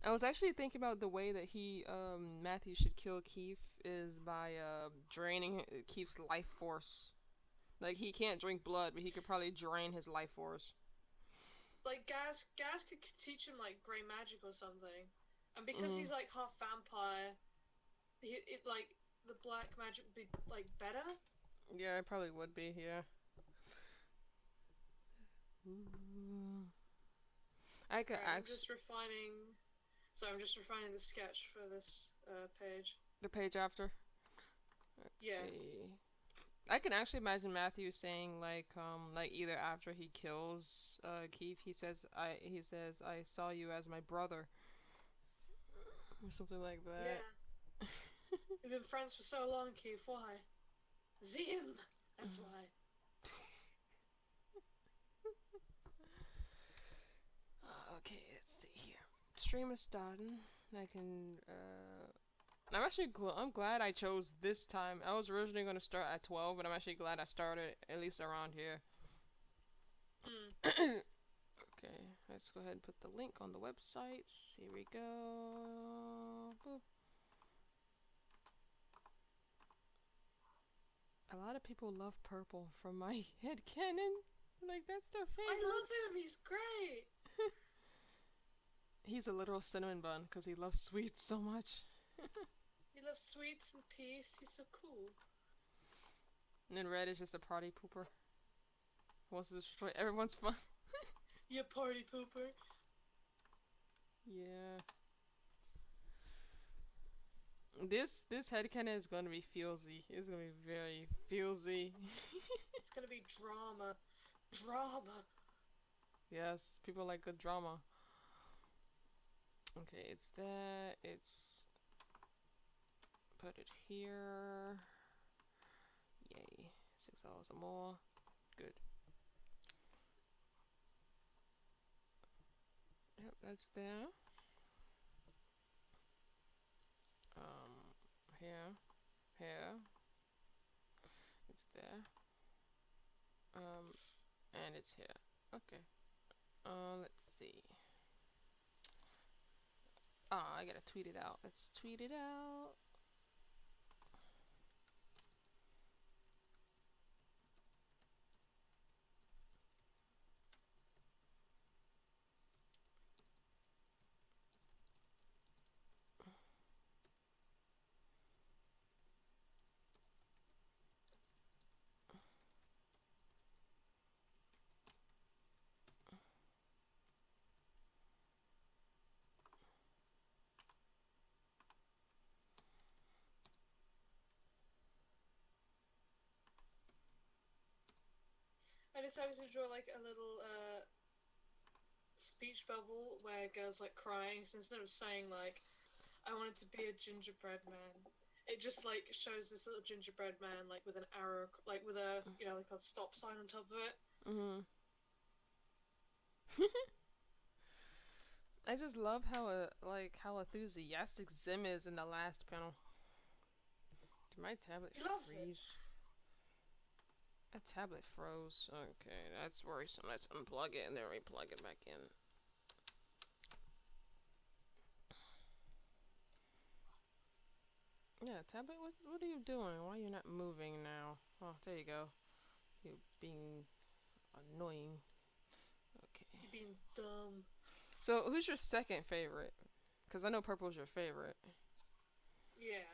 I was actually thinking about the way that Matthew should kill Keith is by draining Keith's life force. Like he can't drink blood, but he could probably drain his life force. Like Gaz could teach him like grey magic or something, and because Mm. he's like half vampire, like the black magic would be like better. Yeah, it probably would be. Yeah. Ooh. I could Alright, actually I'm just refining the sketch for this page. the page after. Let's Yeah. see. I can actually imagine Matthew saying like either after he kills Keith, he says I saw you as my brother or something like that. Yeah. We've been friends for so long, Keith. Why? Zim! That's why. Okay, let's see here. Stream is starting. I can. I'm actually I'm glad I chose this time. I was originally going to start at 12, but I'm actually glad I started at least around here. Mm. Okay, let's go ahead and put the link on the websites. Here we go. Boop. A lot of people love purple from my head canon. Like that's their I love favorite. him. He's great. He's a literal cinnamon bun because he loves sweets so much. He loves sweets and peace. He's so cool. And then red is just a party pooper. Wants to destroy everyone's fun. You party pooper. Yeah. This headcanon is going to be feelsy. It's going to be very feelsy. It's gonna be drama. Drama. Yes, people like good drama. Okay, it's that. It's put it here. Yay. $6 or more. Good. Yep, that's there. Um, here. Here. It's there. Um, and it's here. Okay. Let's see. Ah, I gotta tweet it out. Let's tweet it out. I decided to draw like a little speech bubble where a girl's like crying. So instead of saying like I wanted to be a gingerbread man, it just like shows this little gingerbread man like with an arrow, like with a like a stop sign on top of it. Mm-hmm. I just love how enthusiastic Zim is in the last panel. Did my tablet He loves it. freeze? A tablet froze. Okay, that's worrisome. Let's unplug it and then replug it back in. Yeah, tablet, what are you doing? Why are you not moving now? Oh, there you go. You being annoying. Okay. You being dumb. So, who's your second favorite? Because I know purple's your favorite. Yeah.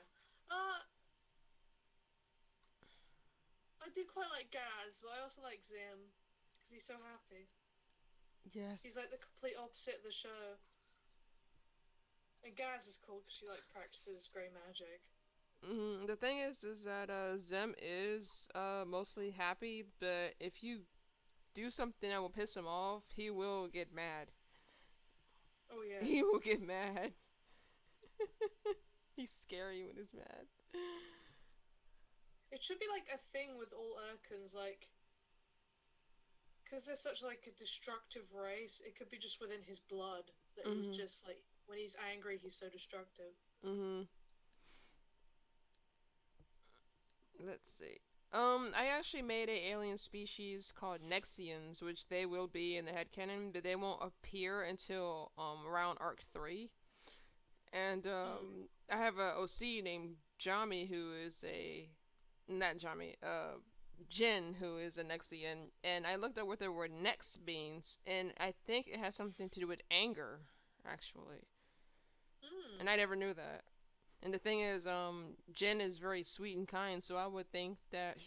I do quite like Gaz, but I also like Zim because he's so happy. He's like the Yes. complete opposite of the show. And Gaz is cool because she like practices grey magic. The thing is that Zem is mostly happy, but if you do something that will piss him off, he will get mad. Oh yeah. He will get mad. He's scary when he's mad. It should be like a thing with all Urkins, like because they're such like a destructive race. It could be just within his blood that he's Mhm. just like when he's angry, he's so destructive. Mhm. Let's see. I actually made a alien species called Nexians, which they will be in the headcanon, but they won't appear until around Arc 3. And Mm. I have a OC named Jami who is a not Jami, Jin who is a Nexian, and I looked up what the word Nex means, and I think it has something to do with anger, actually, Mm. and I never knew that. And the thing is, Jin is very sweet and kind, so I would think that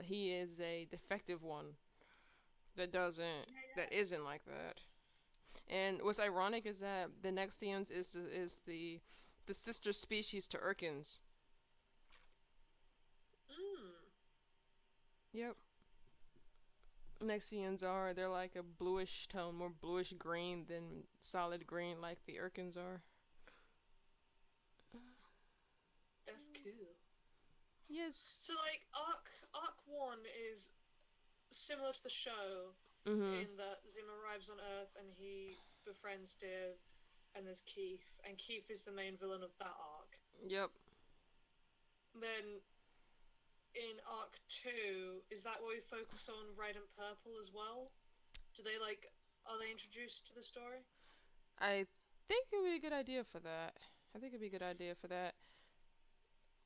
he is a defective one that isn't like that. And what's ironic is that the Nexians is the sister species to Urkins. Mm. Yep. Nexians are they're like a bluish tone, more bluish green than solid green like the Urkins are. That's cool. Yes. So like arc one is similar to the show Mhm. in that Zim arrives on Earth and he befriends Div, and there's Keith, and Keith is the main villain of that arc. Yep. Then in arc two, is that where we focus on red and purple as well? Do they like are they introduced to the story? I think it would be a good idea for that. I think it'd be a good idea for that.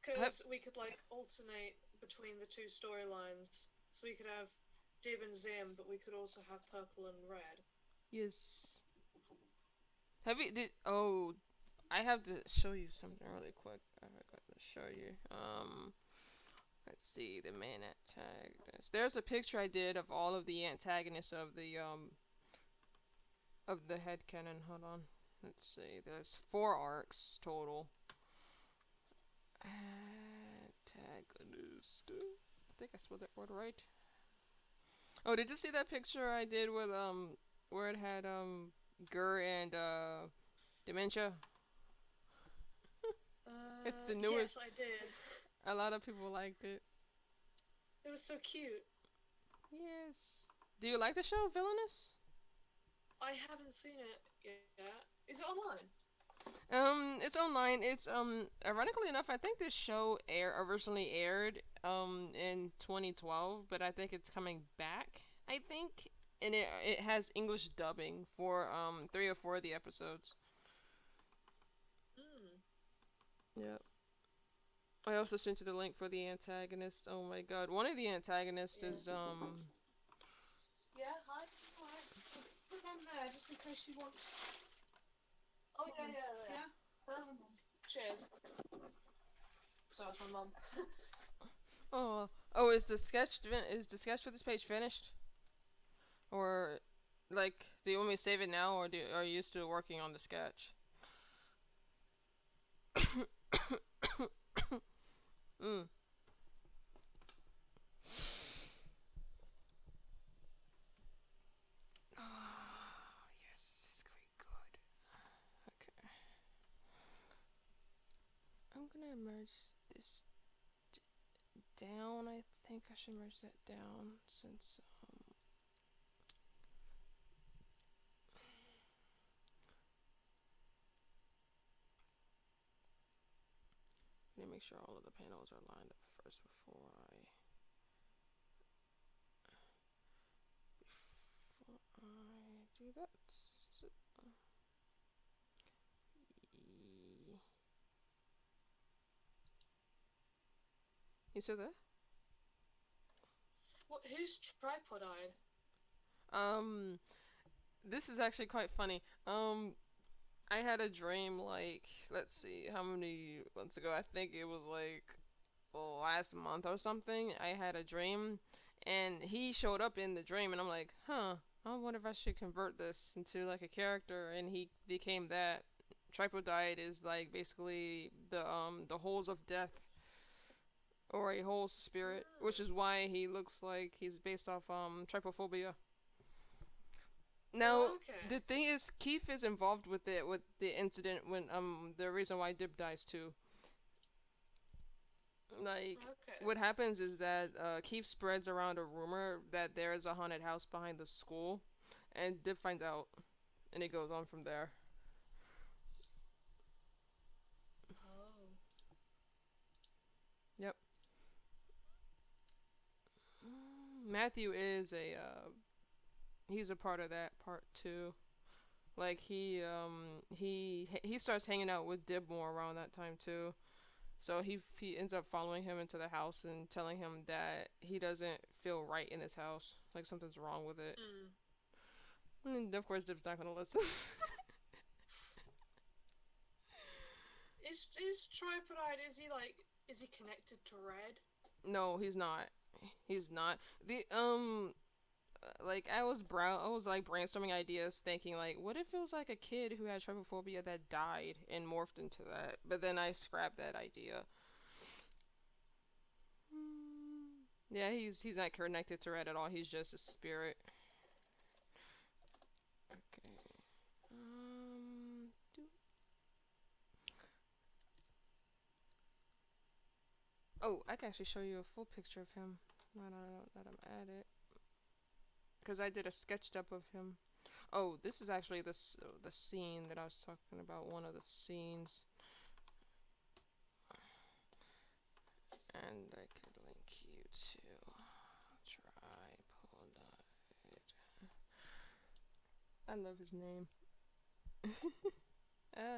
Hep- Because we could like alternate between the two storylines, so we could have Dib and Zim, but we could also have purple and red. yes. Have you did? Oh, I have to show you something really quick. I forgot to show you. Let's see the main antagonist. There's a picture I did of all of the antagonists of the headcanon. Hold on. Let's see. There's 4 arcs total. Antagonist. I think I spelled that word right. Oh, did you see that picture I did with where it had Gur and dementia? It's the Yes, newest. I did. A lot of people liked it. It was so cute. Yes. Do you like the show Villainous? I haven't seen it yet. Is it online? It's online. It's ironically enough, I think this show originally aired in 2012, but I think it's coming back. I think, and it has English dubbing for 3 or 4 of the episodes. Mm. Yep. I also sent you the link for the antagonist. Oh my god, one of the antagonists Yeah. is Yeah, hi. Alright. Put them there just in case you want. Oh yeah. Cheers. So that's my mum. oh is the sketch for this page finished? Or like do you want me to save it now or are you still working on the sketch? Mm. Oh, yes, it's going good. Okay. I'm gonna merge this down. I think I should merge that down since I need to make sure all of the panels are lined up first before I do that. You still there? What? Who's tripod eyed? Um, this is actually quite funny. I had a dream like let's see how many months ago. I think it was like last month or something. I had a dream, and he showed up in the dream, and I'm like, huh. I wonder if I should convert this into like a character, and he became that. Tripodite is like basically the holes of death or a whole spirit, which is why he looks like he's based off trypophobia. Now, Oh, okay. the thing is, Keith is involved with it, with the incident when the reason why Dib dies too. Like, Okay. what happens is that Keith spreads around a rumor that there is a haunted house behind the school, and Dib finds out, and it goes on from there. Oh. Yep. Matthew is he's a part of that part too. Like he starts hanging out with Dib more around that time too. So he ends up following him into the house and telling him that he doesn't feel right in his house. Like something's wrong with it. Mm. And of course Dib's not gonna listen. Is Tripodite, is he connected to Red? No, he's not. He's not. The like I was like brainstorming ideas thinking like what if it was like a kid who had trypophobia that died and morphed into that. But then I scrapped that idea. Yeah, he's not connected to Red at all. He's just a spirit. Okay. Do- Oh, I can actually show you a full picture of him. I don't know that I'm at it. Because I did a sketched up of him. Oh, this is actually the scene that I was talking about. One of the scenes, and I could link you to Tripodite. I love his name.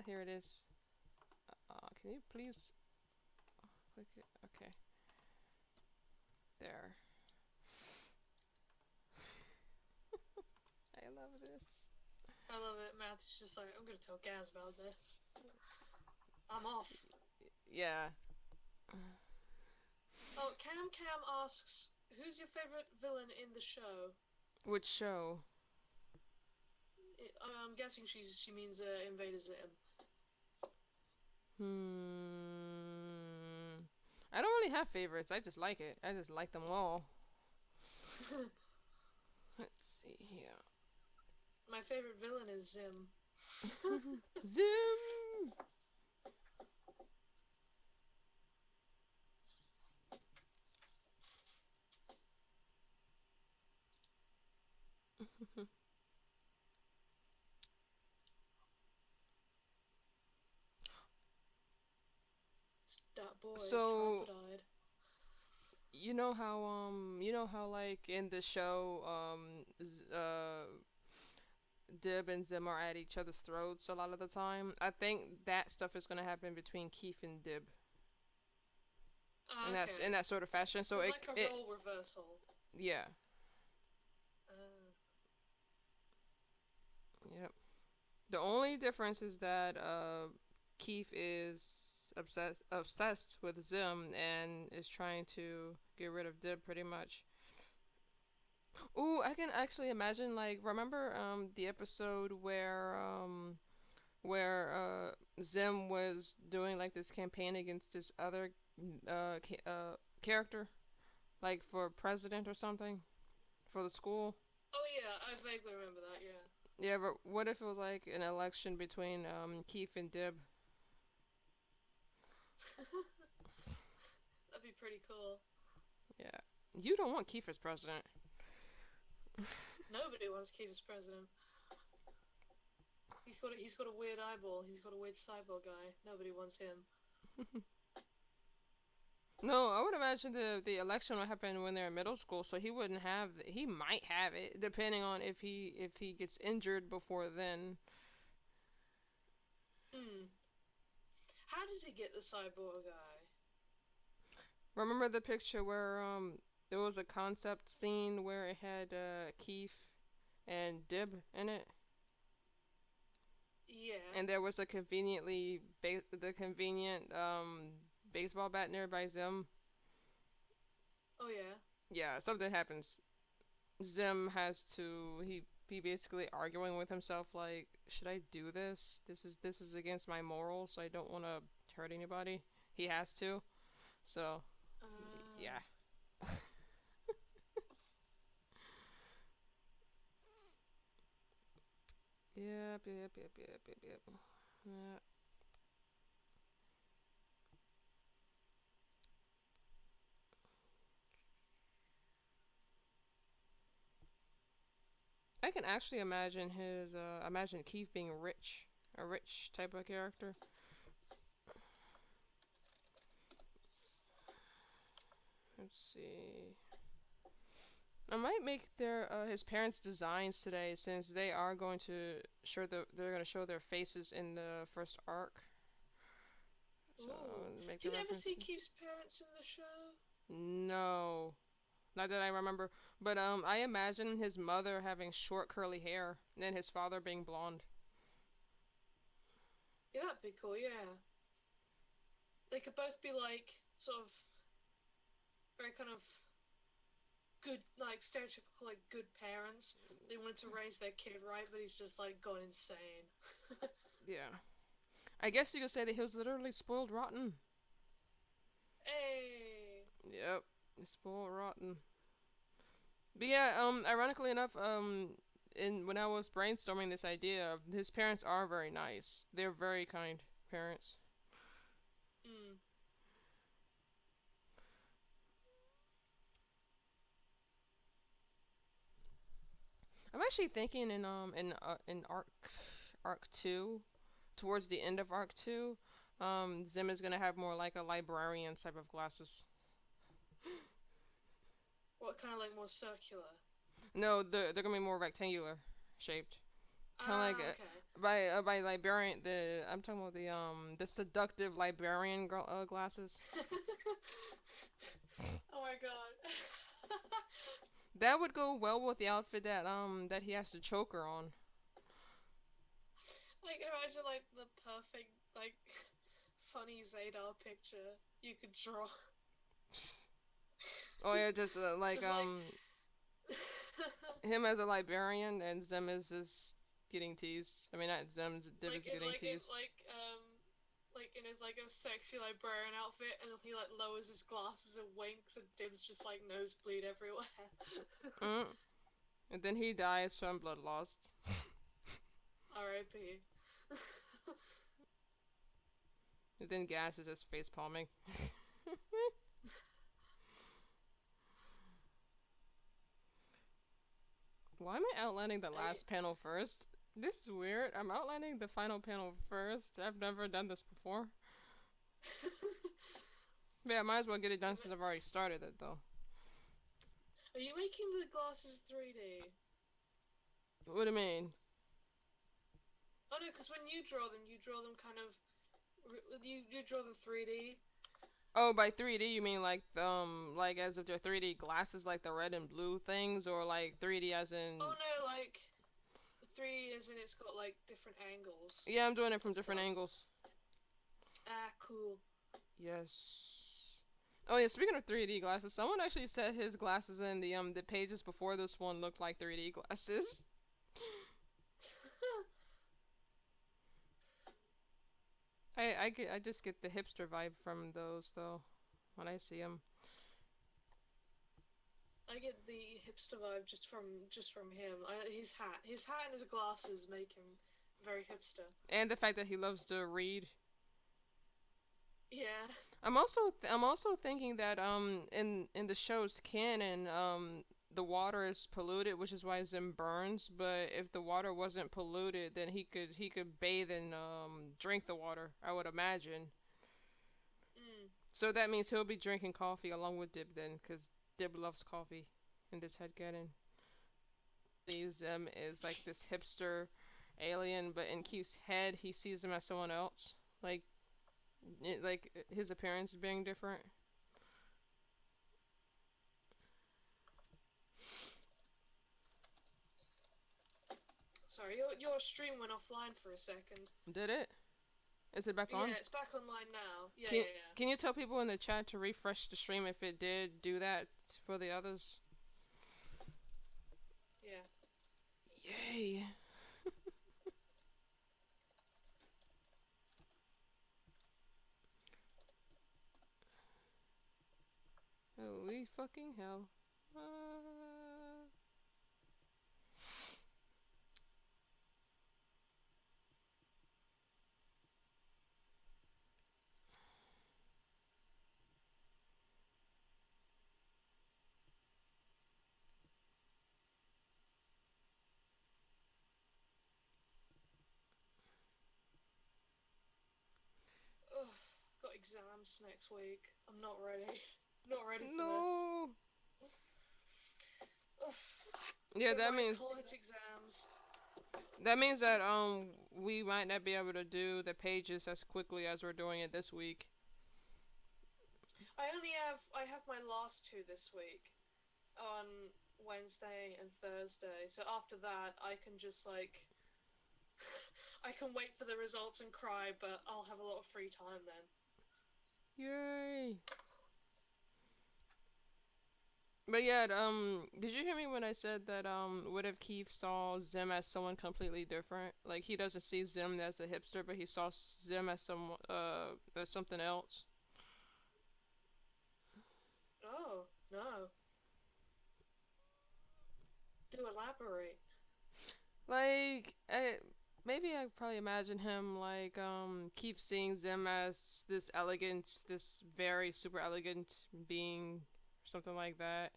Here it is. Can you please click it? Okay. There. I love this. I love it. Matt's just like, I'm gonna tell Gaz about this. I'm off. Yeah. Oh, Cam asks, who's your favorite villain in the show? Which show? I'm guessing she means InvaderZim. I don't really have favorites. I just like it. I just like them all. Let's see here. My favorite villain is Zim. Zim! That boy, So, Tripodite. you know how like in the show, Dib and Zim are at each other's throats a lot of the time. I think that stuff is gonna happen between Keith and Dib. Ah, And that's okay. in that sort of fashion. So It's like a role reversal. yeah. Uh, Yep. The only difference is that Keith is obsessed with Zim and is trying to get rid of Dib pretty much. Ooh, I can actually imagine like remember the episode where Zim was doing like this campaign against this other character like for president or something for the school. oh yeah, I vaguely remember that, yeah. Yeah, but what if it was like an election between Keith and Dib? That'd be pretty cool. Yeah. You don't want Keith as president. Nobody wants Keith as president. He's got a weird eyeball. He's got a weird cyborg eye. Nobody wants him. No, I would imagine the election would happen when they're in middle school, so he wouldn't have. He might have it, depending on if he gets injured before then. Hmm. How does he get the cyborg eye? Remember the picture where there was a concept scene where it had Keith and Dib in it, Yeah. and there was a the convenient baseball bat nearby Zim. Oh yeah. Yeah, something happens. Zim has to he basically arguing with himself like, should I do this? This is against my morals, so I don't want to hurt anybody. He has to. So, yeah. Yep. Yeah. I can actually imagine imagine Keith being rich, a rich type of character. Let's see. I might make their his parents' designs today, since they are going to they're going to show their faces in the first arc. So Ooh. make Do the you ever reference. see Keith's parents in the show? No, not that I remember. But I imagine his mother having short curly hair, and his father being blonde. Yeah, that'd be cool, yeah. They could both be like, sort of, very kind of good, like, stereotypical, like, good parents. They wanted to raise their kid right, but he's just, like, gone insane. Yeah, I guess you could say that he was literally spoiled rotten. Hey! Yep, spoiled rotten. But yeah, ironically enough, in when I was brainstorming this idea, his parents are very nice. They're very kind parents. Mm. I'm actually thinking in arc 2, towards the end of arc 2, Zim is gonna have more like a librarian type of glasses. What, kind of like more circular? No, they're gonna be more rectangular shaped. Kind of like Ah, okay. by librarian, I'm talking about the seductive librarian glasses. Oh my god. That would go well with the outfit that he has to choke her on. Like, imagine, like, the perfect, like, funny Zadar picture you could draw. Oh yeah, just like Just like, him as a librarian, and Zim is just getting teased. I mean, not Zim's, Div like is in getting like in teased. like in his like a sexy librarian outfit, and he like lowers his glasses and winks, and Dib's just like nosebleed everywhere. Mm. And then he dies from blood loss. R.I.P. And then Gas is just face palming. Why am I outlining the I, last panel first? This is weird. I'm outlining the final panel first. I've never done this before. Yeah, I might as well get it done since I've already started it, though. Are you making the glasses 3D? What do you mean? Oh no, because when you draw them kind of you draw them 3D. Oh, by 3D you mean like as if they're 3D glasses, like the red and blue things, or like 3D as in? Oh no, like 3D as in it's got like different angles Yeah, I'm doing it from and different stuff. angles. Ah, cool. Yes. Oh yeah, speaking of 3D glasses, someone actually said his glasses in the pages before this one looked like 3D glasses. I just get the hipster vibe from those though when I see them. I get the hipster vibe just from him. His hat and his glasses make him very hipster. And the fact that he loves to read. Yeah. I'm also thinking that in the show's canon, the water is polluted, which is why Zim burns. But if the water wasn't polluted, then he could bathe and drink the water, I would imagine. Mm. So that means he'll be drinking coffee along with Dib then, because Dib loves coffee in this head canon. Zim is like this hipster alien, but in Keith's head, he sees him as someone else. Like his appearance being different. Sorry, your stream went offline for a second. Did it? Is it back Yeah, on? it's back online now. Yeah, Can yeah, yeah. Can you tell people in the chat to refresh the stream if it did do that for the others? Yeah. Yay! Holy fucking hell! Ugh, got exams next week. I'm not ready. Not ready for this. No. Yeah, For that my means college exams. that we might not be able to do the pages as quickly as we're doing it this week. I have my last two this week on Wednesday and Thursday. So after that, I can just like I can wait for the results and cry, but I'll have a lot of free time then. Yay! But yeah, did you hear me when I said that what if Keith saw Zim as someone completely different? Like he doesn't see Zim as a hipster, but he saw Zim as something else. Oh, no. Do elaborate. Like, maybe I probably imagine him like keep seeing Zim as this elegant, this very super elegant being, something like that,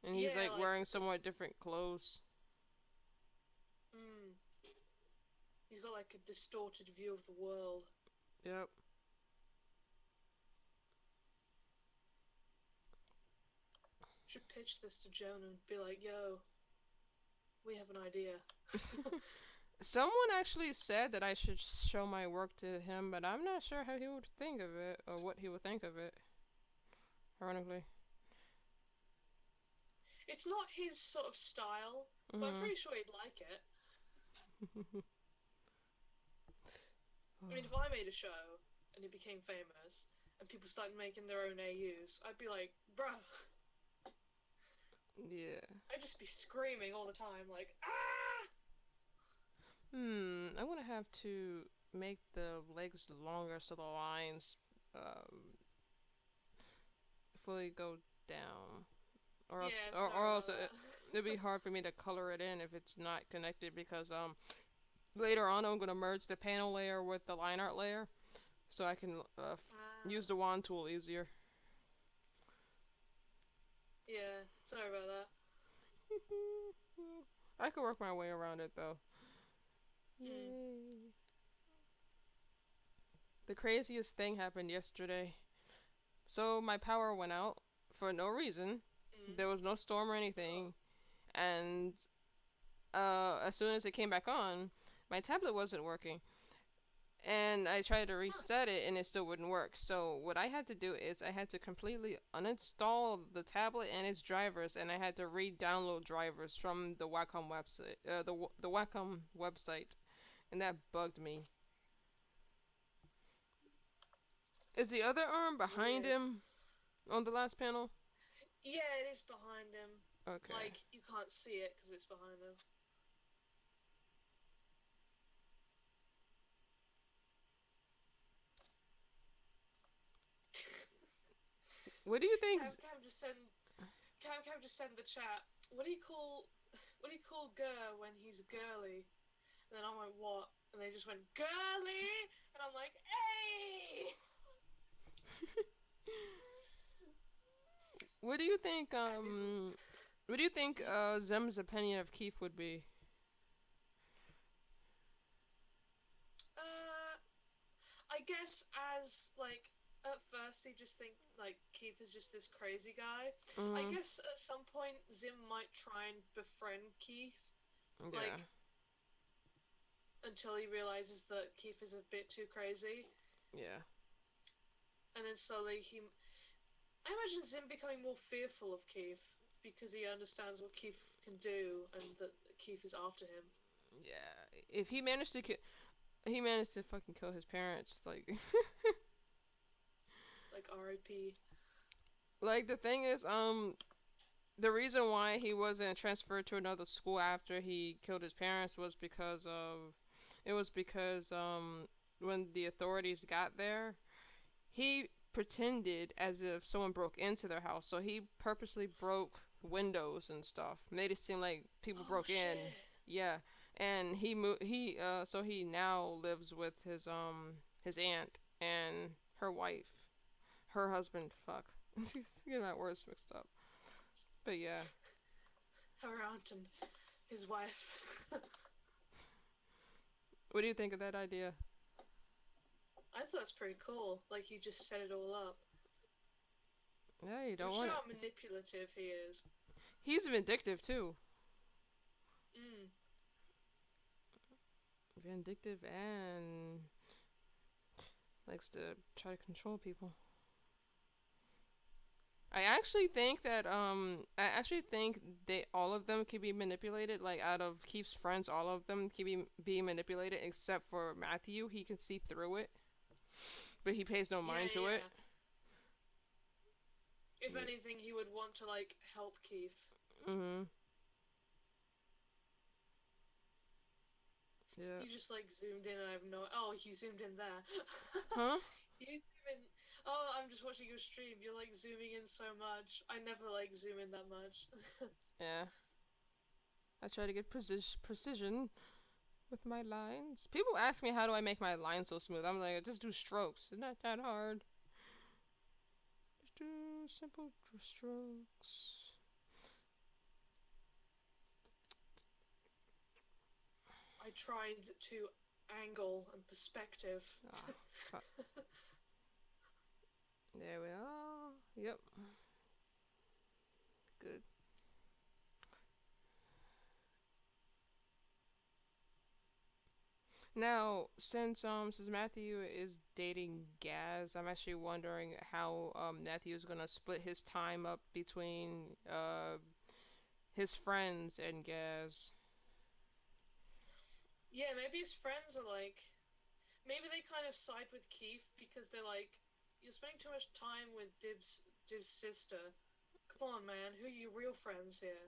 and he's Yeah, like like, wearing somewhat different clothes. mm, he's got like a distorted view of the world. Yep. Should pitch this to Joan and be like, yo, we have an idea. Someone actually said that I should show my work to him, but I'm not sure how he would think of it or what he would think of it. Ironically. It's not his sort of style, but I'm pretty sure he'd like it. I mean, if I made a show and it became famous and people started making their own AUs, I'd be like, bruh. Yeah. I'd just be screaming all the time, like, ah! I'm gonna have to make the legs longer so the lines fully go down, or else, Yeah, or sorry else about that. it'd be hard for me to color it in if it's not connected because later on I'm gonna merge the panel layer with the line art layer, so I can use the wand tool easier. Yeah, sorry about that. I could work my way around it though. Mm. Yay. The craziest thing happened yesterday. So my power went out for no reason. There was no storm or anything. And as soon as it came back on, my tablet wasn't working. And I tried to reset it and it still wouldn't work. So what I had to do is I had to completely uninstall the tablet and its drivers, and I had to re-download drivers from the Wacom website, the Wacom website, and that bugged me. Is the other arm behind Weird. him on the last panel? Yeah, it is behind him. Okay. Like, you can't see it because it's behind him. What do you think? Cam just send the chat. What do you call Gur when he's girly? And then I'm like, what? And they just went girly, and I'm like, hey. What do you think? What do you think? Zem's opinion of Keith would be? I guess as like at first they just think like Keith is just this crazy guy. I guess at some point Zim might try and befriend Keith. Yeah. Like until he realizes that Keith is a bit too crazy. Yeah. And then slowly I imagine Zim becoming more fearful of Keith because he understands what Keith can do and that Keith is after him. Yeah. If he managed to he managed to fucking kill his parents, like like R.I.P. Like the thing is, the reason why he wasn't transferred to another school after he killed his parents was because when the authorities got there, he pretended as if someone broke into their house. So he purposely broke windows and stuff, made it seem like people broke in. Yeah, and so he now lives with his aunt and her wife, her husband. Fuck, she's getting my words mixed up. But yeah, her aunt and his wife. what do you think of that idea? I thought it's pretty cool. Like he just set it all up. Yeah, you don't I'm want sure it. how manipulative he is. He's vindictive too. Mm. Vindictive and likes to try to control people. I actually think they all of them can be manipulated. Like out of Keith's friends, all of them can be manipulated except for Matthew. He can see through it, but he pays no Yeah, mind to it. yeah. If Yeah. anything, he would want to like help Keith. Mhm. Yeah. You just like zoomed in and I have no. Oh, he zoomed in there. Huh? You zoom in. Oh, I'm just watching your stream. You're like zooming in so much. I never like zoom in that much. Yeah. I try to get precision with my lines. People ask me how do I make my lines so smooth. I'm like, just do strokes. It's not that hard. Just do simple strokes. I tried to angle and perspective. Ah, fuck. There we are. Yep. Good. Now, since Matthew is dating Gaz, I'm actually wondering how Matthew is gonna split his time up between his friends and Gaz. Yeah, maybe his friends are like. Maybe they kind of side with Keith because they're like, you're spending too much time with Dib's sister. Come on, man. Who are your real friends here?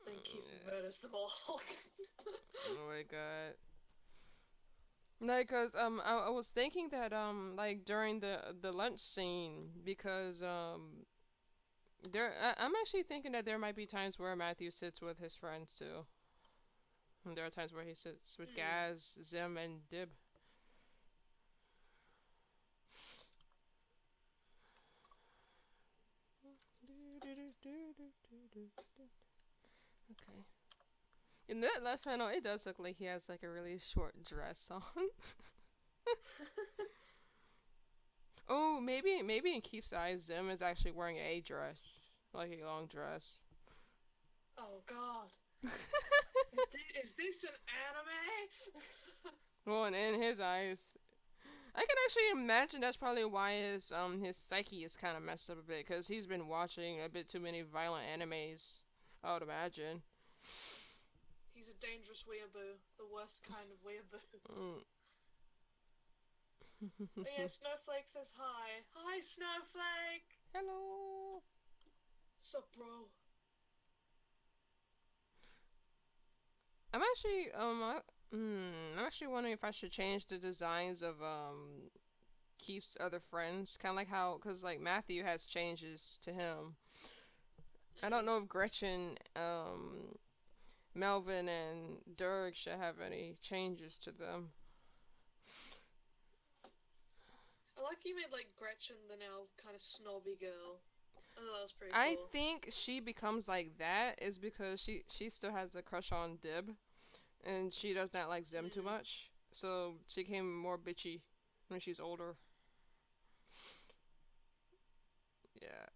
Then Keith murders them all. Oh my god. Like, cause I was thinking that like during the lunch scene, because I'm actually thinking that there might be times where Matthew sits with his friends too. And there are times where he sits with Gaz, Zim, and Dib. Okay. In that last panel, it does look like he has like a really short dress on. Oh, maybe in Keith's eyes, Zim is actually wearing a dress, like a long dress. Oh God. Is this an anime? Well, and in his eyes, I can actually imagine that's probably why his psyche is kind of messed up a bit, because he's been watching a bit too many violent animes. I would imagine. He's a dangerous weeaboo, the worst kind of weeaboo. Mm. Oh yeah, Snowflake says hi. Hi, Snowflake. Hello. Sup, bro? I'm actually I'm actually wondering if I should change the designs of Keith's other friends, kind of like how, cause like Matthew has changes to him. I don't know if Gretchen, Melvin, and Dirk should have any changes to them. I like you made like Gretchen the now kind of snobby girl. I thought that was pretty I cool. think she becomes like that is because she still has a crush on Dib, and she does not like Zim too much. So she became more bitchy when she's older. Yeah.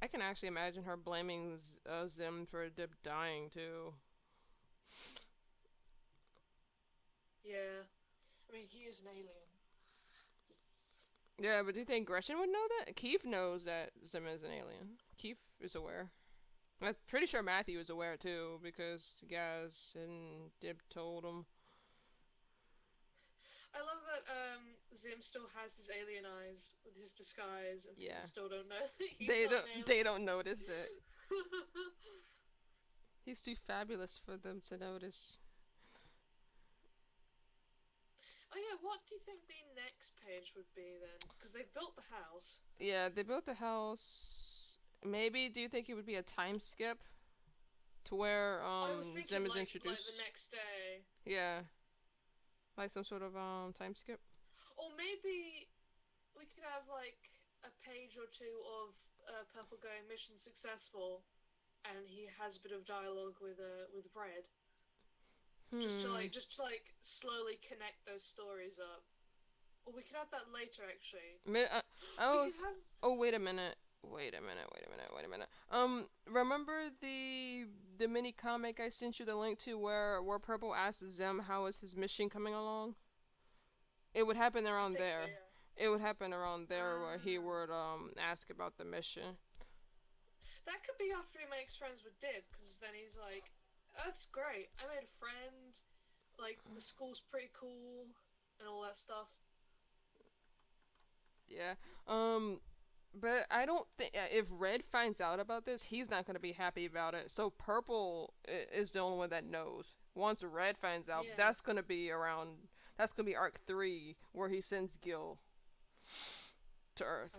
I can actually imagine her blaming Zim for Dib dying too. Yeah. I mean, he is an alien. Yeah, but do you think Gretchen would know that? Keith knows that Zim is an alien. Keith is aware. I'm pretty sure Matthew is aware too, because Gaz and Dib told him. I love that Zim still has his alien eyes with his disguise, and Yeah. people still don't know that he's They not don't. an alien. They don't notice it. He's too fabulous for them to notice. Oh yeah, what do you think the next page would be then? Because they've built the house. Yeah, they built the house. Maybe do you think it would be a time skip to where I was thinking Zim is like introduced? the next day. Yeah, like some sort of time skip. Or maybe we could have like a page or two of Purple going mission successful, and he has a bit of dialogue with Red. Just to like slowly connect those stories up. Or we can add that later, actually. I We was. can have. Oh, wait a minute. Wait a minute. Remember the mini comic I sent you the link to where Purple asks Zim how is his mission coming along? It would happen I around think so, there. yeah. It would happen around there where he Ah. would ask about the mission. That could be after he makes friends with Div, because then he's like, that's great. I made a friend. Like, the school's pretty cool, and all that stuff. Yeah. But I don't think if Red finds out about this, he's not gonna be happy about it. So Purple is the only one that knows. Once Red finds out, Yeah. that's gonna be around. That's gonna be arc 3 where he sends Gil to Earth.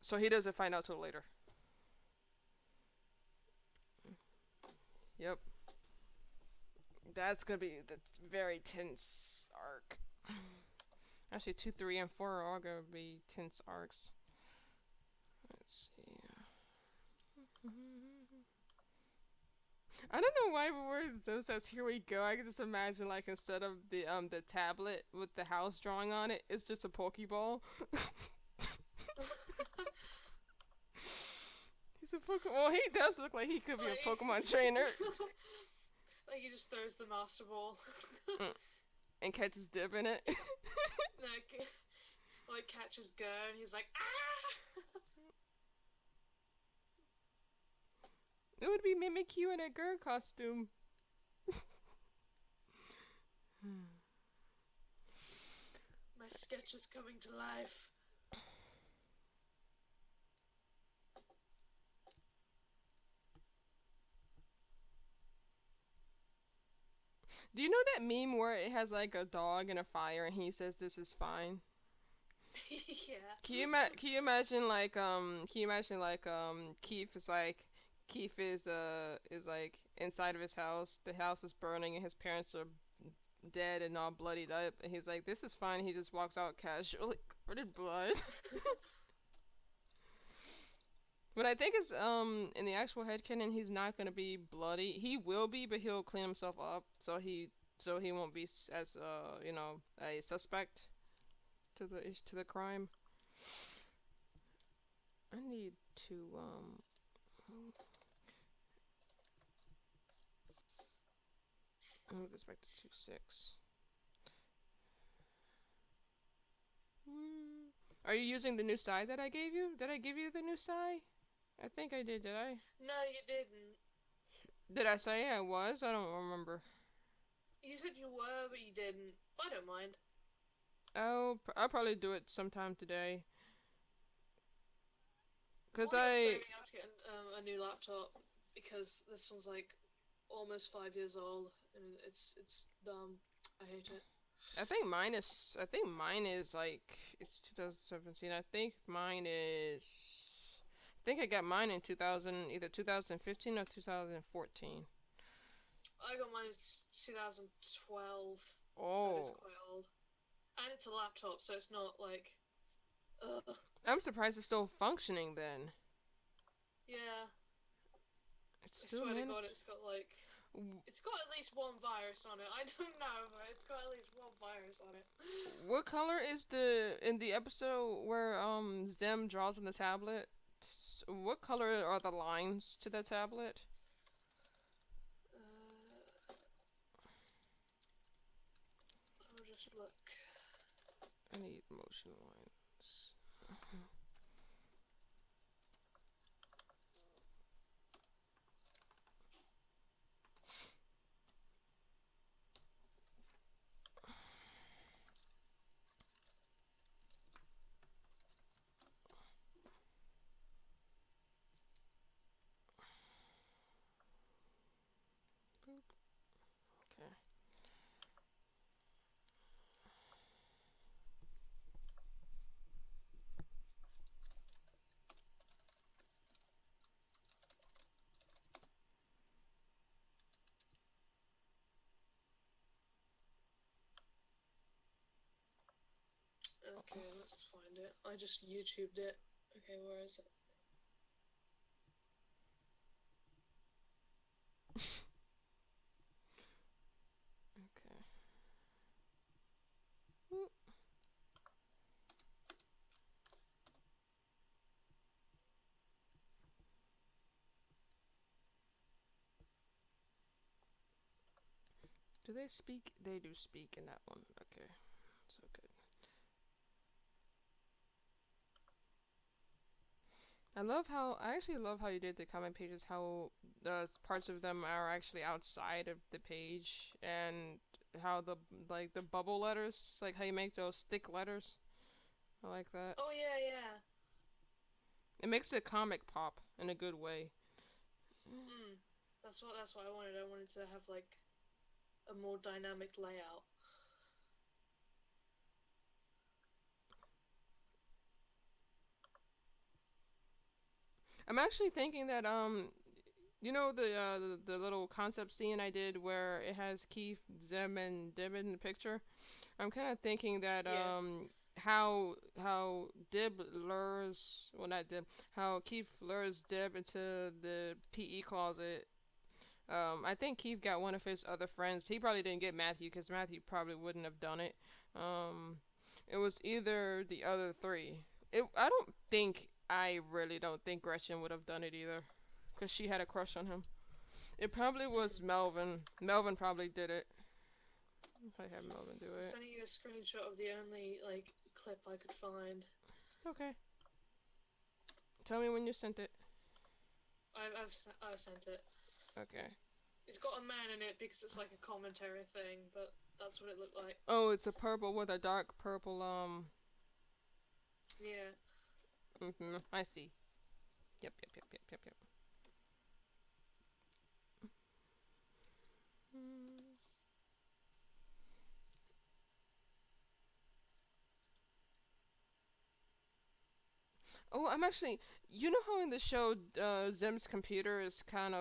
So he doesn't find out till later. Yep. That's very tense arc. Actually, 2, 3, and 4 are all gonna be tense arcs. Let's see. I don't know why, but where Zoe says "Here we go," I can just imagine like instead of the tablet with the house drawing on it, it's just a Pokeball. He's a Pokemon. Well, he does look like he could be a Pokemon trainer. Like he just throws the Master Ball. And catches Dib in it. Like catches Go and he's like, ah! It would be Mimikyu in a girl costume. My sketch is coming to life. Do you know that meme where it has like a dog and a fire and he says this is fine? Yeah. Can you imagine like Keith is like inside of his house. The house is burning and his parents are dead and all bloodied up and he's like this is fine. He just walks out casually covered in blood. But I think it's in the actual headcanon he's not gonna be bloody. He will be, but he'll clean himself up so he won't be as a suspect to the crime. I need to move this back to 2.6. Are you using the new side that I gave you? Did I give you the new side? I think I did I? No, you didn't. Did I say I was? I don't remember. You said you were, but you didn't. I don't mind. I'll probably do it sometime today. Cause Well, I maybe I have to get a new laptop because this one's like almost 5 years old and it's dumb. I hate it. I think mine is like it's 2017. I think mine is. I think I got mine in 2000, either 2015 or 2014. I got mine in 2012. Oh. So it's quite old. And it's a laptop, so it's not like. Ugh. I'm surprised it's still functioning then. Yeah. It's I still swear to managed. God, it's got like. It's got at least one virus on it. I don't know, but it's got at least one virus on it. What color is in the episode where Zim draws on the tablet? What color are the lines to the tablet? I'll just look. I need motion lines. Okay. Okay, let's find it. I just YouTubed it. Okay, where is it? Okay. Do they speak? They do speak in that one. Okay, so good. I actually love how you did the comment pages, how the parts of them are actually outside of the page, and how the bubble letters, like how you make those thick letters. I like that. Oh yeah. It makes the comic pop in a good way. That's what I wanted. I wanted to have like a more dynamic layout. I'm actually thinking that you know the little concept scene I did where it has Keith, Zim, and Dib in the picture. I'm kind of thinking that Yeah. how Dib lures, well not Dib, how Keith lures Dib into the PE closet. I think Keith got one of his other friends. He probably didn't get Matthew because Matthew probably wouldn't have done it. Um, it was either the other three. I really don't think Gretchen would have done it either, because she had a crush on him. It probably was Melvin. Melvin probably did it. I had Melvin do I'm it. sending you a screenshot of the only like clip I could find. Okay. Tell me when you sent it. I've sent it. Okay. It's got a man in it because it's like a commentary thing, but that's what it looked like. Oh, it's a purple with a dark purple. Yeah. I see. Yep. Oh, I'm actually. You know how in the show, Zim's computer is how do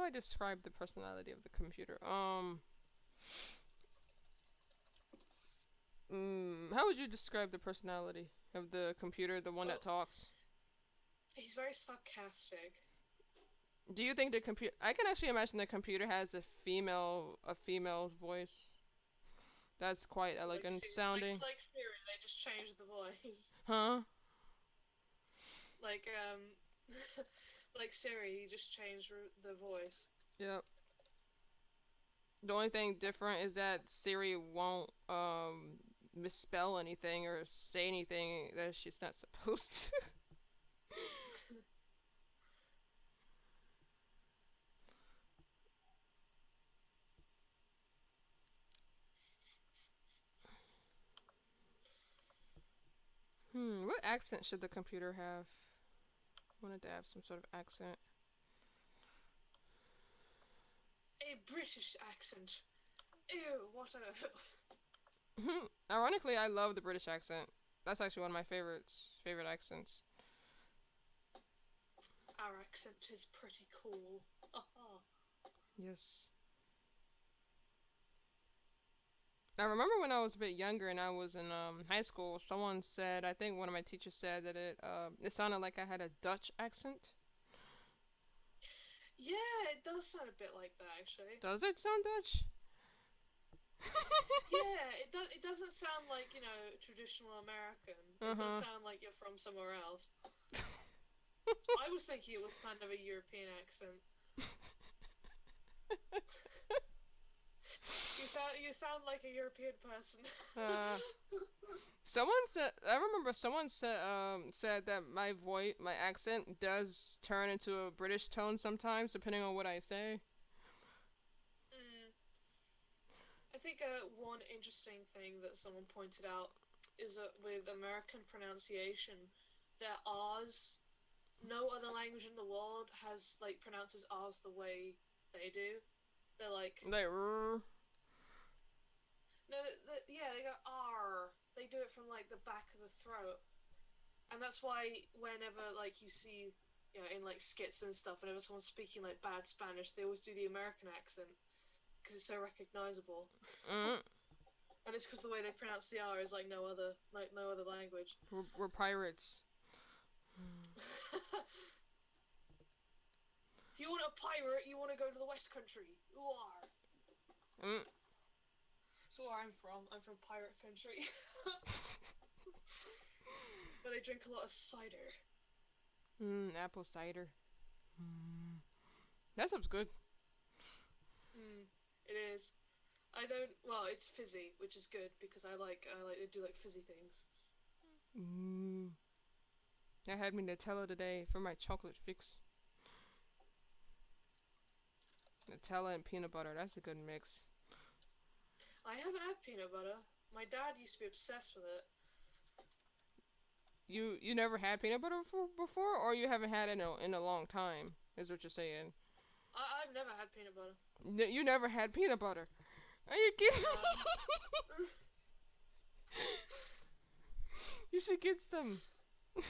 I describe the personality of the computer? How would you describe the personality of the computer, the one that Oh, talks? he's very sarcastic. Do you think the computer? I can actually imagine the computer has a female's voice. That's quite elegant sounding. Like Siri, they just changed the voice. Huh? Like like Siri, you just changed the voice. Yep. The only thing different is that Siri won't misspell anything or say anything that she's not supposed to. What accent should the computer have? I wanted to have some sort of accent. A British accent. Ew, what a. Ironically, I love the British accent. That's actually one of my favorite accents. Our accent is pretty cool. Yes. I remember when I was a bit younger and I was in high school, someone said, I think one of my teachers said that it sounded like I had a Dutch accent. Yeah, it does sound a bit like that actually. Does it sound Dutch? Yeah, it doesn't sound like, you know, traditional American. It does sound like you're from somewhere else. I was thinking it was kind of a European accent. You sound like a European person. I remember someone said that my accent does turn into a British tone sometimes, depending on what I say. I think one interesting thing that someone pointed out is that with American pronunciation, their R's, no other language in the world has like pronounces R's the way they do. They're like Like, no, yeah, they go R. They do it from like the back of the throat, and that's why whenever like you see, you know, in like skits and stuff, whenever someone's speaking like bad Spanish, they always do the American accent because it's so recognizable. And it's because the way they pronounce the R is like no other language. we're pirates. If you want a pirate, you want to go to the West Country. Ooh. That's where I'm from. I'm from pirate country. But I drink a lot of cider. Apple cider. That sounds good. Mm, it is. I don't. Well, it's fizzy, which is good because I like to do like fizzy things. Mm. I had me Nutella today for my chocolate fix. Nutella and peanut butter. That's a good mix. I haven't had peanut butter. My dad used to be obsessed with it. You never had peanut butter before, or you haven't had it in a long time? Is what you're saying? I've never had peanut butter. You never had peanut butter? Are you kidding No. me? You should get some. I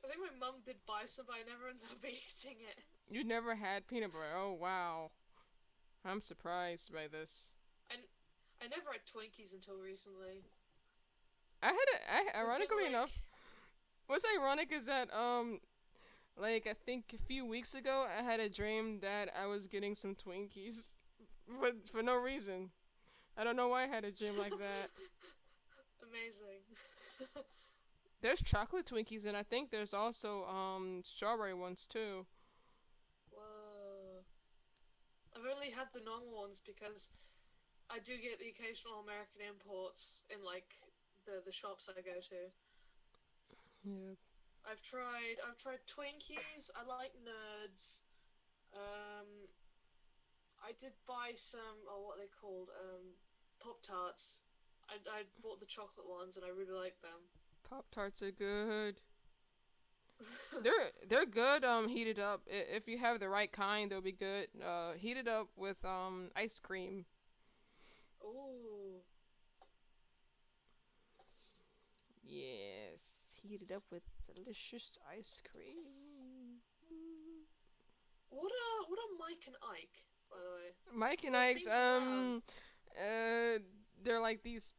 think my mum did buy some, but I never ended up eating it. You never had peanut butter? Oh wow, I'm surprised by this. And I never had Twinkies until recently. Cause then Ironically like, enough, what's ironic is that like I think a few weeks ago I had a dream that I was getting some Twinkies, but for no reason. I don't know why I had a dream like that. amazing. There's chocolate Twinkies and I think there's also strawberry ones too. Whoa. I've only had the normal ones because I do get the occasional American imports in like the shops I go to. Yeah. I've tried Twinkies. I like Nerds. Um, I did buy some, what are they called? Pop Tarts. I bought the chocolate ones and I really like them. Pop Tarts are good. They're good. Heated up. If you have the right kind, they'll be good. Heated up with ice cream. Ooh. Yes, heated up with delicious ice cream. What are Mike and Ike, by the way? Mike and Those Ike's things around. they're like these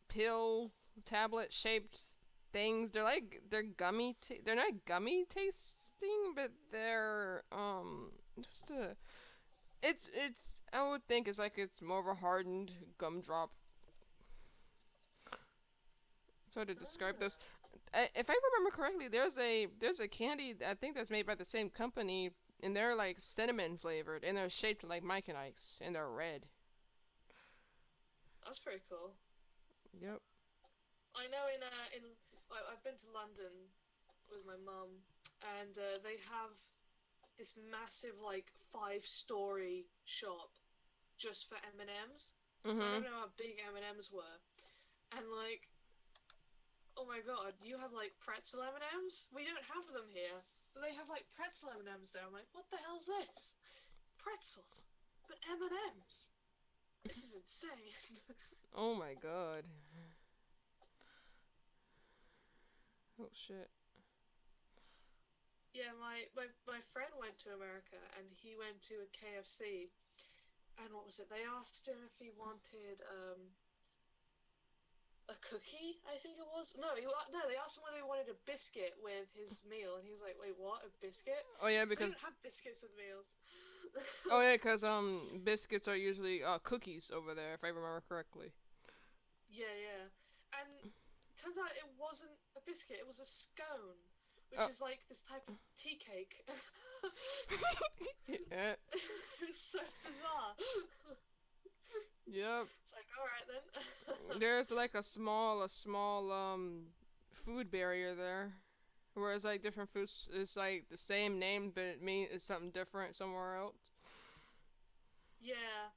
pill tablet shaped things. They're gummy. They're not gummy tasting, but they're just a. It's I would think it's like it's more of a hardened gumdrop. So to describe those, Ah. if I remember correctly, there's a candy I think that's made by the same company, and they're like cinnamon flavored, and they're shaped like Mike and Ike's, and they're red. That's pretty cool. Yep. I know I've been to London with my mum, and they have this massive like 5-story shop just for M&Ms. So I Mhm. don't know how big M&Ms were, and like, oh my god, you have like pretzel M&Ms? We don't have them here, but they have like pretzel M&Ms there. I'm like, what the hell's this? Pretzels, but M&Ms. This is insane. Oh my god. Oh shit. Yeah, my friend went to America and he went to a KFC, and what was it? They asked him if he wanted a cookie, I think it was. No, they asked him whether he wanted a biscuit with his meal, and he was like, "Wait, what? A biscuit? Oh yeah, They because don't have biscuits with meals." oh yeah, because biscuits are usually cookies over there, if I remember correctly. Yeah, yeah. And turns out it wasn't a biscuit; it was a scone, which Oh. is like this type of tea cake. Yeah. It's so bizarre. Yep. It's like, all right then. There's like a small food barrier there. Whereas like different foods is like the same name but it mean it's something different somewhere else. Yeah,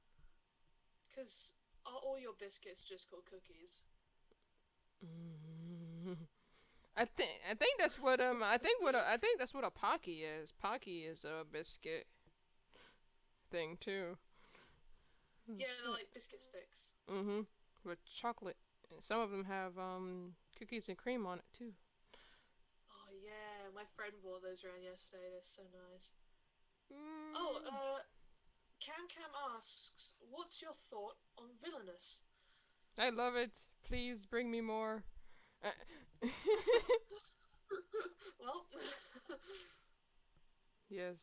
because are all your biscuits just called cookies? Mm. I think that's what I think that's what a Pocky is. Pocky is a biscuit thing too. Oh, Yeah, they're shit. like biscuit sticks. Mhm. With chocolate. Some of them have cookies and cream on it too. Oh yeah, my friend bought those around yesterday. They're so nice. Oh, Mm. Cam Cam asks, what's your thought on Villainous? I love it. Please bring me more. Uh, Well, yes.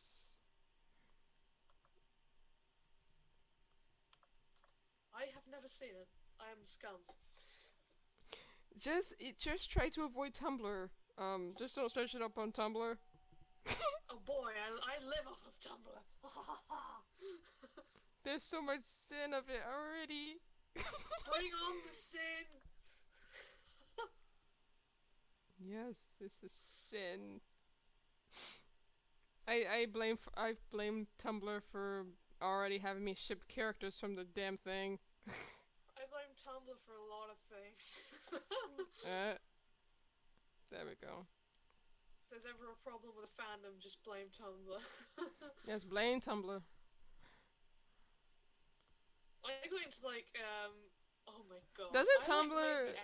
I have never seen it. I am scum. Just try to avoid Tumblr. Just don't search it up on Tumblr. Oh boy, I live off of Tumblr. there's so much sin of it already. Bring on the sin. Yes, this is sin. I blame Tumblr for already having me ship characters from the damn thing. I blame Tumblr for a lot of things. There we go. If there's ever a problem with a fandom, just blame Tumblr. Yes, blame Tumblr. I go into like, oh my god. Doesn't I, Tumblr like,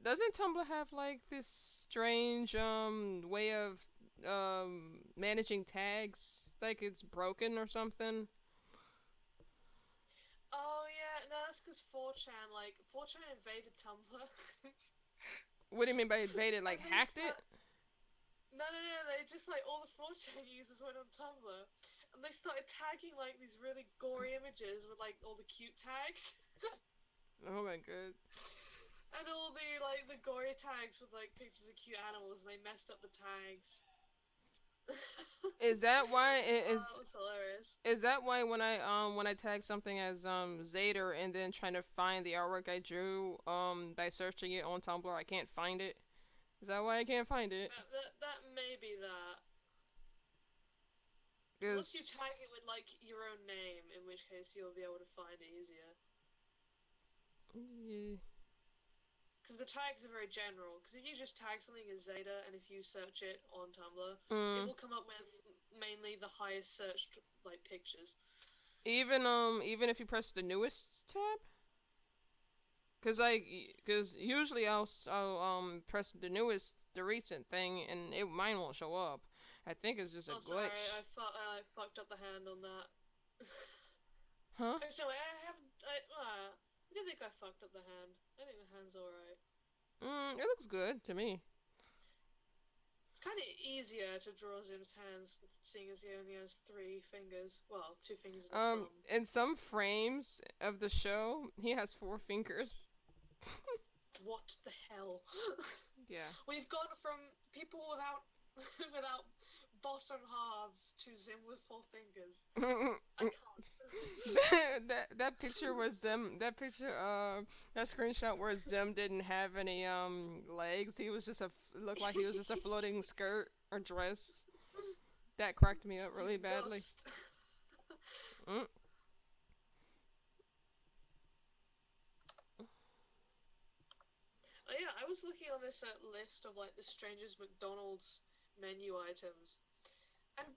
doesn't Tumblr have like this strange way of managing tags? Like it's broken or something? Oh yeah, no, that's because 4chan, like, 4chan invaded Tumblr. What do you mean by invaded? Like hacked it? No, they just, like, all the 4chan users went on Tumblr, and they started tagging, like, these really gory images with, like, all the cute tags. Oh my god. And all the, like, the gory tags with, like, pictures of cute animals, and they messed up the tags. Is that why That was hilarious. is that why when I tag something as Zader and then trying to find the artwork I drew by searching it on Tumblr, I can't find it? Is that why I can't find it? That may be that. Unless you tag it with, like, your own name, in which case you'll be able to find it easier. Yeah. Because the tags are very general. Because if you just tag something as Zeta, and if you search it on Tumblr, it will come up with mainly the highest searched, like, pictures. Even if you press the newest tab? Cause usually I'll press the recent thing and mine won't show up. I think it's just a glitch. Sorry, I fucked up the hand on that. Huh? Actually, I don't think I fucked up the hand. I think the hand's alright. It looks good to me. It's kind of easier to draw Zim's hands, seeing as he only has 3 fingers. Well, 2 fingers and a thumb. In some frames of the show, he has 4 fingers. What the hell? Yeah. We've gone from people without bottom halves to Zim with 4 fingers. I can't. that picture was Zim. That screenshot where Zim didn't have any legs. He was just looked like he was just a floating skirt or dress. That cracked me up really badly. Oh yeah, I was looking on this list of like the strangest McDonald's menu items, and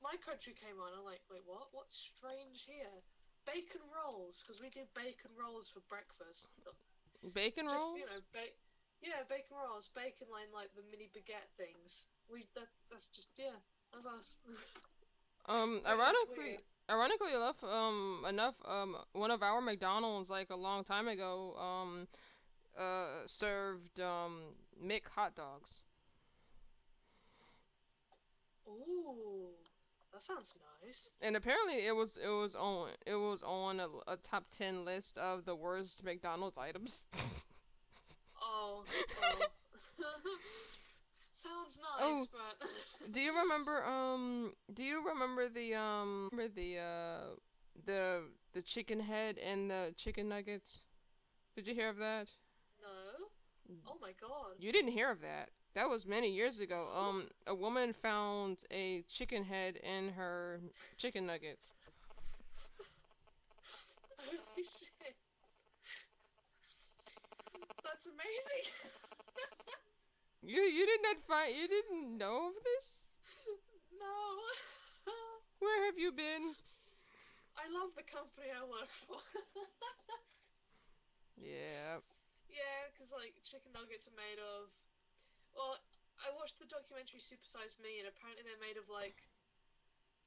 my country came on. I'm like, wait, what? What's strange here? Bacon rolls, because we did bacon rolls for breakfast. Bacon rolls? You know, bacon rolls, bacon like the mini baguette things. That's just that's us. Ironically enough, one of our McDonald's like a long time ago served Mick hot dogs. Ooh, that sounds nice. And apparently it was on a top 10 list of the worst McDonald's items. Oh. Sounds nice, but do you remember the chicken head and the chicken nuggets? Did you hear of that? No. Oh my god. You didn't hear of that. That was many years ago. A woman found a chicken head in her chicken nuggets. Holy shit. That's amazing. You didn't know of this? No. Where have you been? I love the company I work for. Yeah. Yeah, because like chicken nuggets are made of. Well, I watched the documentary Super Size Me, and apparently they're made of like.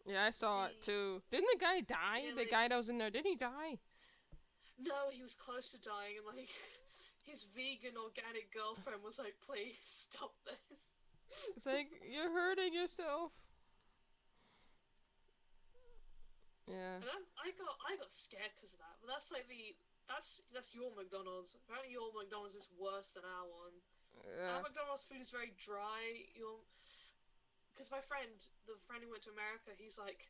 Yeah, I saw it too. Didn't the guy die? Yeah, the guy that was in there, didn't he die? No, he was close to dying, and like his vegan organic girlfriend was like, "Please stop this." It's like you're hurting yourself. Yeah. And I got scared because of that. But that's like that's your McDonald's. Apparently your McDonald's is worse than our one. Yeah. Our McDonald's food is very dry. Because the friend who went to America, he's like,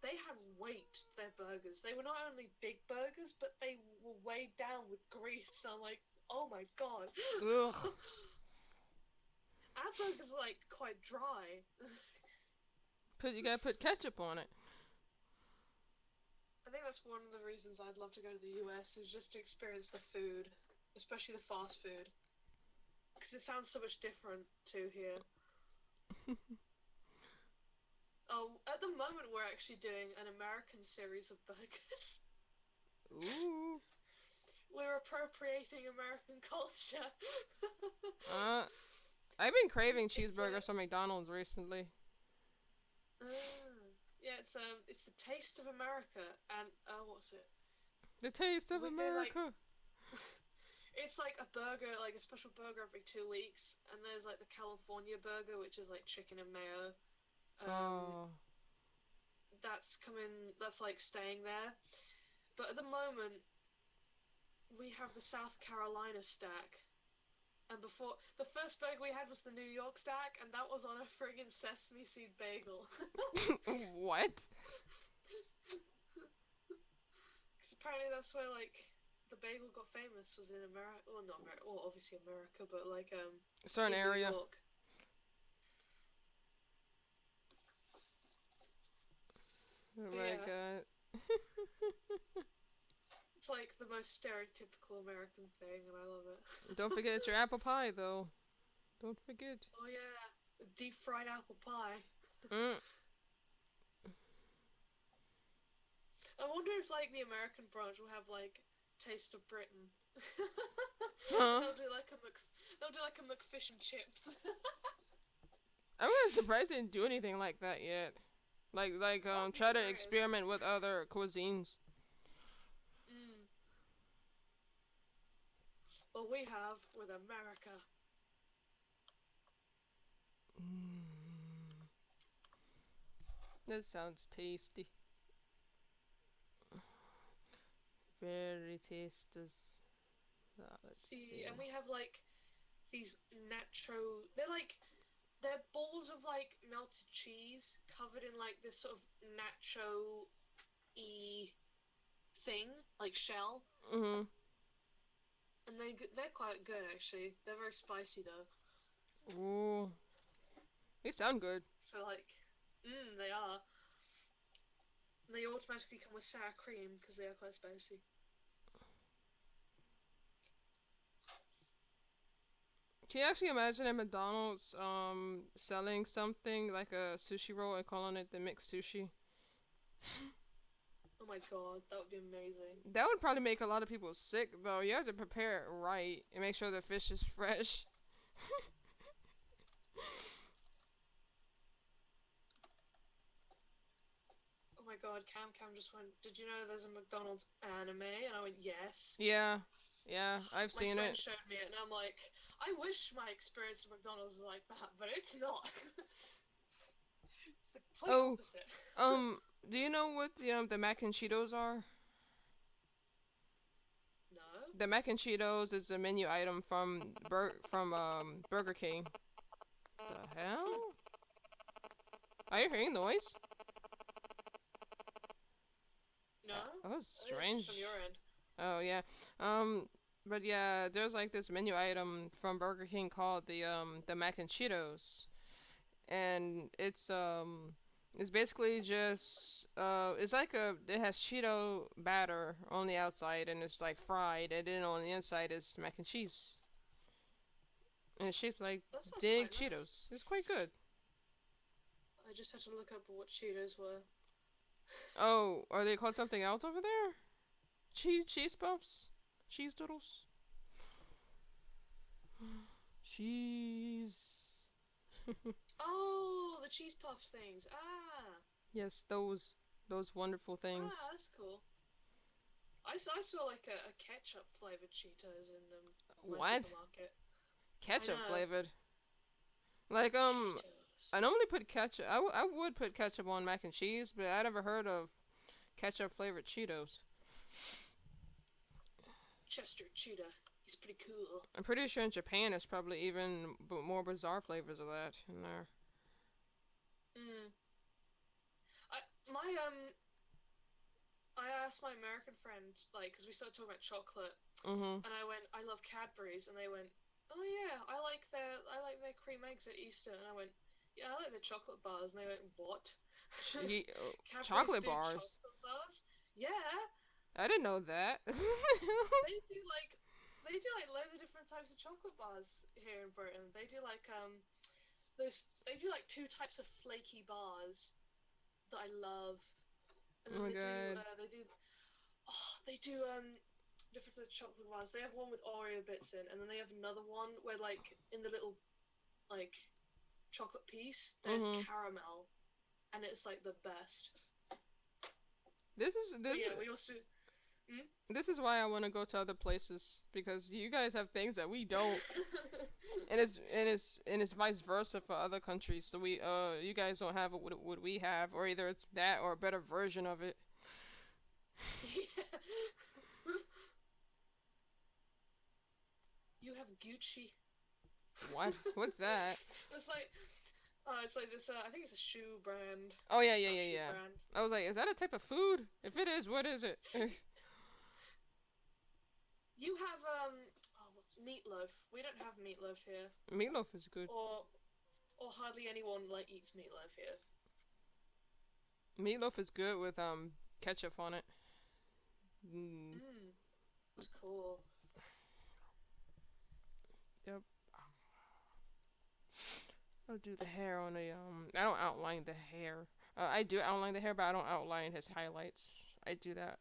they had weight to their burgers. They were not only big burgers, but they were weighed down with grease. So I'm like, oh my god. Ugh. Our burgers are like quite dry. You gotta put ketchup on it. I think that's one of the reasons I'd love to go to the US is just to experience the food, especially the fast food, because it sounds so much different to here. Oh, at the moment we're actually doing an American series of burgers. Ooh. We're appropriating American culture. I've been craving cheeseburgers from McDonald's recently. Yeah, it's the taste of America, and what's it? The taste of America. It's like a burger, like a special burger every 2 weeks, and there's like the California burger, which is like chicken and mayo. That's like staying there. But at the moment, we have the South Carolina stack. And before, the first burger we had was the New York stack, and that was on a friggin' sesame seed bagel. What? Because apparently that's where, like, the bagel got famous, was in America. Well, not America, well, obviously America, but, like, certain area. New York. Oh my god. It's like the most stereotypical American thing, and I love it. Don't forget your apple pie, though. Don't forget. Oh yeah, deep fried apple pie. I wonder if like the American branch will have like Taste of Britain. Huh? They'll do like a McFish and chips. I'm really surprised they didn't do anything like that yet. Try to experiment with other cuisines. Well, we have with America. That sounds tasty. Very tasty. Let's see. And we have like these nacho. They're balls of like melted cheese covered in like this sort of nacho-y thing, like shell. Mhm. And they're quite good actually. They're very spicy though. Ooh. They sound good. So like, they are. And they automatically come with sour cream because they are quite spicy. Can you actually imagine at McDonald's selling something like a sushi roll and calling it the mixed sushi? Oh my god, that would be amazing. That would probably make a lot of people sick though. You have to prepare it right and make sure the fish is fresh. Oh my god, Cam just went, did you know there's a McDonald's anime? And I went, yes. Yeah, I've seen it. My friend showed me it, and I'm like, I wish my experience at McDonald's was like that, but it's not. It's the complete opposite. Do you know what the mac and Cheetos are? No. The mac and Cheetos is a menu item from Burger King. The hell? Are you hearing noise? No. That was strange. From your end. Oh yeah. But yeah, there's like this menu item from Burger King called the mac and Cheetos, and it's basically just it has Cheeto batter on the outside and it's like fried, and then on the inside is mac and cheese, and it's shaped like big Cheetos. Nice. It's quite good. I just had to look up what Cheetos were. Oh, are they called something else over there? Cheese puffs? Cheese doodles? Cheese. Oh, the cheese puff things. Ah. Yes, those wonderful things. Ah, that's cool. I saw like a ketchup flavored Cheetos in my supermarket. Ketchup flavored? Like Cheetos. I normally put ketchup. I would put ketchup on mac and cheese, but I never heard of ketchup flavored Cheetos. Chester Cheetah. He's pretty cool. I'm pretty sure in Japan it's probably even more bizarre flavors of that in there. My I asked my American friend, like, because we started talking about chocolate, Mhm. and I went, I love Cadbury's, and they went, oh yeah, I like their cream eggs at Easter, and I went, yeah, I like their chocolate bars, and they went, what? Cadbury's Chocolate do bars. chocolate bars? Yeah, I didn't know that. they do like they do like loads of different types of chocolate bars here in Britain. They do like they do like two types of flaky bars that I love, and Oh then my god. they do different types of chocolate bars. They have one with Oreo bits in, and then they have another one where like in the little like chocolate piece there's Mhm. caramel, and it's like the best. This is But this yeah, we also. Hmm? this is why I want to go to other places because you guys have things that we don't, and it's vice versa for other countries. So you guys don't have what we have, or either it's that or a better version of it. Yeah. You have Gucci. What? What's that? It's like this. I think it's a shoe brand. Oh yeah, yeah, Not yeah, shoe yeah. brand. I was like, is that a type of food? If it is, what is it? You have what's meatloaf? We don't have meatloaf here, Meatloaf is good. or hardly anyone like eats meatloaf here. Meatloaf is good with ketchup on it. Mm, Mm, it's cool. yep. I'll do the hair on the I don't outline the hair. I do outline the hair, but I don't outline his highlights. I do that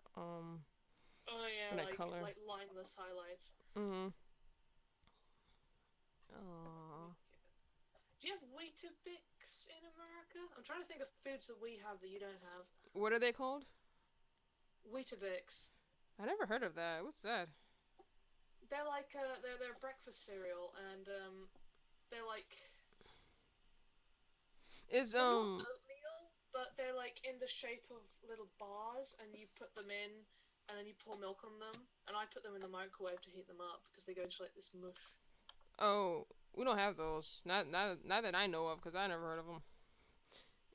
Oh yeah, when I color. like lineless highlights. Mhm. Aww. Do you have Weetabix in America? I'm trying to think of foods that we have that you don't have. What are they called? Weetabix. I never heard of that. What's that? They're like they're breakfast cereal, and they're like Is they're not oatmeal, but they're like in the shape of little bars, and you put them in, and then you pour milk on them, and I put them in the microwave to heat them up because they go into like this mush. oh, we don't have those. Not that I know of, cause I never heard of them.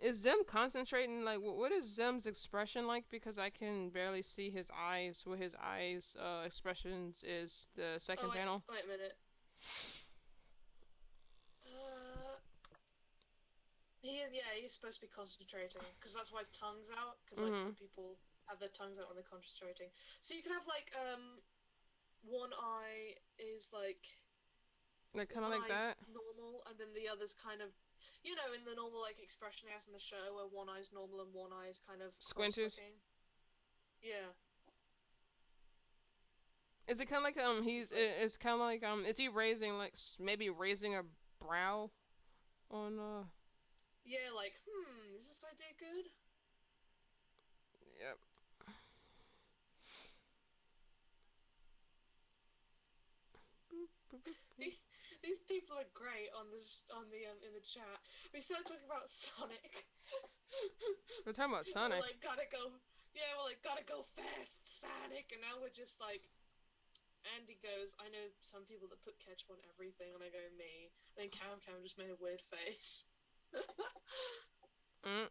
Is Zim concentrating? Like, what is Zim's expression like? Because I can barely see his eyes. What his eyes expressions is the Oh second panel. wait a minute. Uh, he's supposed to be concentrating because that's why his tongue's out. Because like Mhm. some people have their tongues out when they're concentrating. So you can have like one eye is like Like kind of one like eye's that. normal, and then the other's kind of, in the normal like expression he has in the show, where one eye's normal and one eye is kind of Squinted. cross-looking. Yeah. Is it kind of like it's kind of like is he raising like maybe raising a brow on Yeah, like, is this idea good? Yep. These people are great on the in the chat. We started talking about Sonic. We're talking about We're Sonic. like, gotta go. Yeah, we're like, gotta go fast, Sonic. And now we're just like, Andy goes, I know some people that put ketchup on everything, and I go, me. And then Cam just made a weird face. Mm.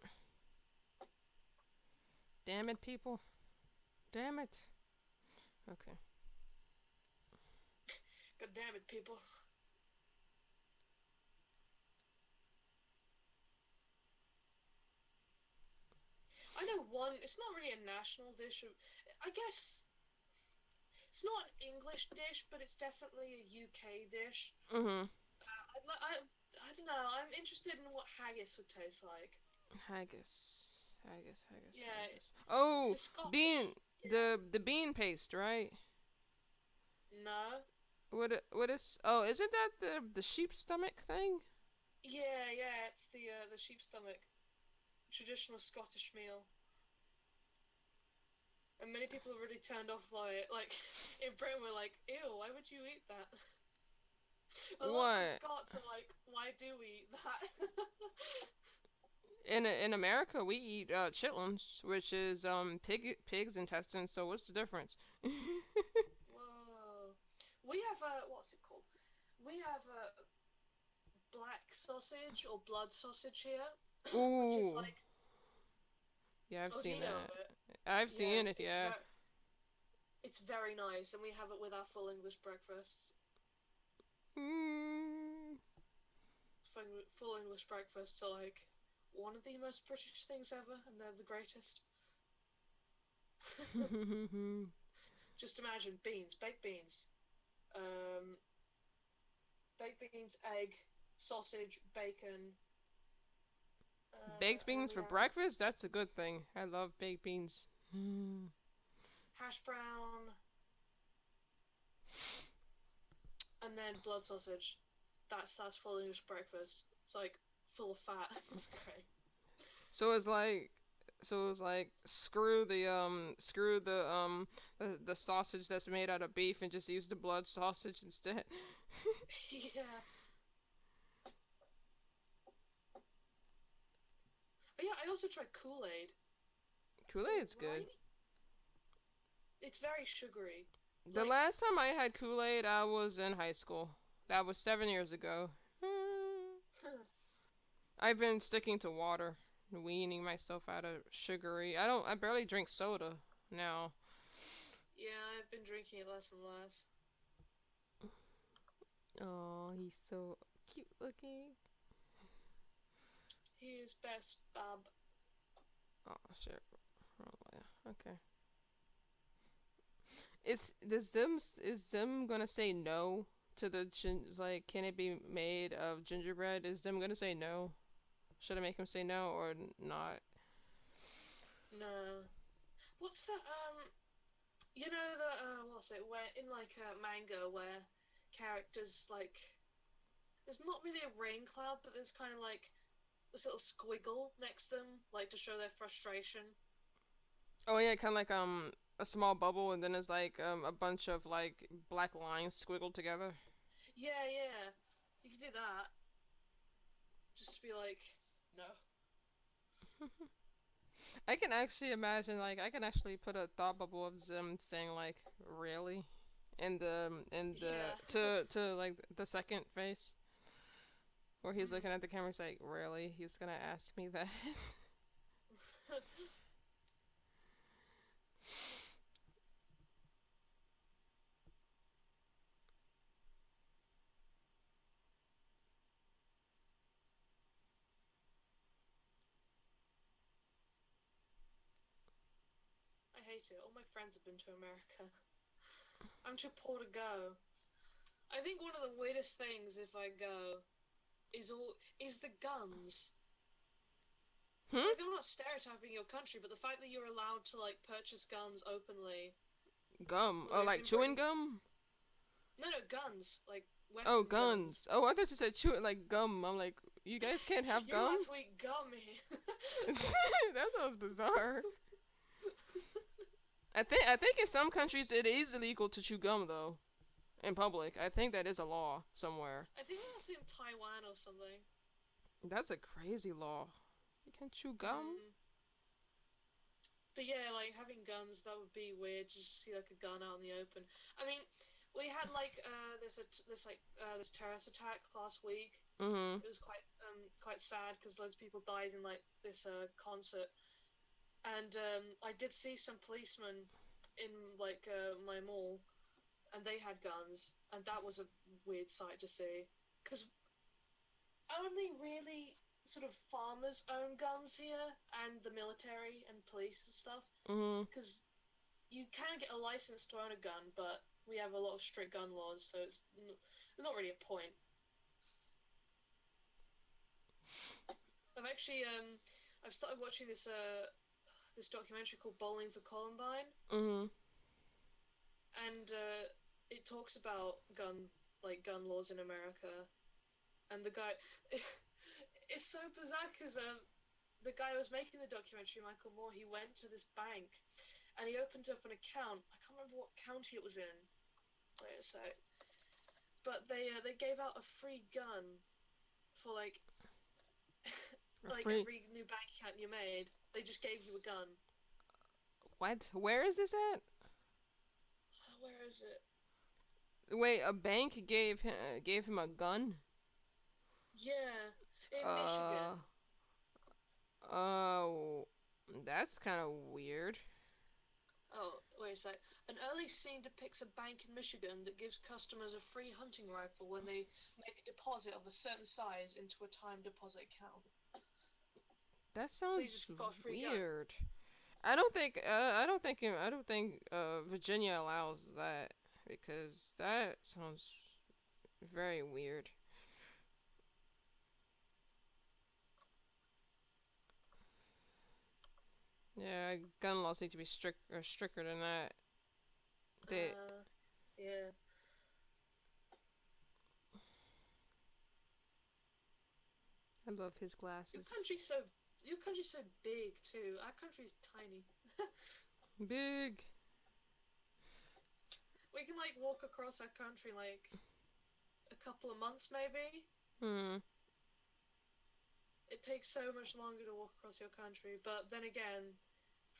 Damn it, people. Damn it. Okay. God damn it, people. I know one, it's not really a national dish. I guess it's not an English dish, but it's definitely a UK dish. Mhm. I don't know, I'm interested in what haggis would taste like. Haggis. Yeah, Oh, it's a Scottish. bean Yeah. the bean paste, right? No. What is? Oh, isn't that the sheep stomach thing? Yeah, it's the sheep stomach. Traditional Scottish meal. And many people are really turned off by it. Like, in Britain we're like, ew, why would you eat that? A lot of What? Scots are like, why do we eat that? In America, we eat chitlins, which is pig's intestines. So what's the difference? Whoa. We have what's it called? We have black sausage or blood sausage here, which is Ooh, like Yeah, I've Oh, do seen you know that. of it? I've Yeah, seen it. Yeah. it's very nice, and we have it with our full English breakfasts. Mm. Full English breakfasts are like one of the most British things ever, and they're the greatest. Just imagine beans, baked beans, um, baked beans, egg, sausage, bacon, Baked and then beans we for have breakfast? That's a good thing. I love baked beans. hash brown, and then blood sausage. That's full English breakfast. It's like full of fat. It's great. So it's like, screw the sausage that's made out of beef and just use the blood sausage instead. Yeah. But yeah, I also tried Kool-Aid. Kool-Aid's good. Right? It's very sugary. The Like, last time I had Kool-Aid, I was in high school. That was 7 years ago. I've been sticking to water, weaning myself out of sugary. I barely drink soda now. yeah, I've been drinking it less and less. Oh, he's so cute looking. He is best, Bob. Oh shit. Wrong way. Okay. Is Zim gonna say no to the like? Can it be made of gingerbread? Is Zim gonna say no? Should I make him say no or not? No. What's that, you know the, what's it, where, in like, manga, where characters, like, there's not really a rain cloud, but there's kind of like this little squiggle next to them, like, to show their frustration. Oh yeah, kind of like a small bubble, and then there's like a bunch of like black lines squiggled together. Yeah, yeah. You can do that. Just be like, no. I can actually imagine, like, I can actually put a thought bubble of Zim saying like really, in the Yeah. to like the second face where he's looking Mm. at the camera. He's like, really? He's gonna ask me that? I hate it. All my friends have been to America. I'm too poor to go. I think one of the weirdest things if I go is the guns. Hmm? Like, I'm not stereotyping your country, but the fact that you're allowed to like purchase guns openly. Gum? Oh, Like like in chewing Britain. gum? No, no, guns. Like Oh, weapon guns. guns. Oh, I thought you said chew like gum. I'm like, you guys can't have You're gum? allowed to eat gum here. That sounds bizarre. I think in some countries it is illegal to chew gum though, in public. I think that is a law somewhere. I think that's in Taiwan or something. That's a crazy law. You can chew gum? Mm. But yeah, like having guns, that would be weird. Just to see like a gun out in the open. I mean, we had like this terrorist attack last week. Mm-hmm. It was quite sad because loads of people died in like this concert, and I did see some policemen in like my mall, and they had guns, and that was a weird sight to see. Because only really sort of farmers own guns here, and the military and police and stuff. Mm-hmm. Because you can get a license to own a gun, but we have a lot of strict gun laws, so there's not really a point. I've started watching this documentary called Bowling for Columbine, Mm-hmm. and it talks about gun laws in America, and the guy, it's so bizarre because the guy who was making the documentary, Michael Moore, he went to this bank, and he opened up an account. I can't remember what county it was in. Wait a sec. But they gave out a free gun for like like Free. every new bank account you made. They just gave you a gun. What? Where is this at? Where is it? Wait, a bank gave him a gun? Yeah, in Uh. Michigan. Oh. That's kind of weird. Oh, wait a sec. An early scene depicts a bank in Michigan that gives customers a free hunting rifle when they make a deposit of a certain size into a time deposit account. That So you sounds just got a free gun. weird. I don't think Virginia allows that because that sounds very weird. Yeah, gun laws need to be stricter than that. They, Yeah. I love his Your glasses. country's so your country's so big too. Our country's tiny. Big. We can like walk across our country in like a couple of months maybe. Hmm. It takes so much longer to walk across your country, but then again,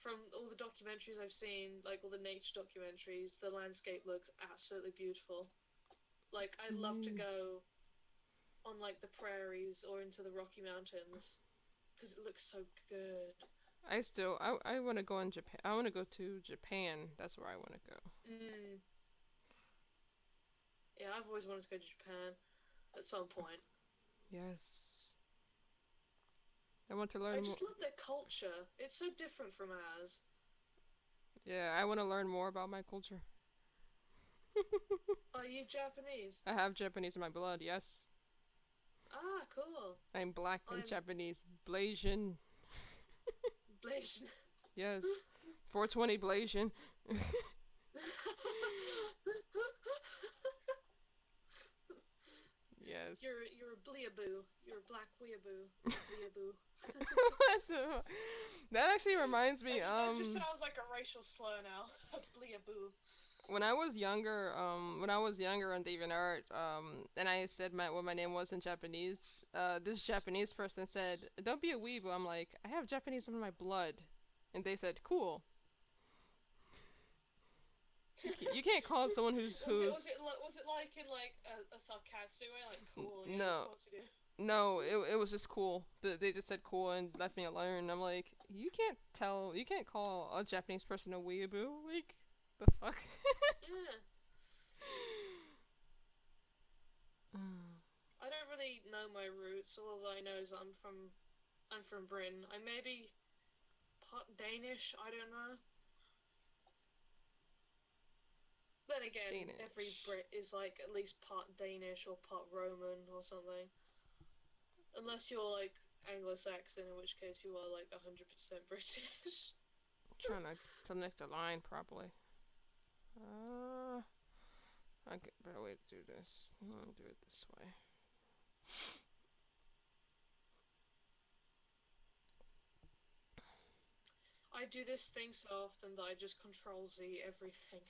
from all the documentaries I've seen, like all the nature documentaries, the landscape looks absolutely beautiful. Like I'd love to Yeah. go on like the prairies or into the Rocky Mountains because it looks so good. I want to go in Japan. I want to go to Japan. That's where I want to go. Mm. Yeah, I've always wanted to go to Japan at some point. Yes. I want to I learn more. just love their culture. It's so different from ours. Yeah, I want to learn more about my culture. Are you Japanese? I have Japanese in my blood. Yes. Ah, cool. I'm black and I'm Japanese. Blasian. Blasian. Yes. 420 Blasian. Yes. You're a bleaboo. You're a black weeaboo. Bleaboo. What the? That actually reminds me. That just sounds like a racial slur now. Bleaboo. When I was younger on DeviantArt, and I said what my name was in Japanese, this Japanese person said, "Don't be a weeaboo." I'm like, I have Japanese in my blood, and they said, "Cool." You can't call someone who's Was it like in like a sarcastic way, like cool? Yeah, of no, course you do. no. It was just cool. They just said cool and left me alone. I'm like, you can't call a Japanese person a weeaboo. Like, the fuck. Yeah. I don't really know my roots. All I know is I'm from Britain. I may be part Danish. I don't know. Then again, every Danish. Brit is like at least part Danish or part Roman or something. Unless you're like Anglo-Saxon, in which case you are like 100% British. Trying to connect the line properly. I get a better way to do this. I'll do it this way. I do this thing so often that I just Control Z everything.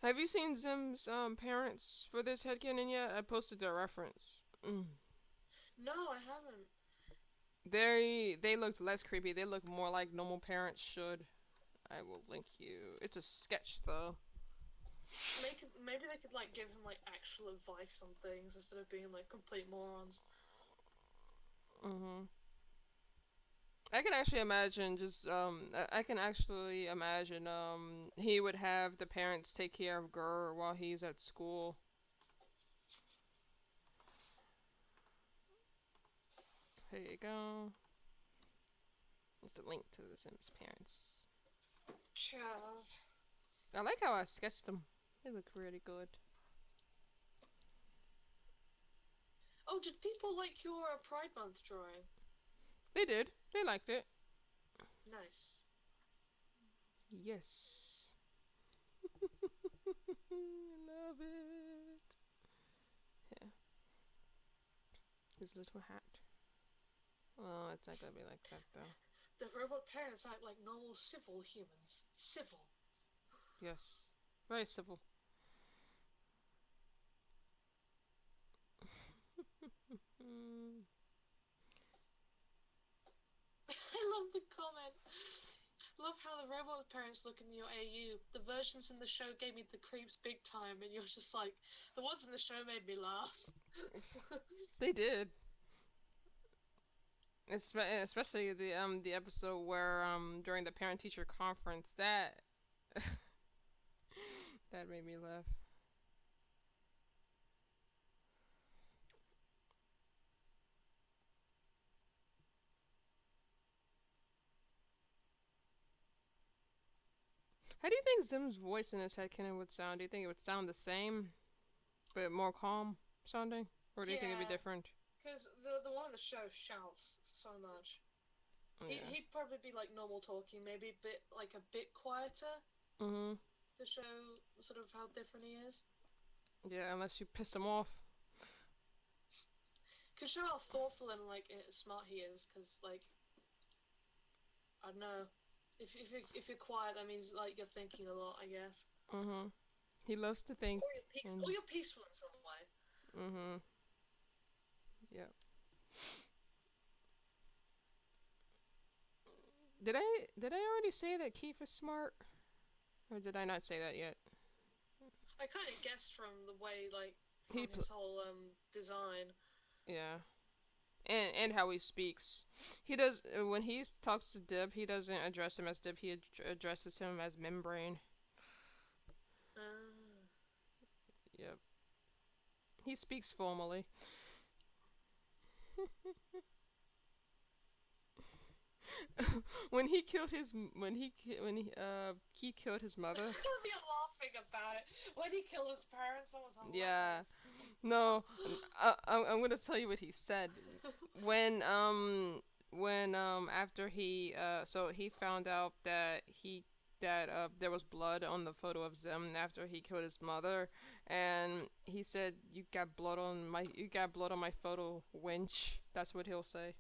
Have you seen Zim's parents for this headcanon yet? I posted their reference. No, I haven't. They looked less creepy. They look more like normal parents should. I will link you. It's a sketch though. Maybe they could like give him like actual advice on things instead of being like complete morons. I can actually imagine I can actually imagine he would have the parents take care of Gurr while he's at school. Here you go. It's a link to the Sims parents. Cheers. I like how I sketched them. They look really good. Oh, did people like your Pride Month drawing? They did. They liked it. Nice. Yes. I love it. Yeah. His little hat. Oh, it's not gonna be like that though. The robot parents act like normal civil humans. Civil. Yes. Very civil. I love the comment. Love how the robot parents look in your AU. The versions in the show gave me the creeps big time, and you're just like, the ones in the show made me laugh. They did. Especially the episode where during the parent teacher conference that that made me laugh. How do you think Zim's voice in his headcanon would sound? Do you think it would sound the same, but more calm sounding, or do you think it'd be Yeah, different? because the one on the show shouts so much. Yeah. He'd probably be like normal talking, maybe a bit quieter Mhm. to show sort of how different he is. Yeah, unless you piss him off. Could show how thoughtful and like smart he is, because like I don't know, if you're quiet, that means like you're thinking a lot, I guess. Mhm. He loves to think, Or and you're peaceful in some way. mhm. Yep. Did I already say that Keith is smart, or did I not say that yet? I kind of guessed from the way like He from his whole design. yeah, and how he speaks. He does when he talks to Dib. He doesn't address him as Dib. He addresses him as Membrane. Uh, Yep. He speaks formally. When he killed his he killed his mother. You're laughing about it. When he killed his parents, that was Yeah. hilarious. No, I'm gonna tell you what he said. When after he so he found out that there was blood on the photo of Zim after he killed his mother, and he said, you got blood on my photo, wench. That's what he'll say.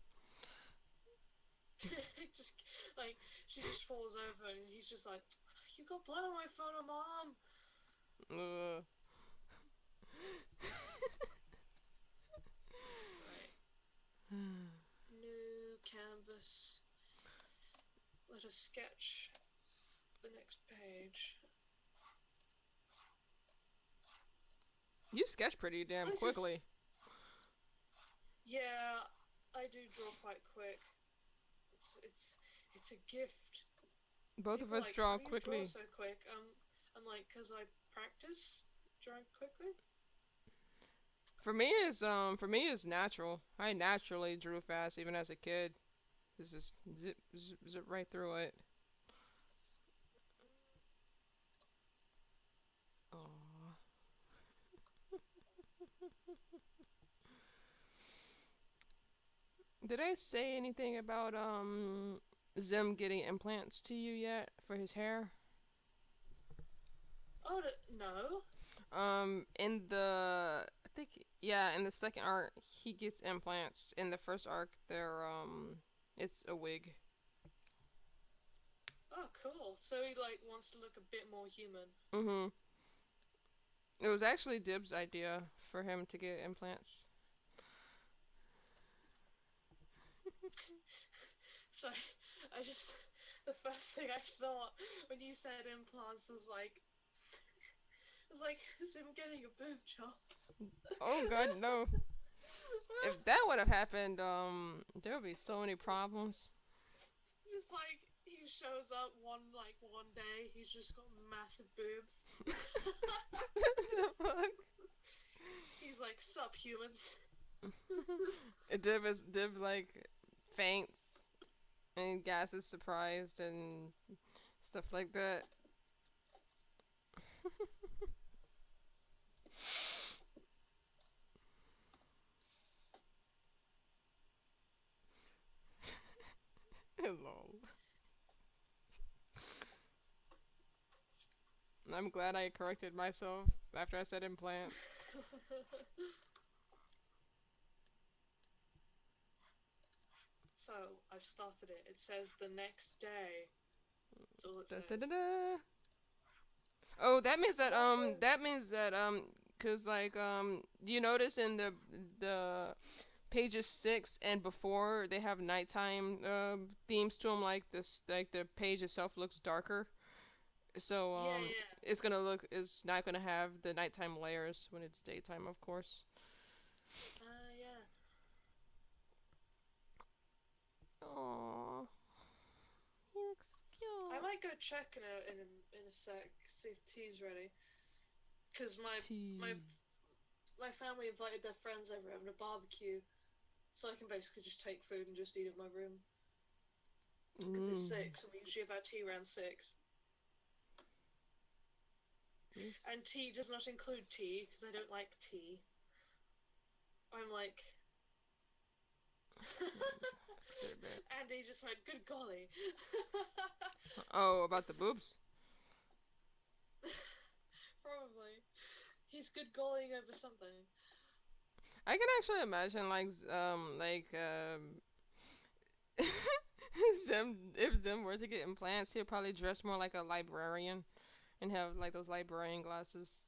just like she just falls over and he's just like, "You got blood on my photo, mom." Uh, Right. New canvas. Let us sketch the next page. you sketch pretty damn This is quickly. yeah. I do draw quite quick. It's a gift. Both of People are us like, draw how do you draw quickly. so quick? I'm like, cause I practice drawing quickly. For me it's natural. I naturally drew fast even as a kid. It's just zip right through it. Aww. Did I say anything about Zim getting implants to you yet for his hair? Oh no. In the I think yeah, in the second arc he gets implants. In the first arc, they're it's a wig. Oh cool. So he like wants to look a bit more human. Mhm. It was actually Dib's idea for him to get implants. So I just the first thing I thought when you said implants was like is him getting a boob job. Oh god, no. If that would have happened, there would be so many problems. Just like he shows up one day, he's just got massive boobs. The fuck? He's like subhuman. Div like faints and Gas is surprised and stuff like that. Lol. I'm glad I corrected myself after I said implants. So I've started it. It says the next day. That's all it Da, da, says. da, da. Oh, that means that cause like do you notice in the pages 6 and before they have nighttime themes to them, like this, like the page itself looks darker. So Yeah, yeah. it's not gonna have the nighttime layers when it's daytime, of course. Yeah. Aww. He looks so cute. I might go check in a sec, see if tea's ready. Cause my Tea. my family invited their friends over having a barbecue, so I can basically just take food and just eat at my room. Because it's Mm. 6, and we usually have our tea around 6. This. And tea does not include tea, because I don't like tea. I'm like... Exhibit. Andy just went, good golly. Oh, about the boobs? Probably. He's good gollying over something. I can actually imagine, Zim, if Zim were to get implants, he'd probably dress more like a librarian and have like those librarian glasses,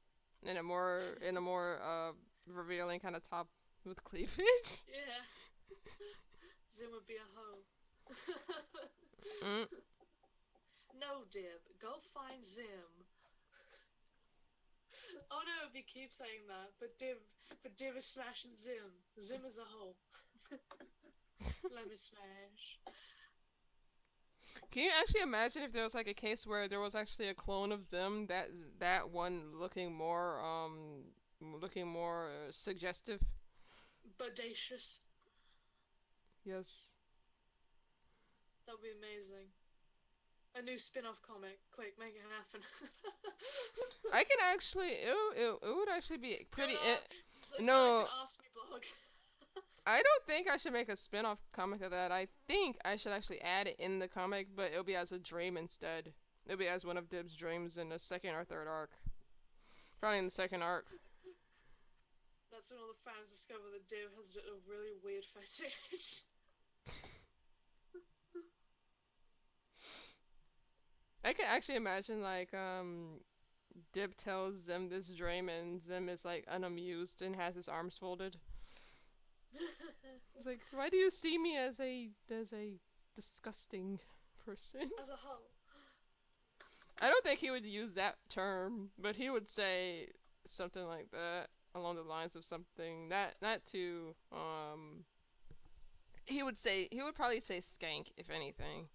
and a more revealing kind of top with cleavage. Yeah. Zim would be a hoe. Mm. No, Dib. Go find Zim. Oh no, we keep saying that, but Dib is smashing Zim. Zim is a hoe. Let me smash. Can you actually imagine if there was like a case where there was actually a clone of Zim that one looking more suggestive? Bodacious. Yes. That would be amazing. A new spin-off comic. Quick, make it happen. I can actually it would actually be pretty. No. Ask me blog. I don't think I should make a spin-off comic of that. I think I should actually add it in the comic, but it'll be as a dream instead. It'll be as one of Dib's dreams in the second or third arc. Probably in the second arc. That's when all the fans discover that Dib has a really weird fetish. I can actually imagine Dib tells Zim this dream and Zim is like unamused and has his arms folded. It's like, why do you see me as a disgusting person? As a hoe. I don't think he would use that term, but he would say something like that along the lines of something not too he would probably say skank if anything.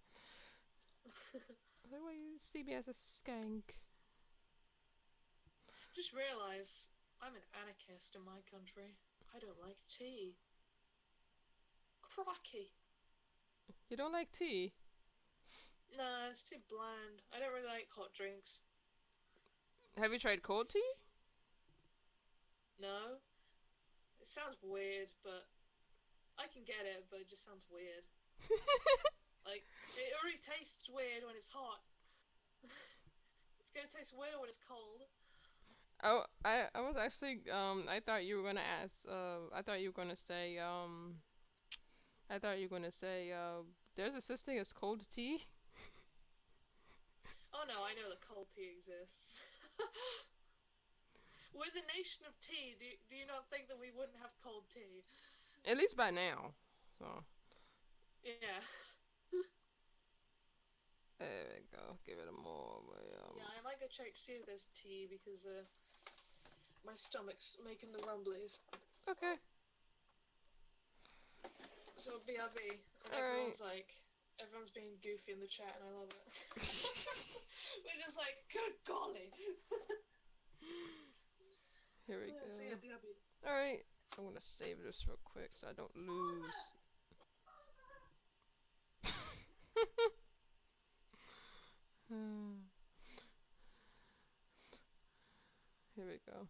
Like, why you see me as a skank? Just realize I'm an anarchist in my country. I don't like tea. Crocky. You don't like tea? Nah, it's too bland. I don't really like hot drinks. Have you tried cold tea? No. It sounds weird, but I can get it, but it just sounds weird. Like, it already tastes weird when it's hot. It's gonna taste weird when it's cold. Oh, I was actually I thought you were gonna ask I thought you were gonna say there's a such thing as cold tea. Oh no, I know that cold tea exists. We're the nation of tea. Do you not think that we wouldn't have cold tea? At least by now. So. Yeah. There we go. Give it a more. Yeah, I might go check to see if there's tea because my stomach's making the rumblies. Okay. So BRB, and everyone's being goofy in the chat, and I love it. We're just like, good golly. Here we go. So yeah, BRB. Alright. I want to save this real quick so I don't lose. Here we go.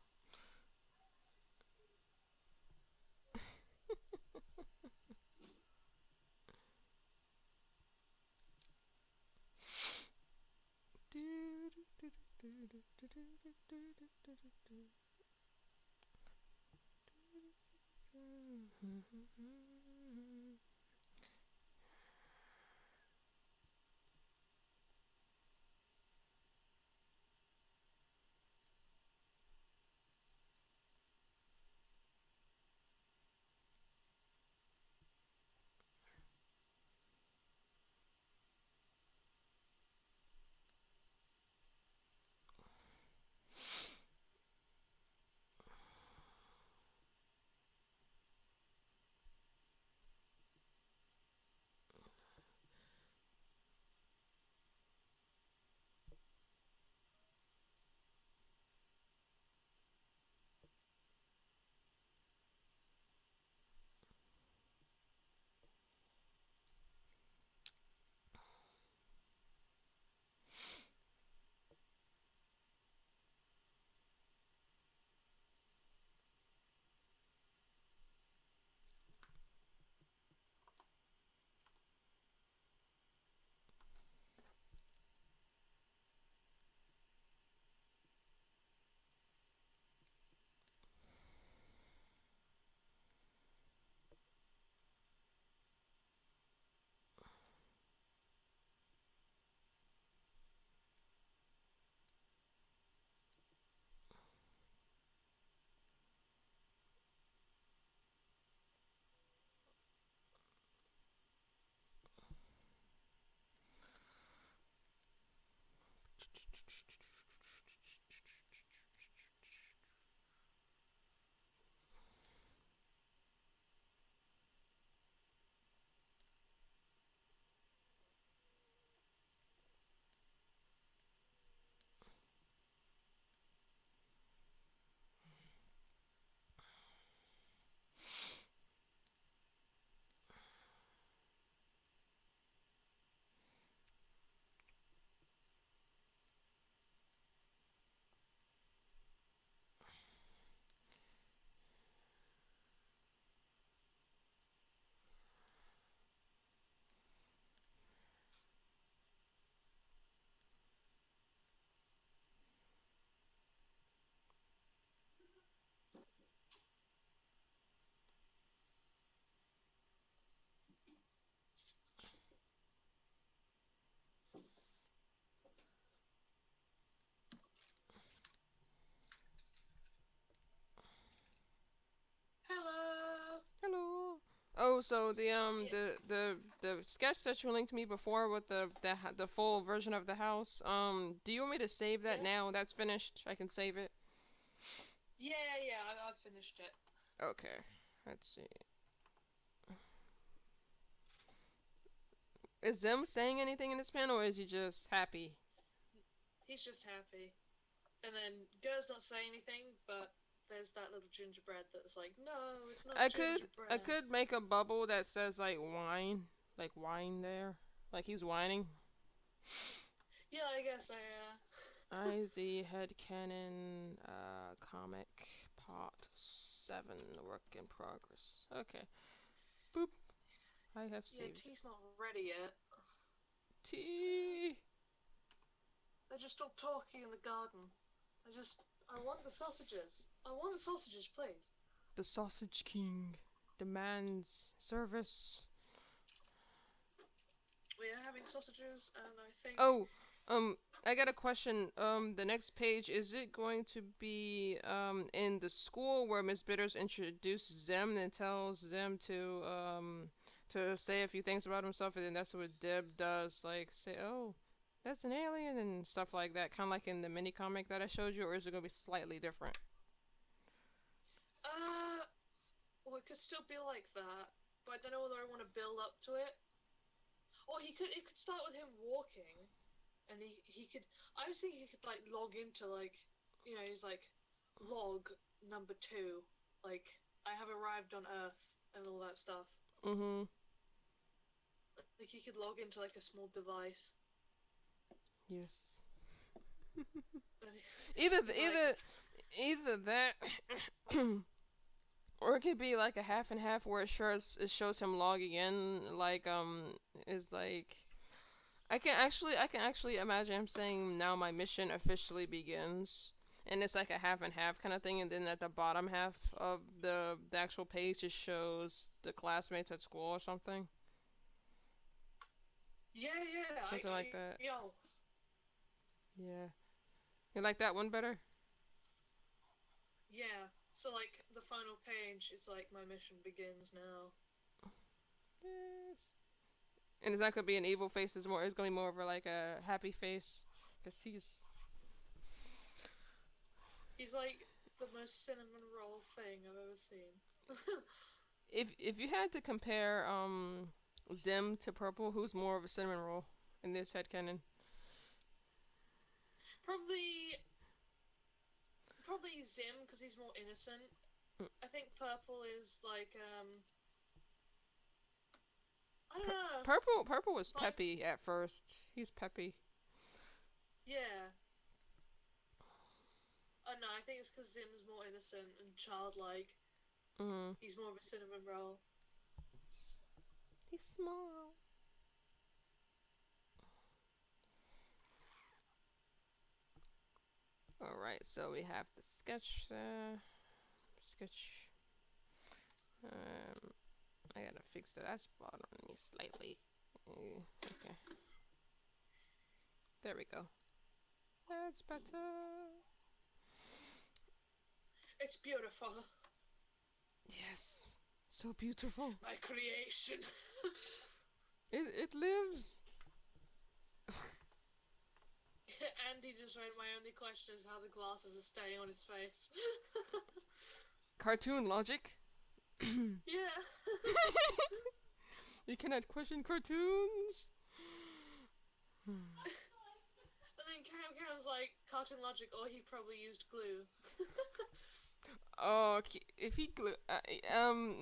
Oh, so the Yeah. the sketch that you linked me before with the full version of the house. Do you want me to save that Yeah. now? That's finished. I can save it. Yeah. I've finished it. Okay. Let's see. Is Zim saying anything in this panel, or is he just happy? He's just happy. And then Gur's not saying anything, but there's that little gingerbread that's like, no, it's not I gingerbread. could make a bubble that says like wine there, like he's whining. Yeah, I guess IZ headcanon comic part 7 work in progress. Okay. Boop. I have Yeah, saved. tea's not ready yet. Tea. They're just all talking in the garden. I want the sausages. I want the sausages, please. The Sausage King demands service. We are having sausages, and I think. Oh, I got a question. The next page, is it going to be in the school where Miss Bitters introduces Zim and tells Zim to say a few things about himself, and then that's what Deb does, like say, oh, that's an alien and stuff like that, kind of like in the mini comic that I showed you, or is it gonna be slightly different? Well, it could still be like that, but I don't know whether I want to build up to it. Or it could start with him walking, and he could. I was thinking he could like log into like, he's like log number 2, like I have arrived on Earth and all that stuff. Mm-hmm. Like he could log into like a small device. Yes. And Either that, or it could be like a half and half where it shows him logging in, like is like I can actually imagine him saying, now my mission officially begins, and it's like a half and half kind of thing, and then at the bottom half of the actual page just shows the classmates at school or something. Yeah. Something like that. Yo. Yeah. You like that one better? Yeah. So like the final page, it's like my mission begins now. Yes. And it's not gonna be an evil face. It's gonna be more of like a happy face, cause he's like the most cinnamon roll thing I've ever seen. if you had to compare Zim to Purple, who's more of a cinnamon roll in this headcanon? Probably Zim, because he's more innocent. I think Purple is like I don't know. Purple was peppy at first. He's peppy. Yeah. Oh no, I think it's because Zim's more innocent and childlike. He's more of a cinnamon roll. He's small. Alright, so we have the sketch. I gotta fix that spot on me slightly. Okay. There we go. That's better. It's beautiful. Yes. So beautiful. My creation. It lives. Andy just wrote, my only question is how the glasses are staying on his face. Cartoon logic. Yeah. You cannot question cartoons. And then Cam's like, cartoon logic, or he probably used glue. Oh, if he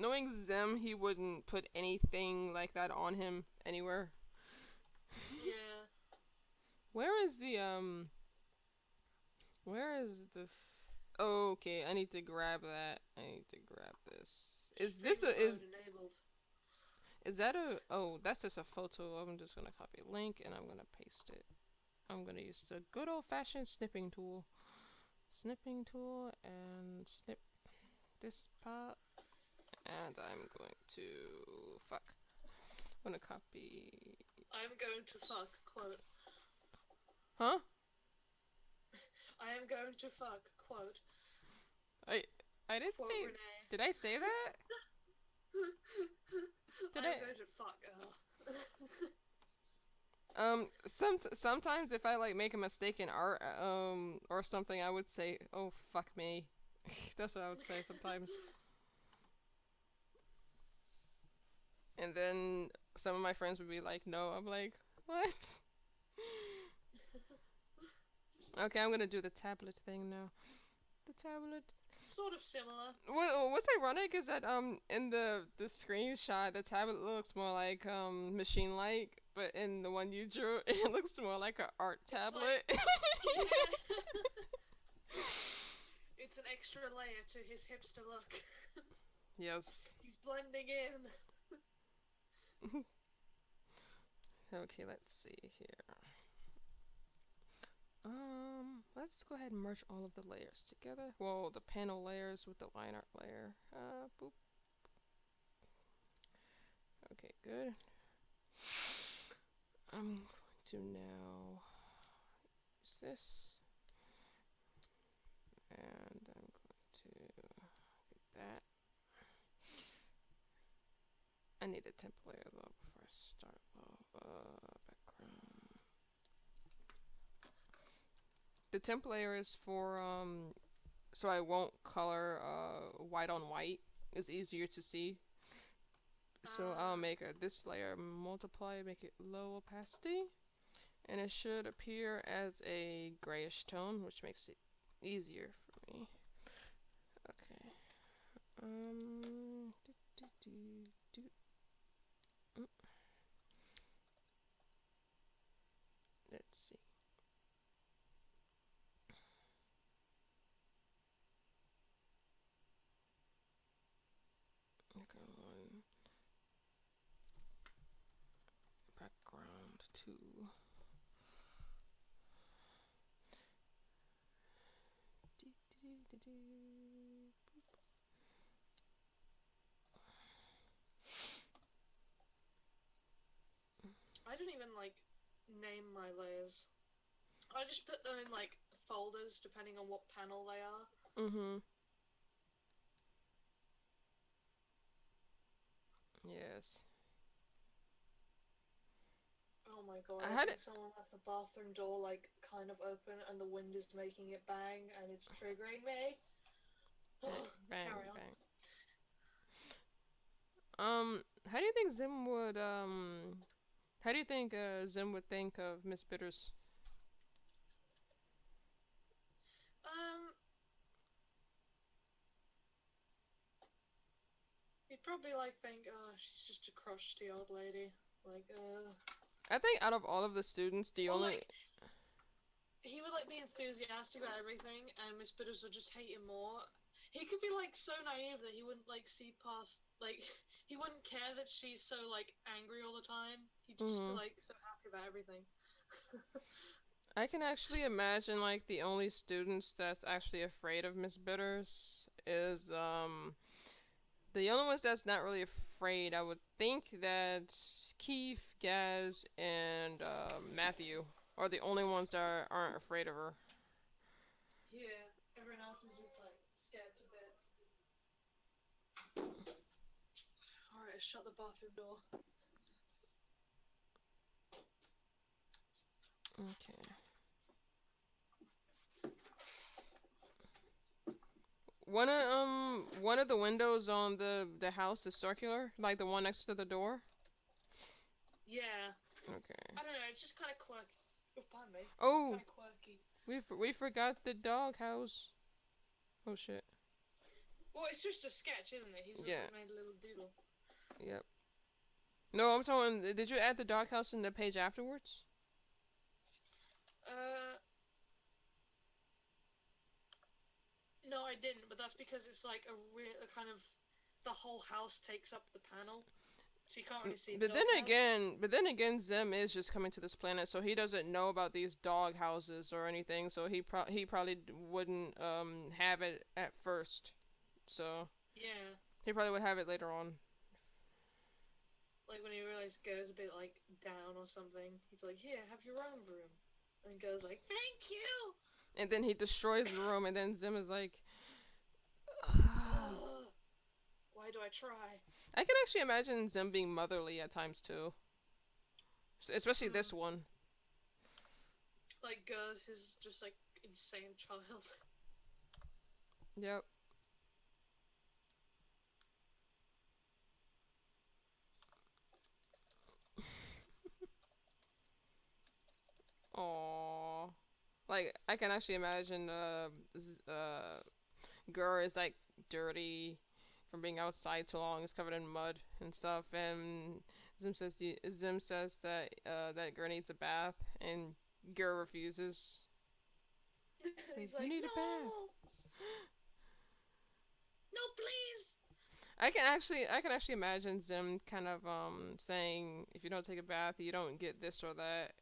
knowing Zim, he wouldn't put anything like that on him anywhere. Yeah. Where is this? Oh, okay, I need to grab that. I need to grab this. Is that a? Oh, that's just a photo. I'm just gonna copy a link and I'm gonna paste it. I'm gonna use the good old-fashioned snipping tool. Snipping tool and snip this part, and I'm going to I'm gonna copy. I'm going to fuck, quote. Huh? I am going to fuck, quote. I didn't Quote say. Renee. Did I say that? Did I voted fuck girl. Sometimes if I like make a mistake in art, or something, I would say, "Oh fuck me." That's what I would say sometimes. And then some of my friends would be like, "No." I'm like, "What?" Okay, I'm gonna do the tablet thing now. The tablet. Sort of similar. What's ironic is that in the screenshot the tablet looks more like machine-like, but in the one you drew it looks more like an art tablet. Like, yeah. It's an extra layer to his hipster look. Yes. He's blending in. Okay, let's see here. Let's go ahead and merge all of the layers together. Well, the panel layers with the line art layer. Boop. Okay, good. I'm going to now use this. And I'm going to get that. I need a temp layer though before I start. Background. The temp layer is for so I won't color white on white. It's easier to see. So I'll make this layer multiply, make it low opacity, and it should appear as a grayish tone, which makes it easier for me. Okay. Let's see. Background 2. I don't even like name my layers. I just put them in like folders depending on what panel they are. Mhm. Yes. Oh my god, I I had think it. someone left the bathroom door like kind of open and the wind is making it bang and it's triggering me. Bang, Carry on. bang. How do you think Zim would how do you think Zim would think of Miss Bitters? He'd probably like think, oh, she's just a crusty old lady. Like, I think out of all of the students, the or only like, he would like be enthusiastic about everything, and Miss Bitters would just hate him more. He could be like so naive that he wouldn't like see past, like, he wouldn't care that she's so like angry all the time. He'd just be like so happy about everything. I can actually imagine like the only students that's actually afraid of Miss Bitters is the only ones that's not really afraid. I would think that Keith, Gaz, and Matthew are the only ones that aren't afraid of her. Yeah, everyone else is just like scared to bits. Alright, shut the bathroom door. Okay. One of the windows on the house is circular, like the one next to the door. Yeah. Okay. I don't know, it's just kind of quirky. Oh, pardon me. Oh, Kind of quirky. we forgot the dog house. Oh shit. Well, it's just a sketch, isn't it? He's just made a little doodle. Yep. No, I'm talking. Did you add the doghouse in the page afterwards? No, I didn't, but that's because it's like a kind of the whole house takes up the panel, so you can't really see. But then again, Zim is just coming to this planet, so he doesn't know about these dog houses or anything. So he probably wouldn't have it at first. So yeah, he probably would have it later on. Like when he realized Go's a bit like down or something, he's like, "Here, have your own room," and Go's like, "Thank you." And then he destroys the room, and then Zim is like, Why Why do I try? I can actually imagine Zim being motherly at times too. Especially this one. Like, his just, like, insane child. Yep. Aww. Like, I can actually imagine, Gur is, like, dirty from being outside too long. It's covered in mud and stuff. And Zim says that, that Gur needs a bath. And Gur refuses. He's You like, need no! a bath. No, please! I can actually imagine Zim kind of saying, if you don't take a bath, you don't get this or that.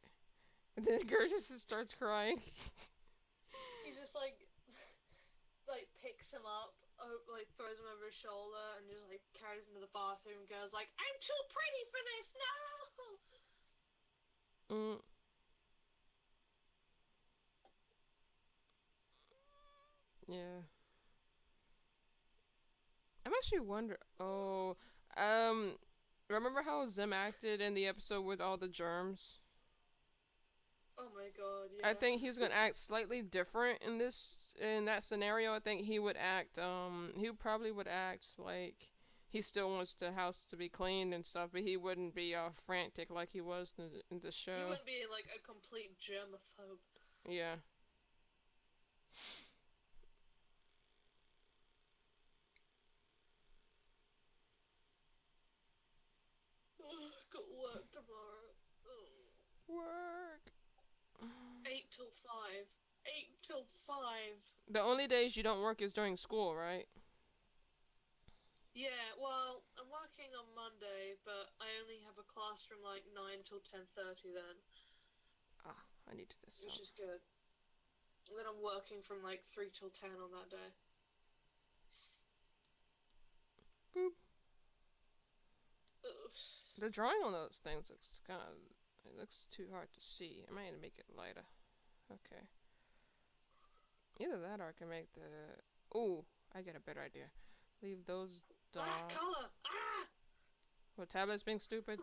And then Gur just starts crying. He's just like picks him up, like throws him over his shoulder, and just like carries him to the bathroom. And goes like, "I'm too pretty for this, no!" Mm. Yeah. I'm actually wondering. Oh, remember how Zim acted in the episode with all the germs? Oh my god, yeah. I think he's gonna act slightly different in that scenario. I think he would act he probably would act like he still wants the house to be cleaned and stuff, but he wouldn't be frantic like he was in the show. He wouldn't be like a complete germaphobe. Yeah. Got work tomorrow. Work. 8 till 5. 8 till 5. The only days you don't work is during school, right? Yeah, well, I'm working on Monday, but I only have a class from like 9 till 10:30 then. Ah, I need this. Which is good. And then I'm working from like 3 till 10 on that day. Boop. Ugh. The drawing on those things looks it looks too hard to see. I might need to make it lighter. Okay. Either that or I can make the... Ooh, I get a better idea. Leave those Black color! Ah! What, tablet's being stupid?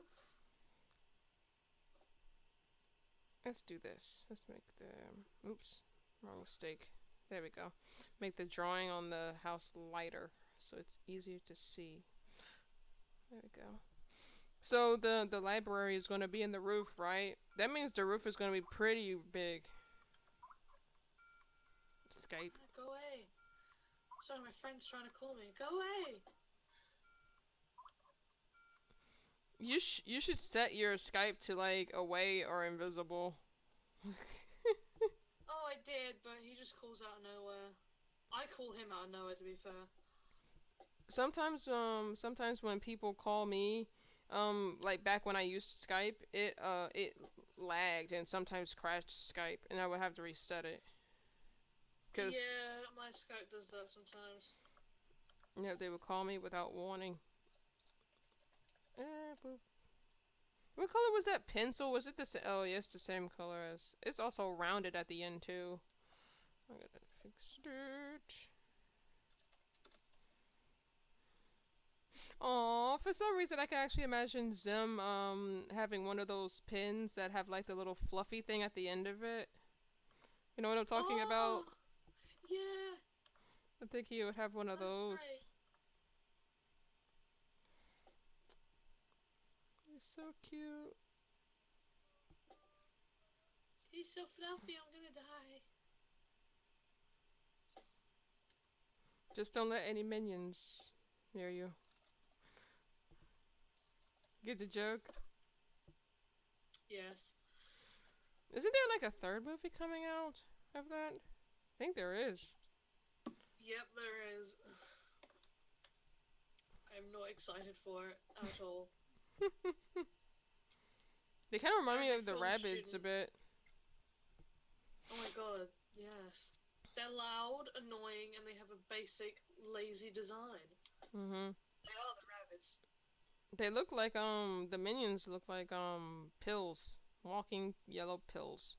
Let's do this. Let's make the... Oops. Wrong mistake. There we go. Make the drawing on the house lighter so it's easier to see. There we go. So the library is going to be in the roof, right? That means the roof is going to be pretty big. Skype. Go away. Sorry, my friend's trying to call me. Go away. You should set your Skype to like away or invisible. Oh, I did, but he just calls out of nowhere. I call him out of nowhere, to be fair. Sometimes when people call me, like back when I used Skype, it lagged and sometimes crashed Skype, and I would have to reset it. Cause yeah, my Skype does that sometimes. Yeah, they would call me without warning. Boop. What color was that pencil? Was it the same? Oh, yes, the same color as. It's also rounded at the end too. I gotta fix it. Aw, for some reason I can actually imagine Zim having one of those pins that have like the little fluffy thing at the end of it. You know what I'm talking about? Yeah. I think he would have one of those. Right. He's so cute. He's so fluffy, I'm gonna die. Just don't let any minions near you. Get the joke? Yes. Isn't there like a third movie coming out of that? I think there is. Yep, there is. I'm not excited for it at all. They kind of remind me of the Rabbids a bit. Oh my god, yes. They're loud, annoying, and they have a basic, lazy design. Mm-hmm. They are the rabbits. They look like, the minions look like, pills. Walking yellow pills.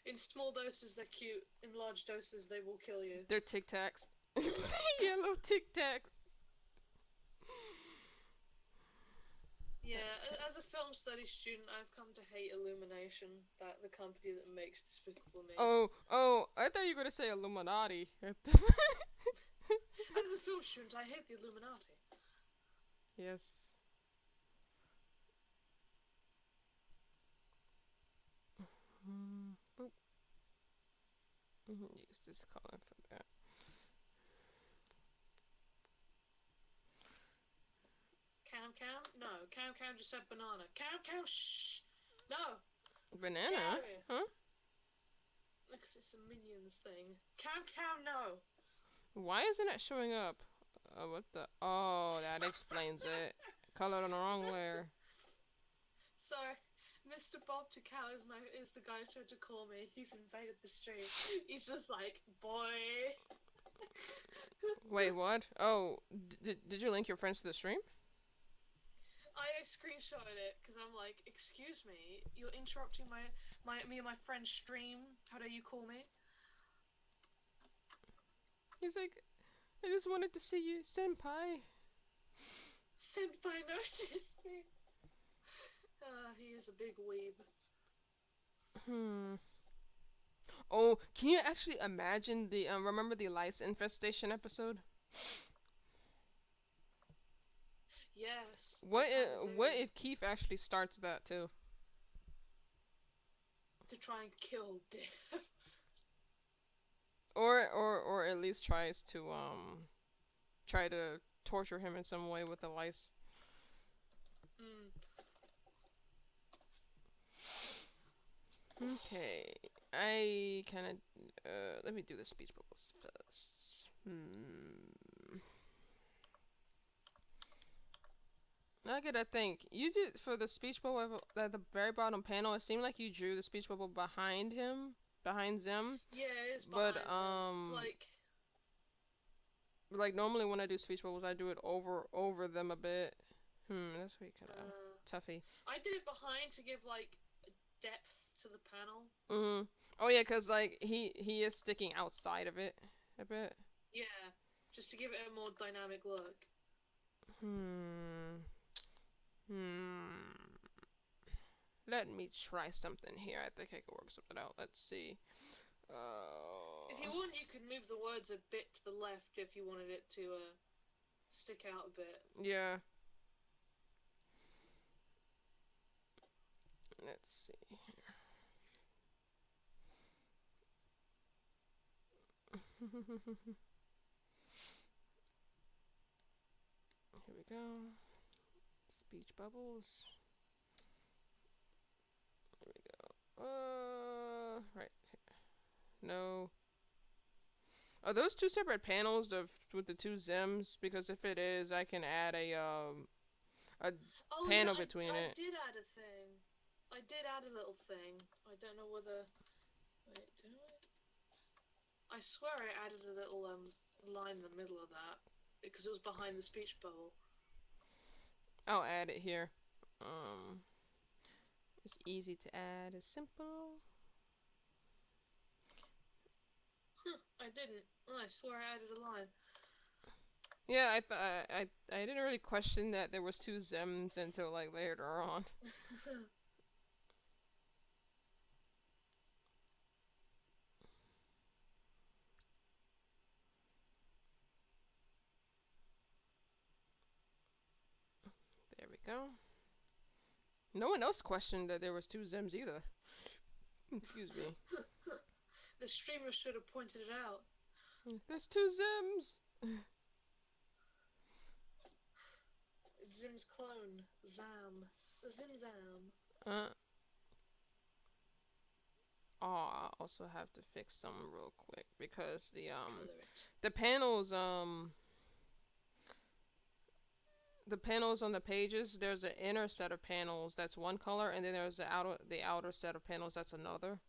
In small doses, they're cute. In large doses, they will kill you. They're Tic Tacs. Yellow Tic Tacs. Yeah, as a film studies student, I've come to hate Illumination, the company that makes Despicable Me. Oh, I thought you were gonna say Illuminati. As a film student, I hate the Illuminati. Yes. Boop. Use this color for that. Cow? No, Cow just said banana. Cow, shh! No! Banana? Huh? Because it's a Minions thing. Cow, no! Why isn't it showing up? What the? Oh, that explains it. Colored on the wrong layer. Sorry. Mr. Bob to Cow is the guy who tried to call me. He's invaded the stream. He's just like, boy. Wait, what? Oh, did you link your friends to the stream? I screenshotted it because I'm like, excuse me, you're interrupting me and my friend's stream. How dare you call me? He's like, I just wanted to see you, senpai. Senpai noticed me. He is a big weeb. Oh, can you actually imagine the remember the lice infestation episode? Yes. What if Keith actually starts that too? To try and kill Div. Or at least tries to try to torture him in some way with the lice. Okay, I kind of let me do the speech bubbles first. I gotta think. You did for the speech bubble at the very bottom panel. It seemed like you drew the speech bubble behind him, behind Zim. Yeah, it's behind him. Like normally when I do speech bubbles, I do it over them a bit. That's pretty kind of toughy. I did it behind to give like depth to the panel. Oh yeah, cause like he is sticking outside of it a bit. Yeah, just to give it a more dynamic look. Let me try something here. I think I can work something out. Let's see. If you want, you could move the words a bit to the left if you wanted it to stick out a bit. Yeah. Let's see here. Here we go. Speech bubbles. Here we go. Right here. No. Are those two separate panels with the two Zims? Because if it is, I can add a panel between it. I did add a thing. I did add a little thing. I don't know whether. Wait, did I? I swear I added a little line in the middle of that because it was behind the speech bubble. I'll add it here. It's easy to add. It's simple. I didn't. I swear I added a line. Yeah, I didn't really question that there was two Zims until like later on. There we go. No one else questioned that there was two Zims either. Excuse me. The streamer should have pointed it out. There's two Zims! Zim's clone. Zam. Zim-Zam. I also have to fix some real quick because the panels on the pages, there's an inner set of panels that's one color, and then there's the outer set of panels that's another.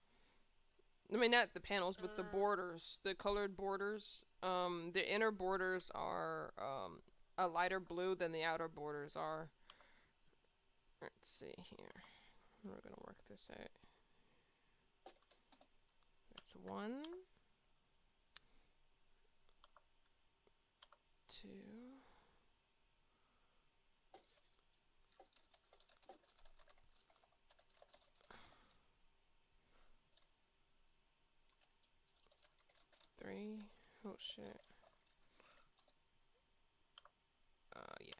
I mean, not the panels, but the borders, the colored borders. The inner borders are a lighter blue than the outer borders are. Let's see here. We're gonna work this out. That's one. 2. Three. Oh shit. Yeah.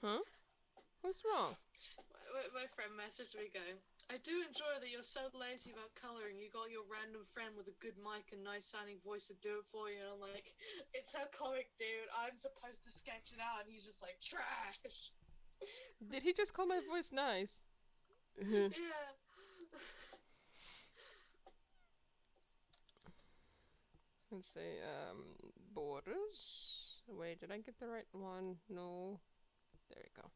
Huh? What's wrong? My friend messaged me going, I do enjoy that you're so lazy about colouring. You got your random friend with a good mic and nice sounding voice to do it for you. And I'm like, it's her comic, dude. I'm supposed to sketch it out. And he's just like, trash. Did he just call my voice nice? Yeah. Let's see, borders. Wait, did I get the right one? No. There we go.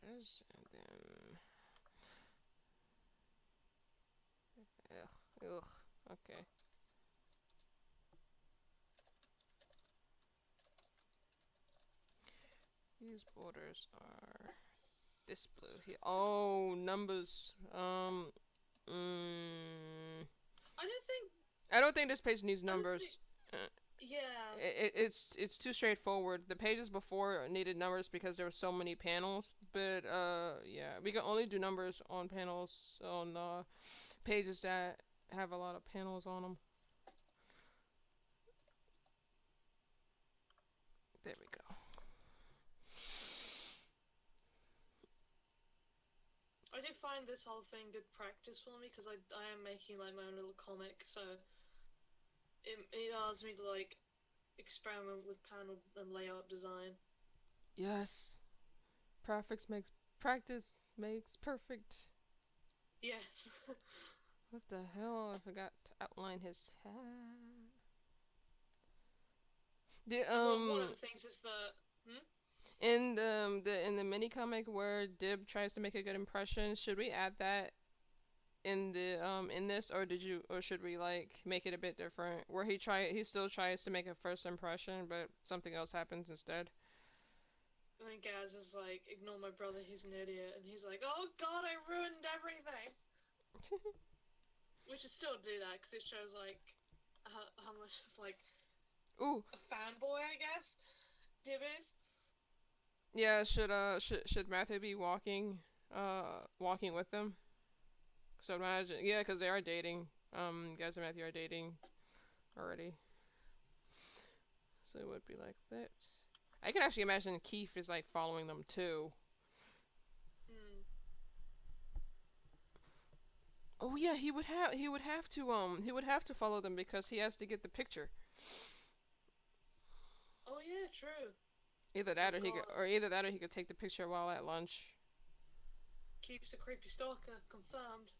Borders, and then... Ugh, okay. These borders are this blue here. Oh, numbers. I don't think this page needs numbers. Yeah. It's too straightforward. The pages before needed numbers because there were so many panels. But yeah, we can only do numbers on panels on pages that have a lot of panels on them. There we go. I did find this whole thing good practice for me because I am making like my own little comic, so it allows me to like experiment with panel and layout design. Yes. Practice makes perfect. Yes. What the hell? I forgot to outline his hat. One of the things is the in the mini comic where Dib tries to make a good impression, should we add that in the in this, or should we like make it a bit different where he still tries to make a first impression but something else happens instead? And then Gaz is like, ignore my brother, he's an idiot, and he's like, oh god, I ruined everything. We should still do that because it shows like how much of like Ooh. a fanboy, I guess, Dib is. Yeah, should Matthew be walking with them? So imagine, yeah, because they are dating. Guys and Matthew are dating already. So it would be like that. I can actually imagine Keith is like following them too. Oh yeah, he would have to follow them because he has to get the picture. Oh yeah, true. Either that or he could take the picture while at lunch. Keeps a creepy stalker, confirmed.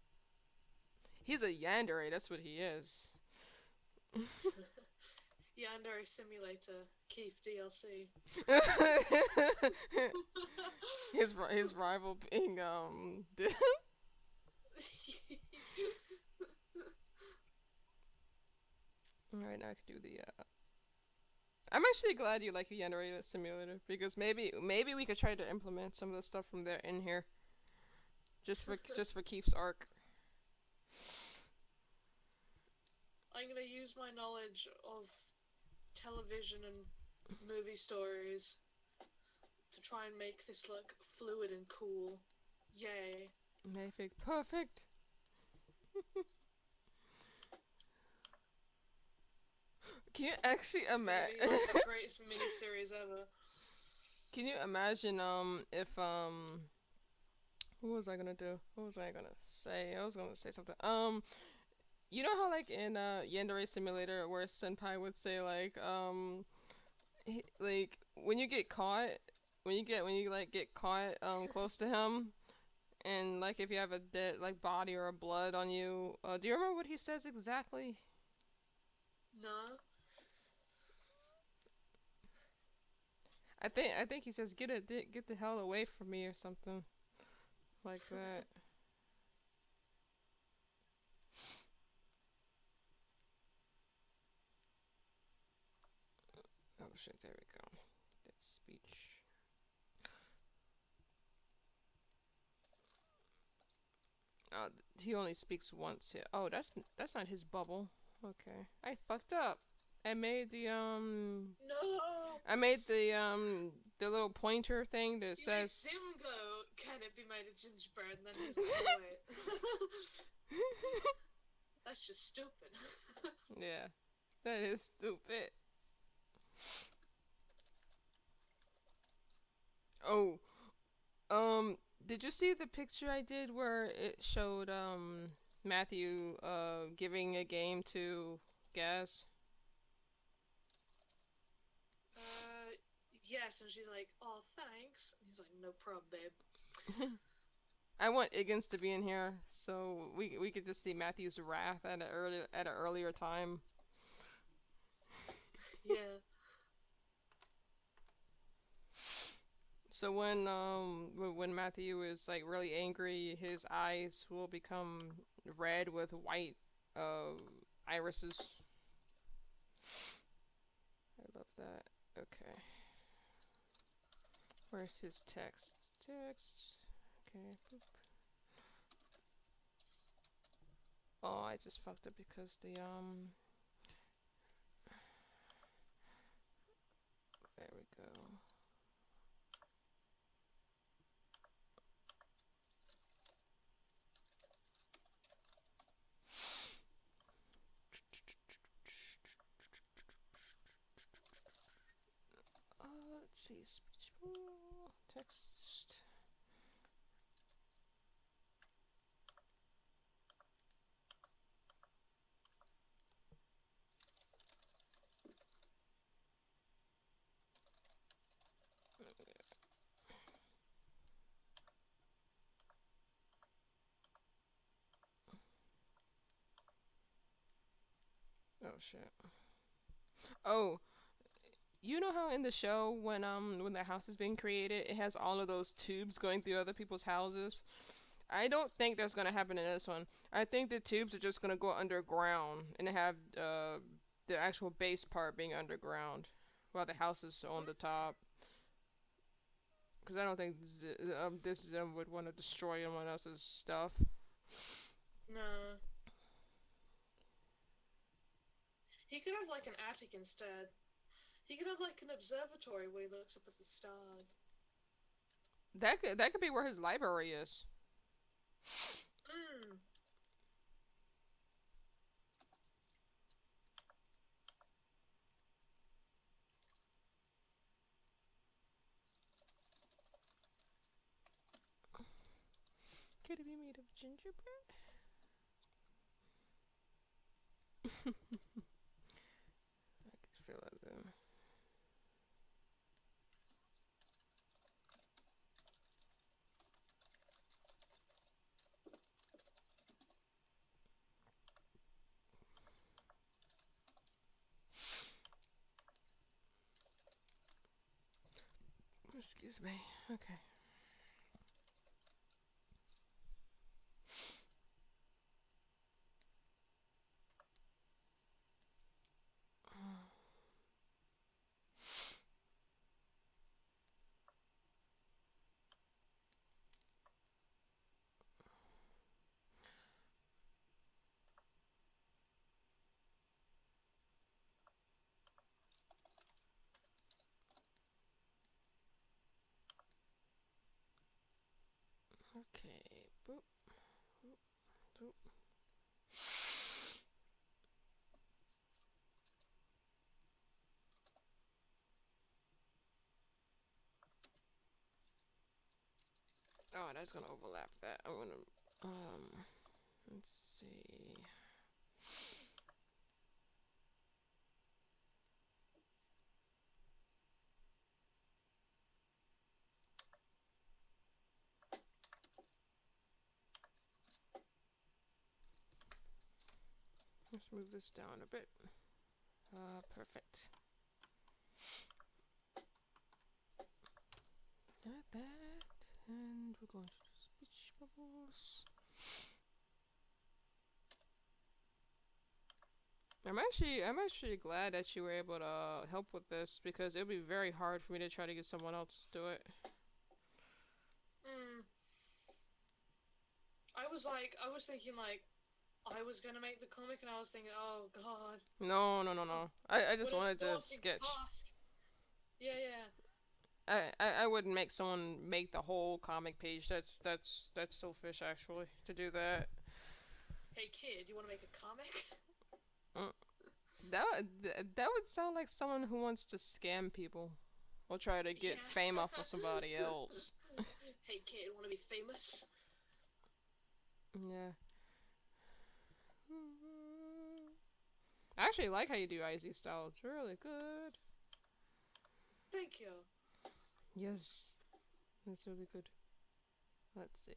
He's a yandere, that's what he is. Yandere Simulator, Keith DLC. his rival being Alright, now I can do the I'm actually glad you like the Yandere Simulator because maybe we could try to implement some of the stuff from there in here. Just for Keith's arc. I'm gonna use my knowledge of television and movie stories to try and make this look fluid and cool. Yay. Perfect. Can you actually imagine? Like the greatest miniseries ever. Can you imagine if what was I gonna do? What was I gonna say? I was gonna say something. You know how like in Yandere Simulator where Senpai would say like like when you get caught, when you get caught close to him, and like if you have a dead like body or a blood on you, do you remember what he says exactly? No. I think he says get the hell away from me or something like that. Oh shit, there we go. That speech. Uh, he only speaks once here. Oh, that's not his bubble. Okay, I fucked up. I made No! I made the little pointer thing that You made says. Zim go, can it be made of gingerbread? And then he's like, oh, wait. That's just stupid. Yeah, that is stupid. Oh, did you see the picture I did where it showed Matthew giving a game to Gaz? Yes, and she's like, oh, thanks. And he's like, no problem, babe. I want Iggins to be in here so we could just see Matthew's wrath at an earlier time. Yeah. So when Matthew is like really angry, his eyes will become red with white irises. I love that. Okay. Where's his text? Text. Okay. Boop. Oh, I just fucked up because there we go. Let's see. Speech bubble. Text. Oh shit. Oh, you know how in the show when the house is being created, it has all of those tubes going through other people's houses? I don't think that's gonna happen in this one. I think the tubes are just gonna go underground and have the actual base part being underground, while the house is on the top. Because I don't think this Zim would want to destroy anyone else's stuff. No. He could have like an attic instead. He could have like an observatory where he looks up at the stars. That could be where his library is. Hmm. Could it be made of gingerbread? I could feel it though. Excuse me. Okay. Okay. Boop. Boop. Boop. Oh, that's gonna overlap that. I'm gonna let's see. Let's move this down a bit. Perfect. Got that, and we're going to do speech bubbles. I'm actually glad that you were able to help with this because it would be very hard for me to try to get someone else to do it. Hmm. I was thinking like, I was gonna make the comic, and I was thinking, oh god, No, no, no, no. I what just a wanted to daunting sketch. task. Yeah, yeah. I wouldn't make someone make the whole comic page. That's selfish actually to do that. Hey kid, you want to make a comic? Mm. That would sound like someone who wants to scam people or try to get Yeah. fame off of somebody else. Hey kid, want to be famous? Yeah. I actually like how you do IZ style. It's really good. Thank you. Yes, that's really good. Let's see.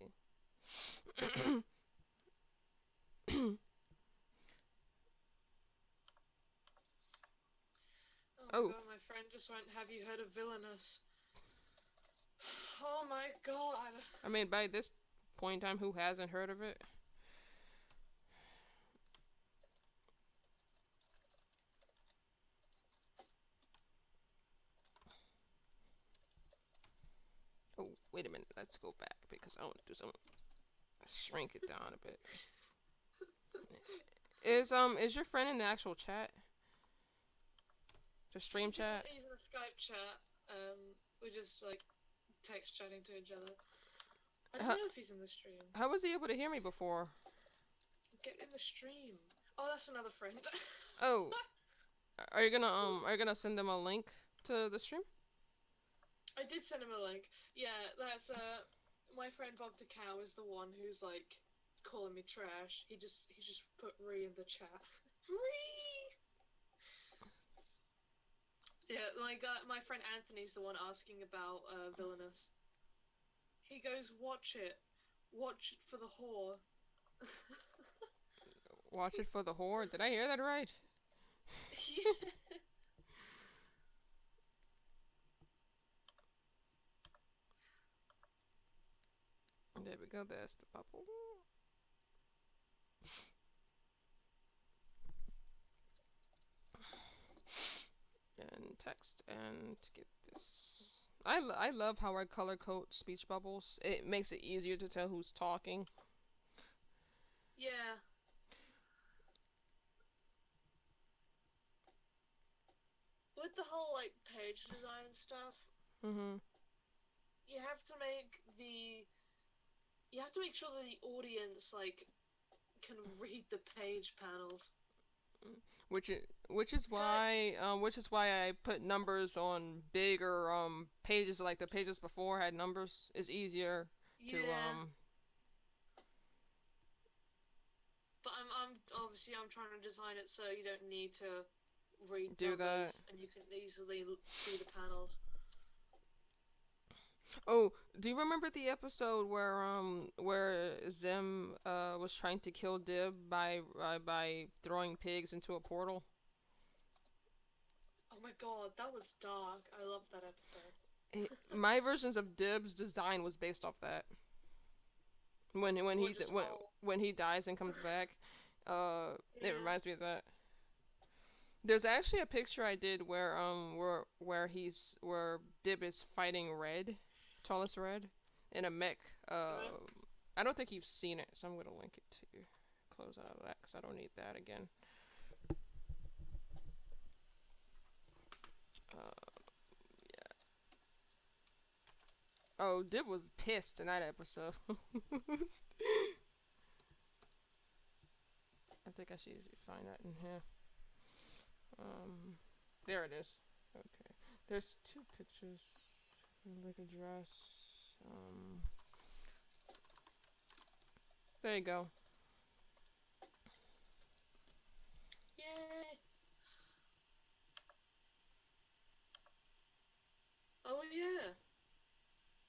Oh my Oh, god, my friend just went, have you heard of Villainous? Oh my god. I mean, by this point in time, who hasn't heard of it? Oh, wait a minute. Let's go back because I want to do some. Shrink it down a bit. Is your friend in the actual chat? The stream chat? He's in a Skype chat. We're just like text chatting to each other. I don't How, know if he's in the stream. how was he able to hear me before? Get in the stream. Oh, that's another friend. Oh, are you gonna send them a link to the stream? I did send him a link. Yeah, that's my friend Bob the Cow is the one who's like calling me trash. He just put Ree in the chat. Ree. Yeah, like my friend Anthony's the one asking about Villainous. He goes, watch it for the whore. Watch it for the horde. Did I hear that right? Yeah. There we go. There's the bubble. And text and get this. I love how I color code speech bubbles. It makes it easier to tell who's talking. Yeah. With the whole like page design stuff, Mhm. you have to make sure that the audience like can read the page panels. Which is why I put numbers on bigger pages, like the pages before had numbers. Is easier to Yeah. But I'm obviously I'm trying to design it so you don't need to read do numbers that. and you can easily see the panels. Oh, do you remember the episode where Zim was trying to kill Dib by throwing pigs into a portal? Oh my god, that was dark. I loved that episode. My versions of Dib's design was based off that. When he dies and comes back, it Yeah. reminds me of that. There's actually a picture I did where Dib is fighting Red, Tallest Red, in a mech. I don't think you've seen it, so I'm gonna link it to you. Close out of that because I don't need that again. Yeah. Oh, Dib was pissed in that episode. I think I should find that in here. There it is. Okay. There's two pictures. Like a dress. There you go. Yay! Oh yeah.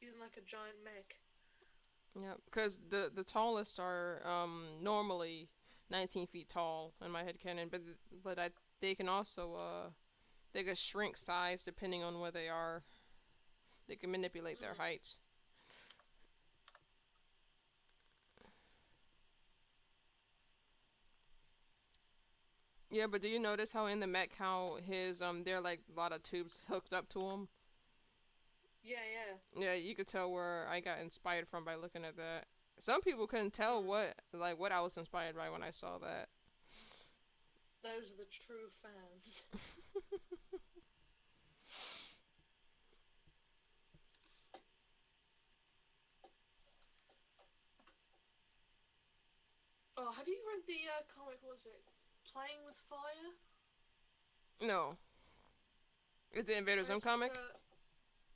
Using like a giant mech. Yeah, because the tallest are normally 19 feet tall in my headcanon, but they can also they can shrink size depending on where they are. They can manipulate their heights. Yeah, but do you notice how in the mech how his there are like a lot of tubes hooked up to him? Yeah, yeah. Yeah, you could tell where I got inspired from by looking at that. Some people couldn't tell what I was inspired by when I saw that. Those are the true fans. Oh, have you read the comic? What was it? Playing with Fire? No. Is it InvaderZim comic?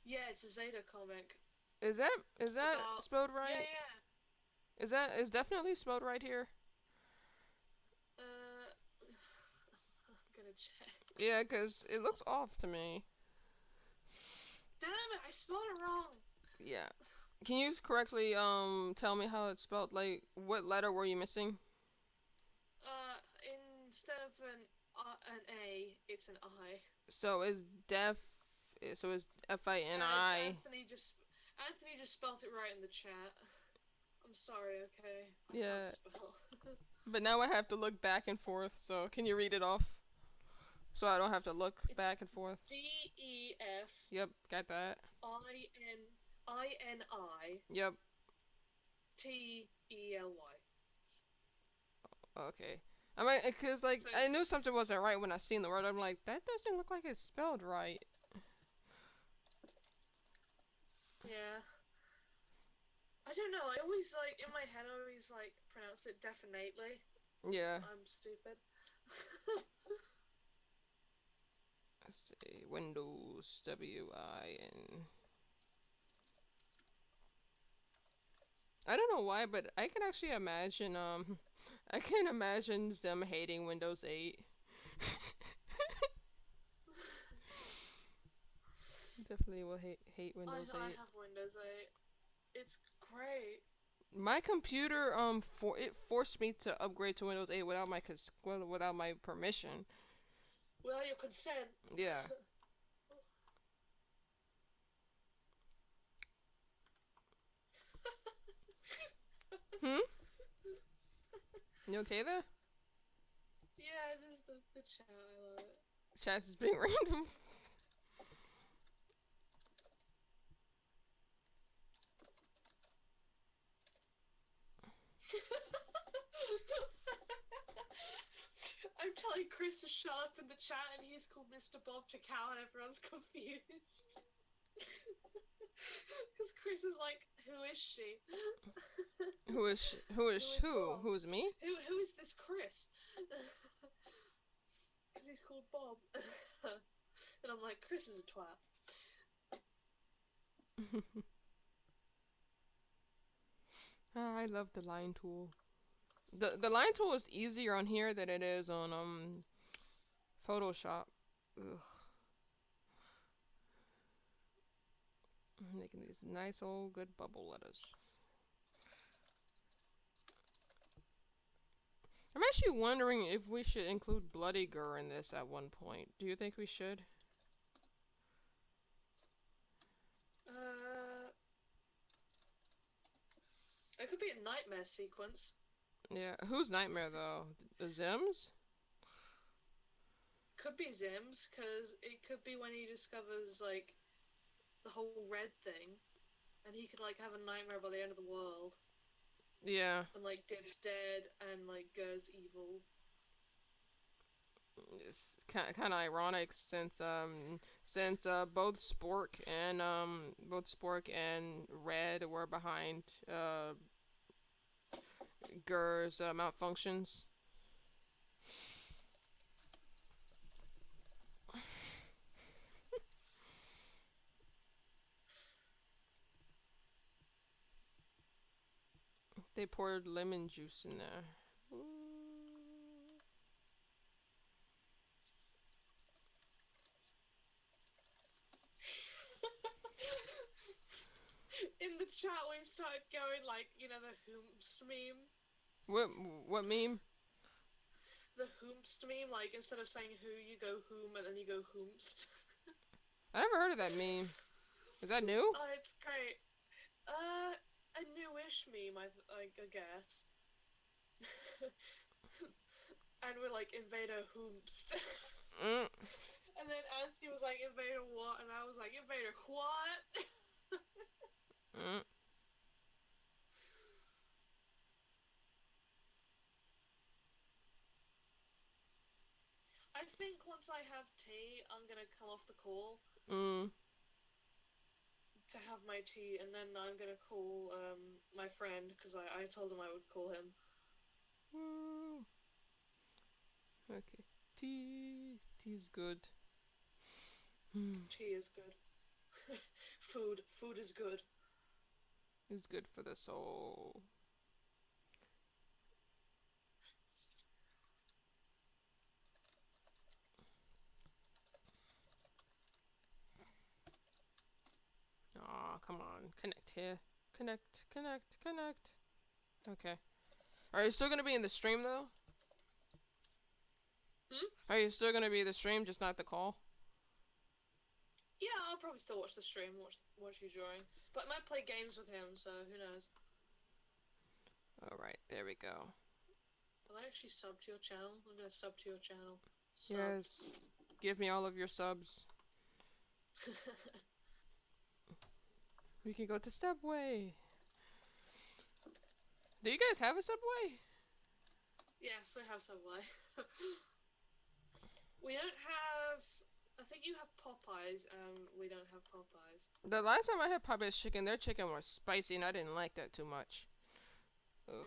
Yeah, it's a Zeta comic. Is that About... spelled Yeah, right? yeah. Is definitely spelled right here? I'm gonna check. Yeah, 'cause it looks off to me. Damn it, I spelled it wrong. Yeah. Can you correctly tell me how it's spelled? Like, what letter were you missing? Instead of an A, it's an I. So is def. So is Fini. Anthony just spelled it right in the chat. I'm sorry, okay? I Yeah. can't spell. But now I have to look back and forth. So can you read it off? So I don't have to look back and forth. DEF. Yep, got that. INI. Yep. TELY. Okay. I mean, cause like I knew something wasn't right when I seen the word. I'm like, that doesn't look like it's spelled right. Yeah. I don't know. I always in my head. I always pronounce it definitely. Yeah. I'm stupid. Let's see. Windows WIN. I don't know why, but I can actually imagine I can imagine them hating Windows 8. Definitely will hate Windows 8. I have Windows 8. It's great. My computer it forced me to upgrade to Windows 8 without my permission. Without your consent. Yeah. Hmm? You okay there? Yeah, just the chat. I love it. Chat is being random. I'm telling Chris to shut up in the chat and he's called Mr. Bob to cow and everyone's confused. Because Chris is like, who is she? Who is who? Who is me? Who is this Chris? Because he's called Bob. And I'm like, Chris is a twat. Oh, I love the line tool. The line tool is easier on here than it is on Photoshop. Ugh. I'm making these nice old good bubble letters. I'm actually wondering if we should include Bloody Gur in this at one point. Do you think we should? It could be a nightmare sequence. Yeah, whose nightmare though? The Zim's? Could be Zim's, because it could be when he discovers, the whole red thing, and he could, have a nightmare by the end of the world. Yeah. And, Dib's dead, and, Gur's evil. It's kind of ironic since both Spork and Red were behind Gur's malfunctions. They poured lemon juice in there. In the chat, we started going the Hoomst meme. What meme? The Hoomst meme, instead of saying who, you go whom, and then you go Hoomst. I never heard of that meme. Is that new? Oh, it's great. A newish meme, I guess. And we're like, Invader Hoomst. And then Anthony was like, Invader what? And I was like, Invader what? once I have tea, I'm gonna come off the call Mm. to have my tea, and then I'm gonna call my friend because I told him I would call him. Mm. Okay. Tea's good. Mm. Tea is good. Food is good. It's good for the soul. Aw, come on. Connect here. Connect. Okay. Are you still gonna be in the stream though? Hmm? Are you still gonna be in the stream, just not the call? Yeah, I'll probably still watch the stream, watch you drawing. But I might play games with him, so who knows. Alright, there we go. Will I actually sub to your channel? I'm gonna sub to your channel. Sub. Yes. Give me all of your subs. We can go to Subway. Do you guys have a Subway? Yes, I have Subway. We don't have... I think you have Popeyes, we don't have Popeyes. The last time I had Popeye's chicken, their chicken was spicy and I didn't like that too much. Ugh.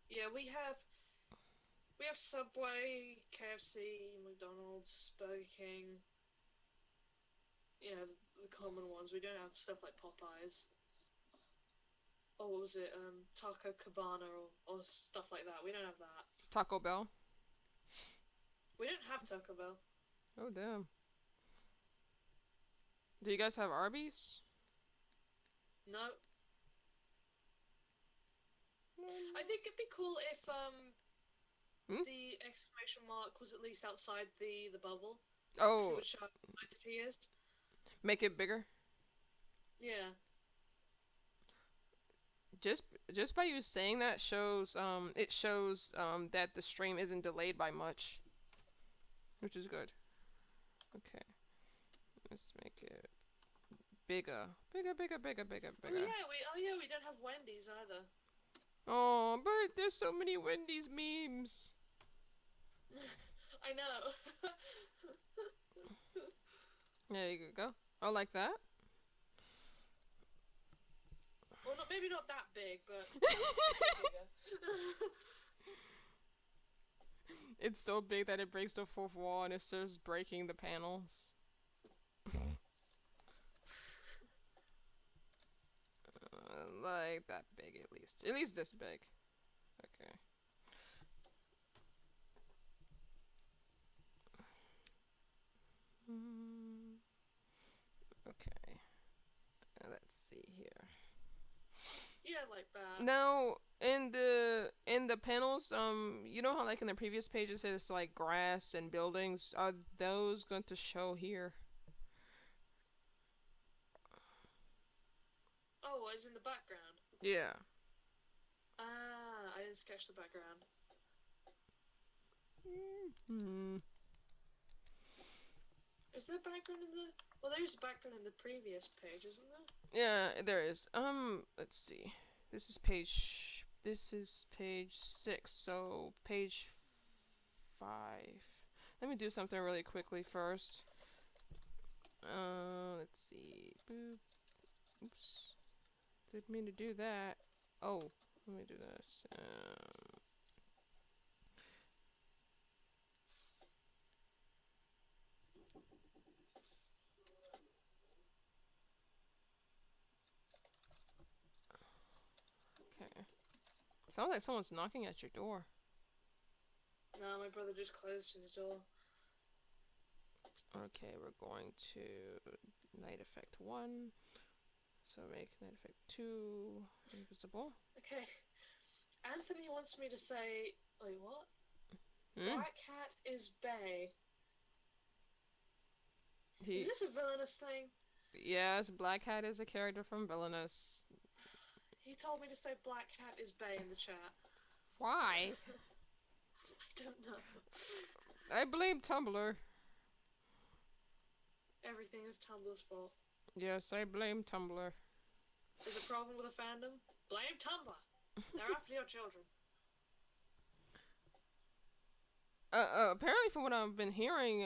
Yeah, we have Subway, KFC, McDonald's, Burger King. You know, the common ones. We don't have stuff like Popeyes. Or what was it? Taco Cabana or stuff like that. We don't have that. Taco Bell? We don't have Taco Bell. Oh, damn. Do you guys have Arby's? No. I think it'd be cool if the exclamation mark was at least outside the bubble. Oh. It would show how excited he is. Make it bigger? Yeah. Just by you saying that shows it shows that the stream isn't delayed by much, which is good. Okay, let's make it bigger. Oh yeah, we don't have Wendy's either. Oh, but there's so many Wendy's memes. I know. There you go. Oh, like that? Well, maybe not that big, but It's so big that it breaks the fourth wall and it starts breaking the panels. Like that big at least. At least this big. Okay. Okay. Let's see here. yeah, like that. Now, in the panels, you know how like in the previous pages it's like grass and buildings? Are those going to show here? Oh, it's in the background. Yeah. Ah, I didn't sketch the background. Is there background in the... Well, there's background in the previous page, isn't there? Yeah, there is. Let's see. This is page 6, so page 5. Let me do something really quickly first. Let's see. Boop. Oops. Didn't mean to do that. Oh, let me do this. Okay. Sounds like someone's knocking at your door. No, my brother just closed his door. Okay, we're going to night effect 1. So make night effect 2 invisible. Okay. Anthony wants me to say... Wait, what? Hmm? Black Cat is Bay. Is this a villainous thing? Yes, Black Hat is a character from Villainous. He told me to say Black Cat is Bay in the chat. Why? I don't know. I blame Tumblr. Everything is Tumblr's fault. Yes, I blame Tumblr. There's a problem with a fandom? Blame Tumblr. They're after your children. Apparently, from what I've been hearing,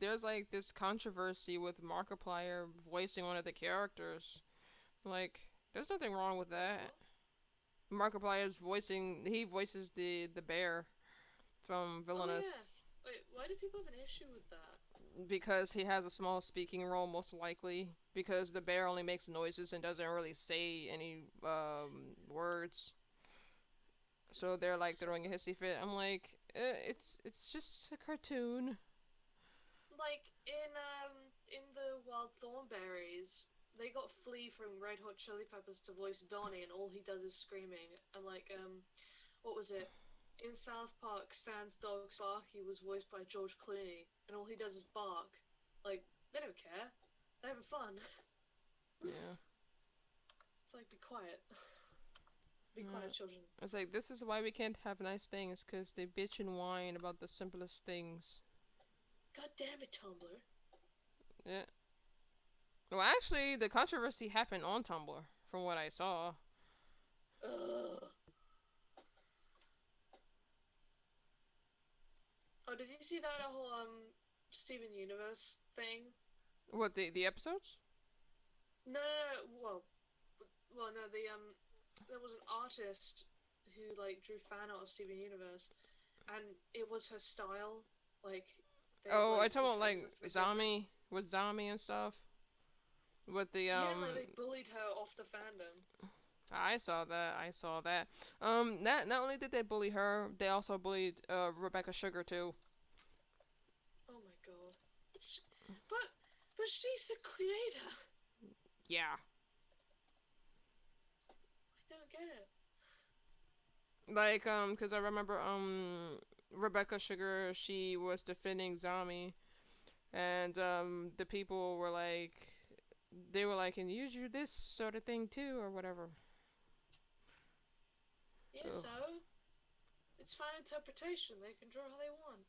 there's like this controversy with Markiplier voicing one of the characters. Like, there's nothing wrong with that. What? Markiplier's voicing, he voices the bear from Oh yeah. Villainous Wait, why do people have an issue with that? because he has a small speaking role, most likely. Because the bear only makes noises and doesn't really say any words. So they're like throwing a hissy fit. I'm like, it's just a cartoon. Like in the Wild Thornberries, they got Flea from Red Hot Chili Peppers to voice Donnie, and all he does is screaming. And like what was it? In South Park, Stan's dog Sparky was voiced by George Clooney, and all he does is bark. Like they don't care. They're having fun. Yeah. It's like be quiet. Be Yeah. quiet, children. It's like this is why we can't have nice things because they bitch and whine about the simplest things. God damn it, Tumblr. Yeah. Well, actually, the controversy happened on Tumblr, from what I saw. Ugh. Oh, did you see that whole Steven Universe thing? What the episodes? No, no, no. Well, no. There was an artist who like drew fan art of Steven Universe, and it was her style. Like, they Oh, I like talking about it like was ridiculous. Zombie with Zombie and stuff. With the Yeah, like they bullied her off the fandom. I saw that. I saw that. Not only did they bully her, they also bullied Rebecca Sugar too. Oh my god. But she's the creator. Yeah. I don't get it. Like cuz I remember Rebecca Sugar, she was defending Zombie and the people were like they were like, "And you do this sort of thing too or whatever." Yeah, Ugh. so it's fan interpretation. They can draw how they want.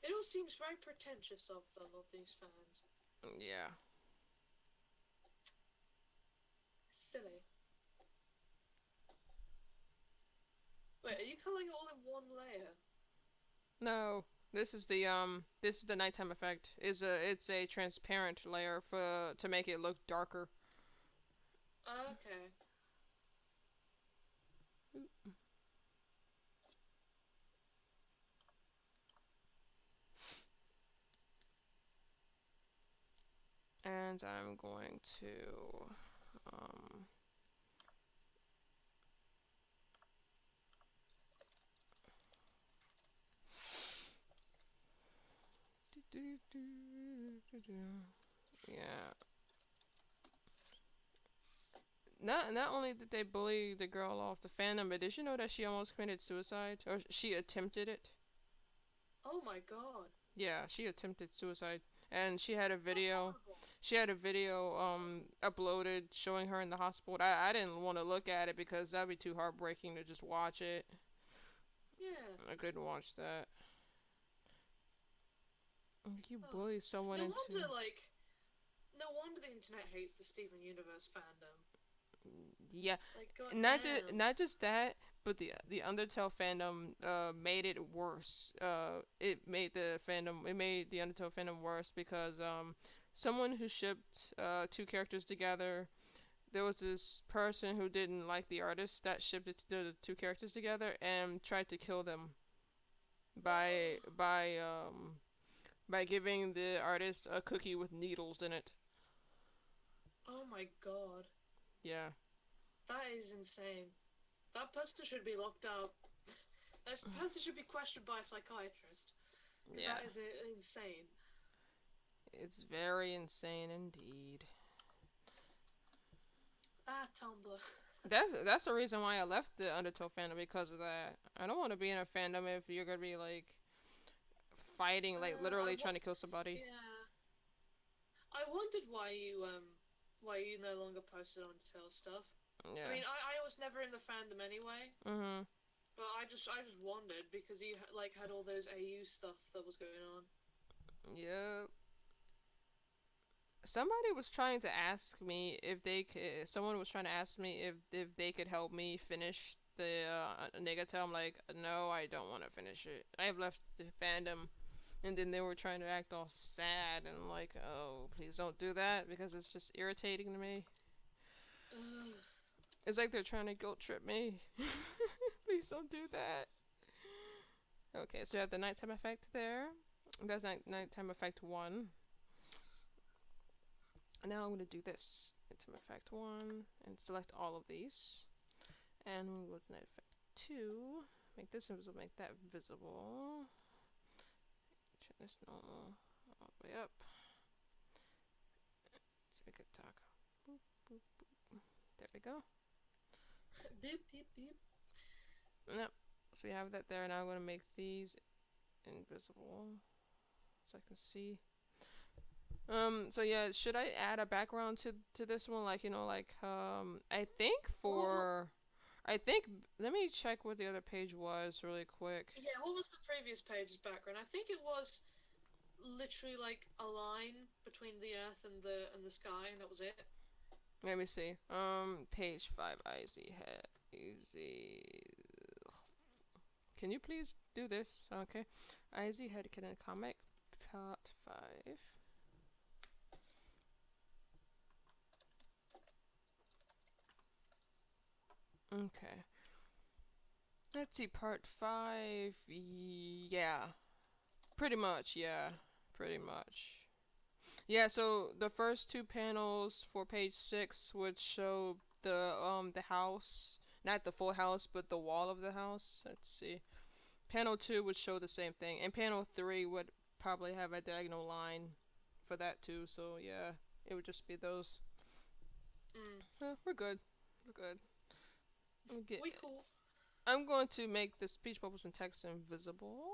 It all seems very pretentious of them, of these fans. Yeah. Silly. Wait, are you coloring it all in one layer? No. This is the nighttime effect. It's a transparent layer for to make it look darker. Okay. And I'm going to um yeah. Not only did they bully the girl off the fandom, but did you know that she almost committed suicide? Or she attempted it? Oh my god. Yeah, she attempted suicide. And she had a That's video. horrible. She had a video uploaded showing her in the hospital. I didn't want to look at it because that'd be too heartbreaking to just watch it. Yeah. I couldn't watch that. You Oh. bully someone No into wonder, like, no wonder the internet hates the Steven Universe fandom. yeah. Like, god Not damn. not just that, but the Undertale fandom made it worse. It made the Undertale fandom worse because someone who shipped two characters together. There was this person who didn't like the artist that shipped the two characters together and tried to kill them by by um by giving the artist a cookie with needles in it. Oh my god. Yeah. That is insane. That person should be locked up. That person should be questioned by a psychiatrist. Yeah. That is insane. It's very insane indeed. Ah, Tumblr. That's the reason why I left the Undertale fandom because of that. I don't want to be in a fandom if you're gonna be like fighting, like literally trying to kill somebody. Yeah. I wondered why you no longer posted on Tale stuff. Yeah. I mean, I was never in the fandom anyway, Mhm. but I just wondered because you like had all those AU stuff that was going on. Yep. Somebody was trying to ask me if they could. Someone was trying to ask me if they could help me finish the Negatel. I'm like, no, I don't want to finish it. I've left the fandom, and then they were trying to act all sad, and I'm like, oh, please don't do that because it's just irritating to me. Ugh. It's like they're trying to guilt trip me. Please don't do that. Okay, so you have the nighttime effect there. That's nighttime effect 1. And now I'm going to do this. Nighttime effect 1 and select all of these. And we'll go to night effect 2. Make this invisible, make that visible. Turn this normal all the way up. Let's make it talk. Boop, boop, boop. There we go. Beep, beep, beep. Yep. So we have that there. Now I'm going to make these invisible so I can see. So yeah, should I add a background to this one? Like, I think let me check what the other page was really quick. Yeah, what was the previous page's background? I think it was literally like a line between the earth and the sky, and that was it. Let me see. Page 5, Easy Head. Easy. Can you please do this? Okay. Easy Head can comic. Part 5. Okay. Let's see, part 5. Yeah. Pretty much, yeah. Pretty much. Yeah, so the first 2 panels for page 6 would show the house. Not the full house, but the wall of the house. Let's see. Panel 2 would show the same thing. And panel 3 would probably have a diagonal line for that too. So yeah, it would just be those. We're good. We're good. We cool. I'm going to make the speech bubbles and text invisible.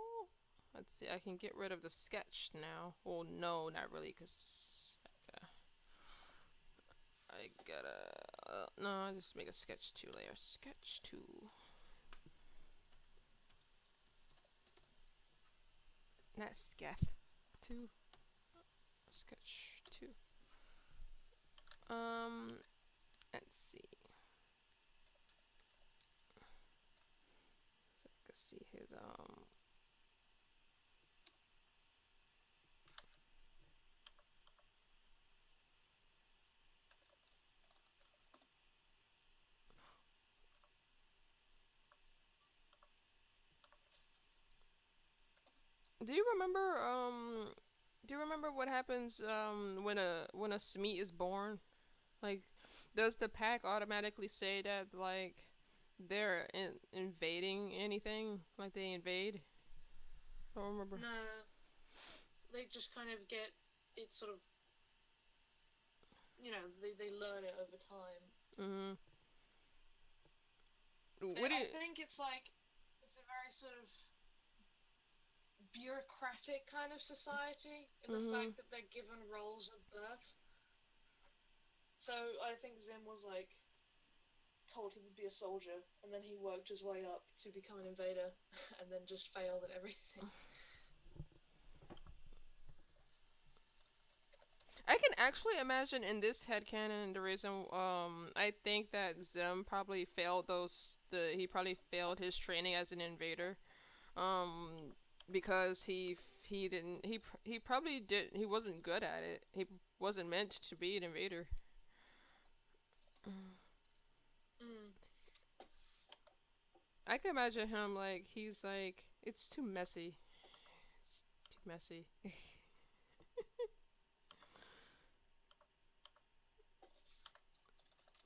Let's see, I can get rid of the sketch now. Well, no, not really, because I gotta no, I'll just make a sketch 2 layer. Sketch 2. Not sketh 2. Sketch 2. Let's see. So I can see his Do you remember what happens when a Smeet is born? Like, does the pack automatically say that like they're invading anything? Like they invade? I don't remember. No, they just kind of get it sort of. They learn it over time. Mhm. I think it's a very sort of bureaucratic kind of society in the fact that they're given roles at birth. So I think Zim was told he would be a soldier, and then he worked his way up to become an invader, and then just failed at everything. I can actually imagine in this headcanon the reason I think that Zim probably failed he probably failed his training as an invader. Because he probably he wasn't good at it. He wasn't meant to be an invader. I can imagine him he's like, it's too messy. It's too messy.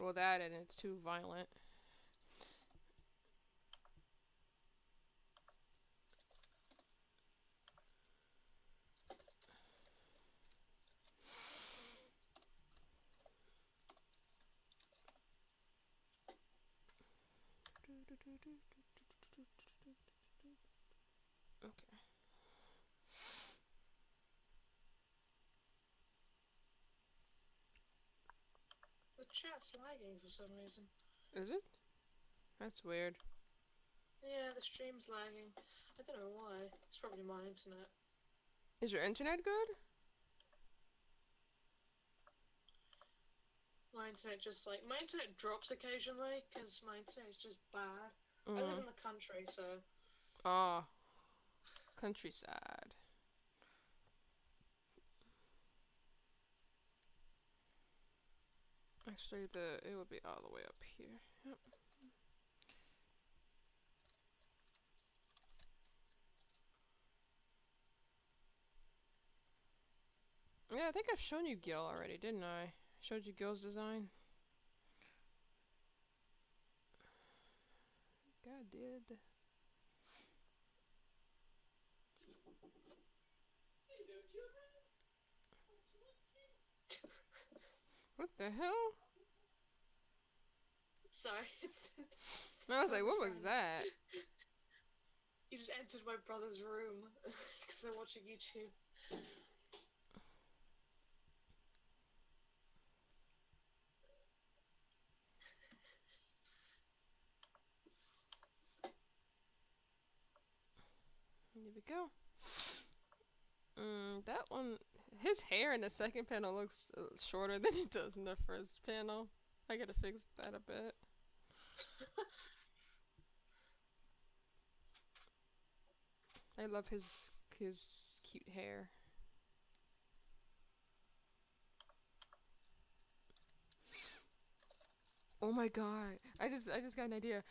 Well, that and it's too violent. Okay. The chat's lagging for some reason. Is it? That's weird. Yeah, the stream's lagging. I don't know why. It's probably my internet. Is your internet good? My internet drops occasionally because my internet is just bad. I live in the country, so. Oh, countryside. Actually, it would be all the way up here. Yep. Yeah, I think I've shown you Gil already, didn't I? Showed you Gil's design. God did. What the hell? Sorry. I was like, what was that? You just entered my brother's room because they're watching YouTube. Here we go. That one, his hair in the second panel looks shorter than it does in the first panel. I gotta fix that a bit. I love his cute hair. Oh my god! I just got an idea.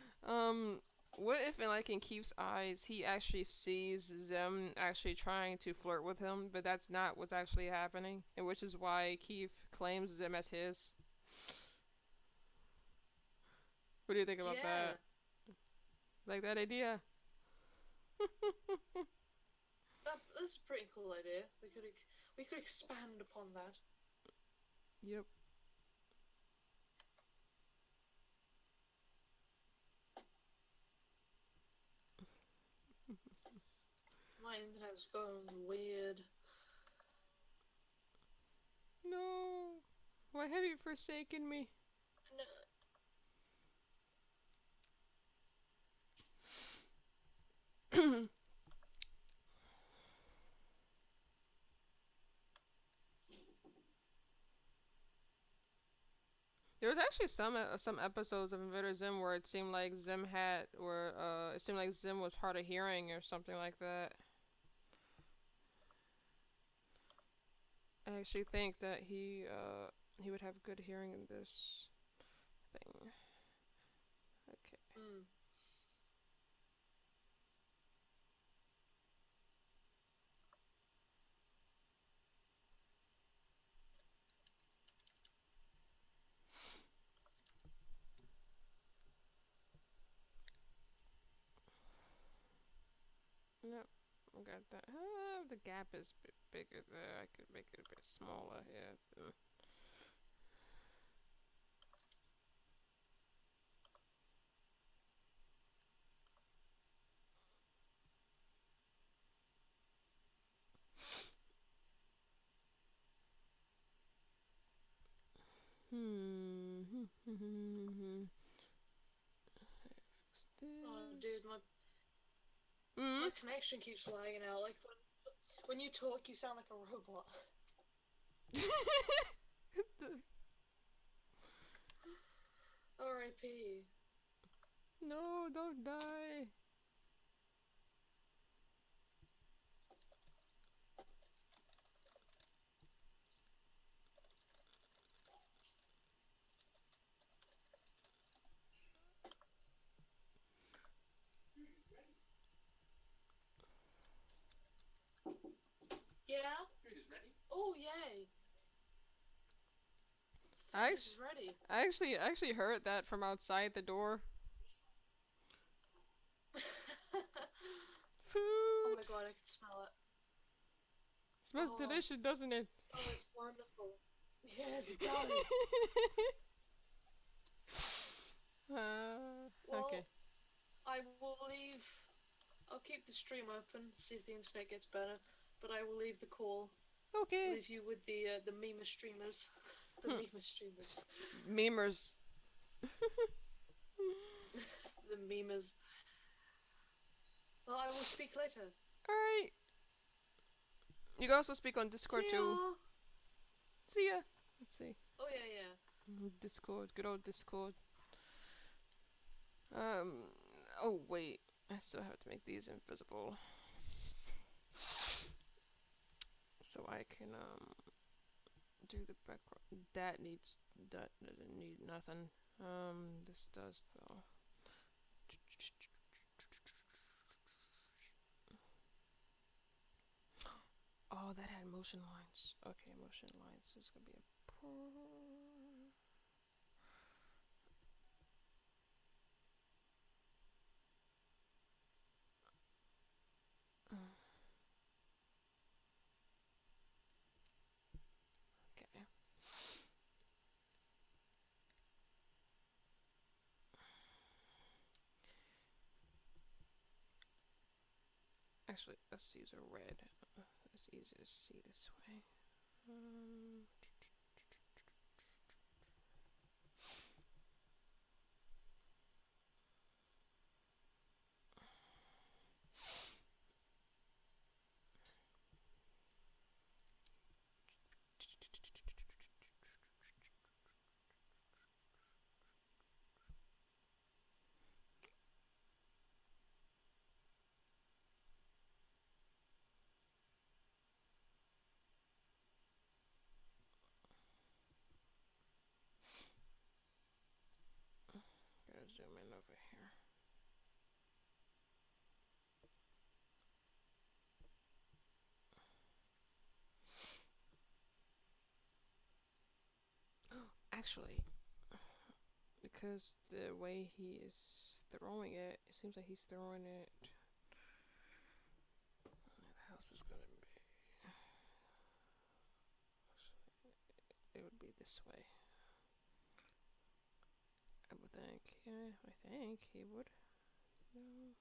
What if in Keith's eyes he actually sees Zim actually trying to flirt with him, but that's not what's actually happening, and which is why Keith claims Zim as his. What do you think about that? Like that idea? That's a pretty cool idea. We could expand upon that. Yep. My internet's going weird. No. Why have you forsaken me? No. There was actually some episodes of InvaderZim where it seemed like it seemed like Zim was hard of hearing or something like that. I actually think that he would have good hearing in this thing. Okay. Yep, I got that. The gap is a bit bigger there. I could make it a bit smaller here. Oh, dude, my connection keeps lagging out. Like when you talk, you sound like a robot. R.I.P. No, don't die. Yeah? Food is ready. Oh, yay. Ready. I actually heard that from outside the door. Food. Oh my god, I can smell it. Smells delicious, doesn't it? Oh, it's wonderful. Yes, it does. Well, okay. I will leave. I'll keep the stream open, see if the internet gets better. But I will leave the call. Okay. Leave you with the meme streamers. The meme streamers. Memers. The memers. Well, I will speak later. Alright. You can also speak on Discord too. See ya. Let's see. Oh yeah. Discord, good old Discord. Oh wait, I still have to make these invisible, so I can do the background. That doesn't need nothing. This does though. Oh, that had motion lines. Okay, motion lines is gonna be a okay. Actually, let's use a red. It's easier to see this way. Gotta zoom in over here. Actually, because the way he is throwing it, it seems like he's throwing it. The house is gonna be. It would be this way. I would think. Yeah, I think he would. No.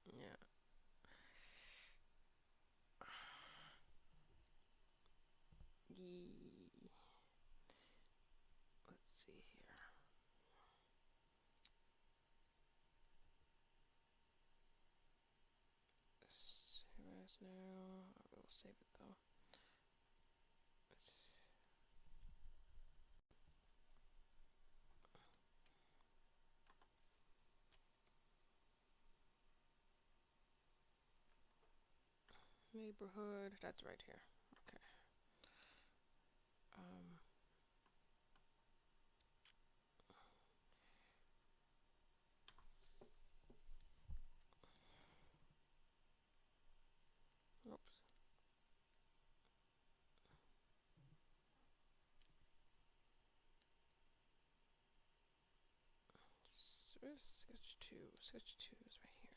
Yeah. Yee. Let's see here. Save as now. I will save it though. Neighborhood. That's right here. Okay. Oops. Where's sketch 2? Sketch 2 is right here.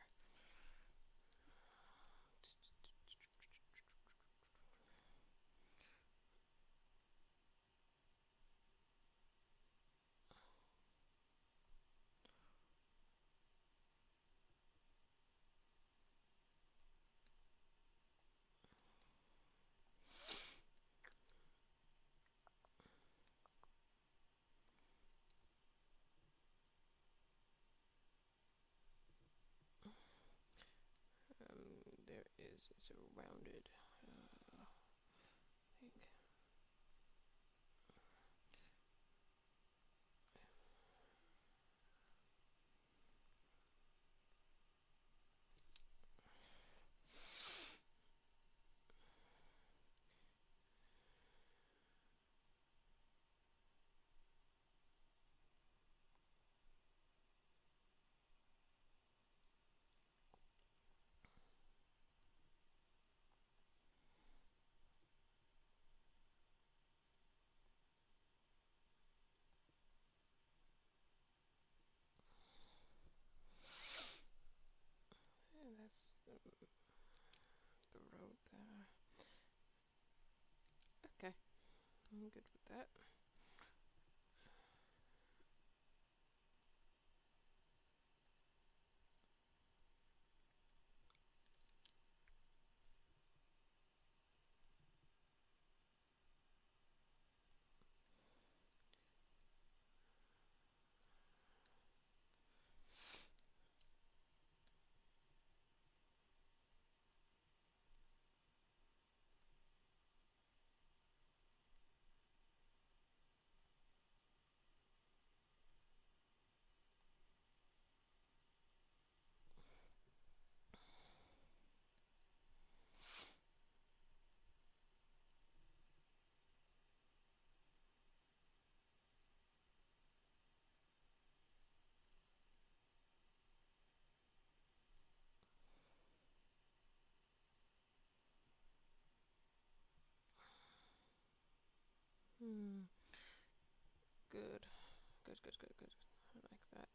There is, it's a rounded thing. And that's the road there. Okay, I'm good with that. Good. Good, good, good, good. I like that.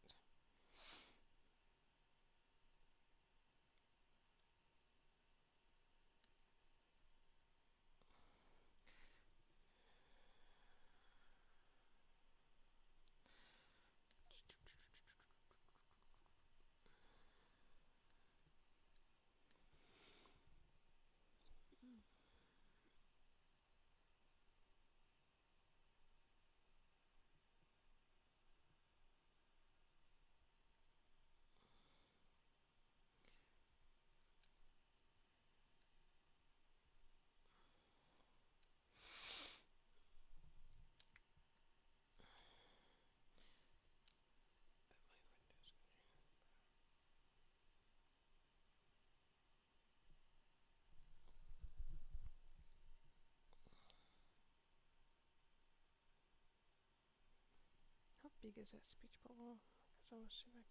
How big is that speech bubble? Because I want to see if I can.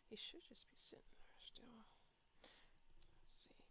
He should just be sitting there still. Let's see.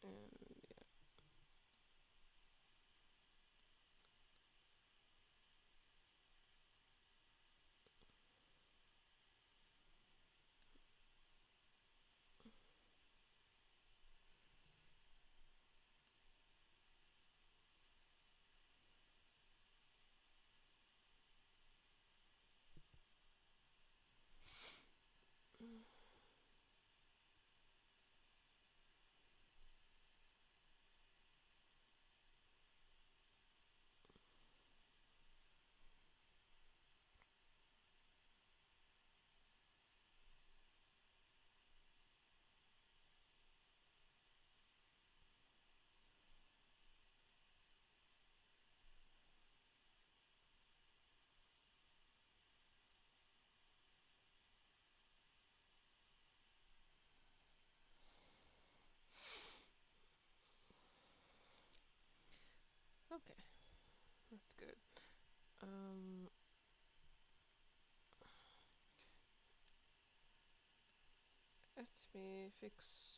And okay, that's good. Let me fix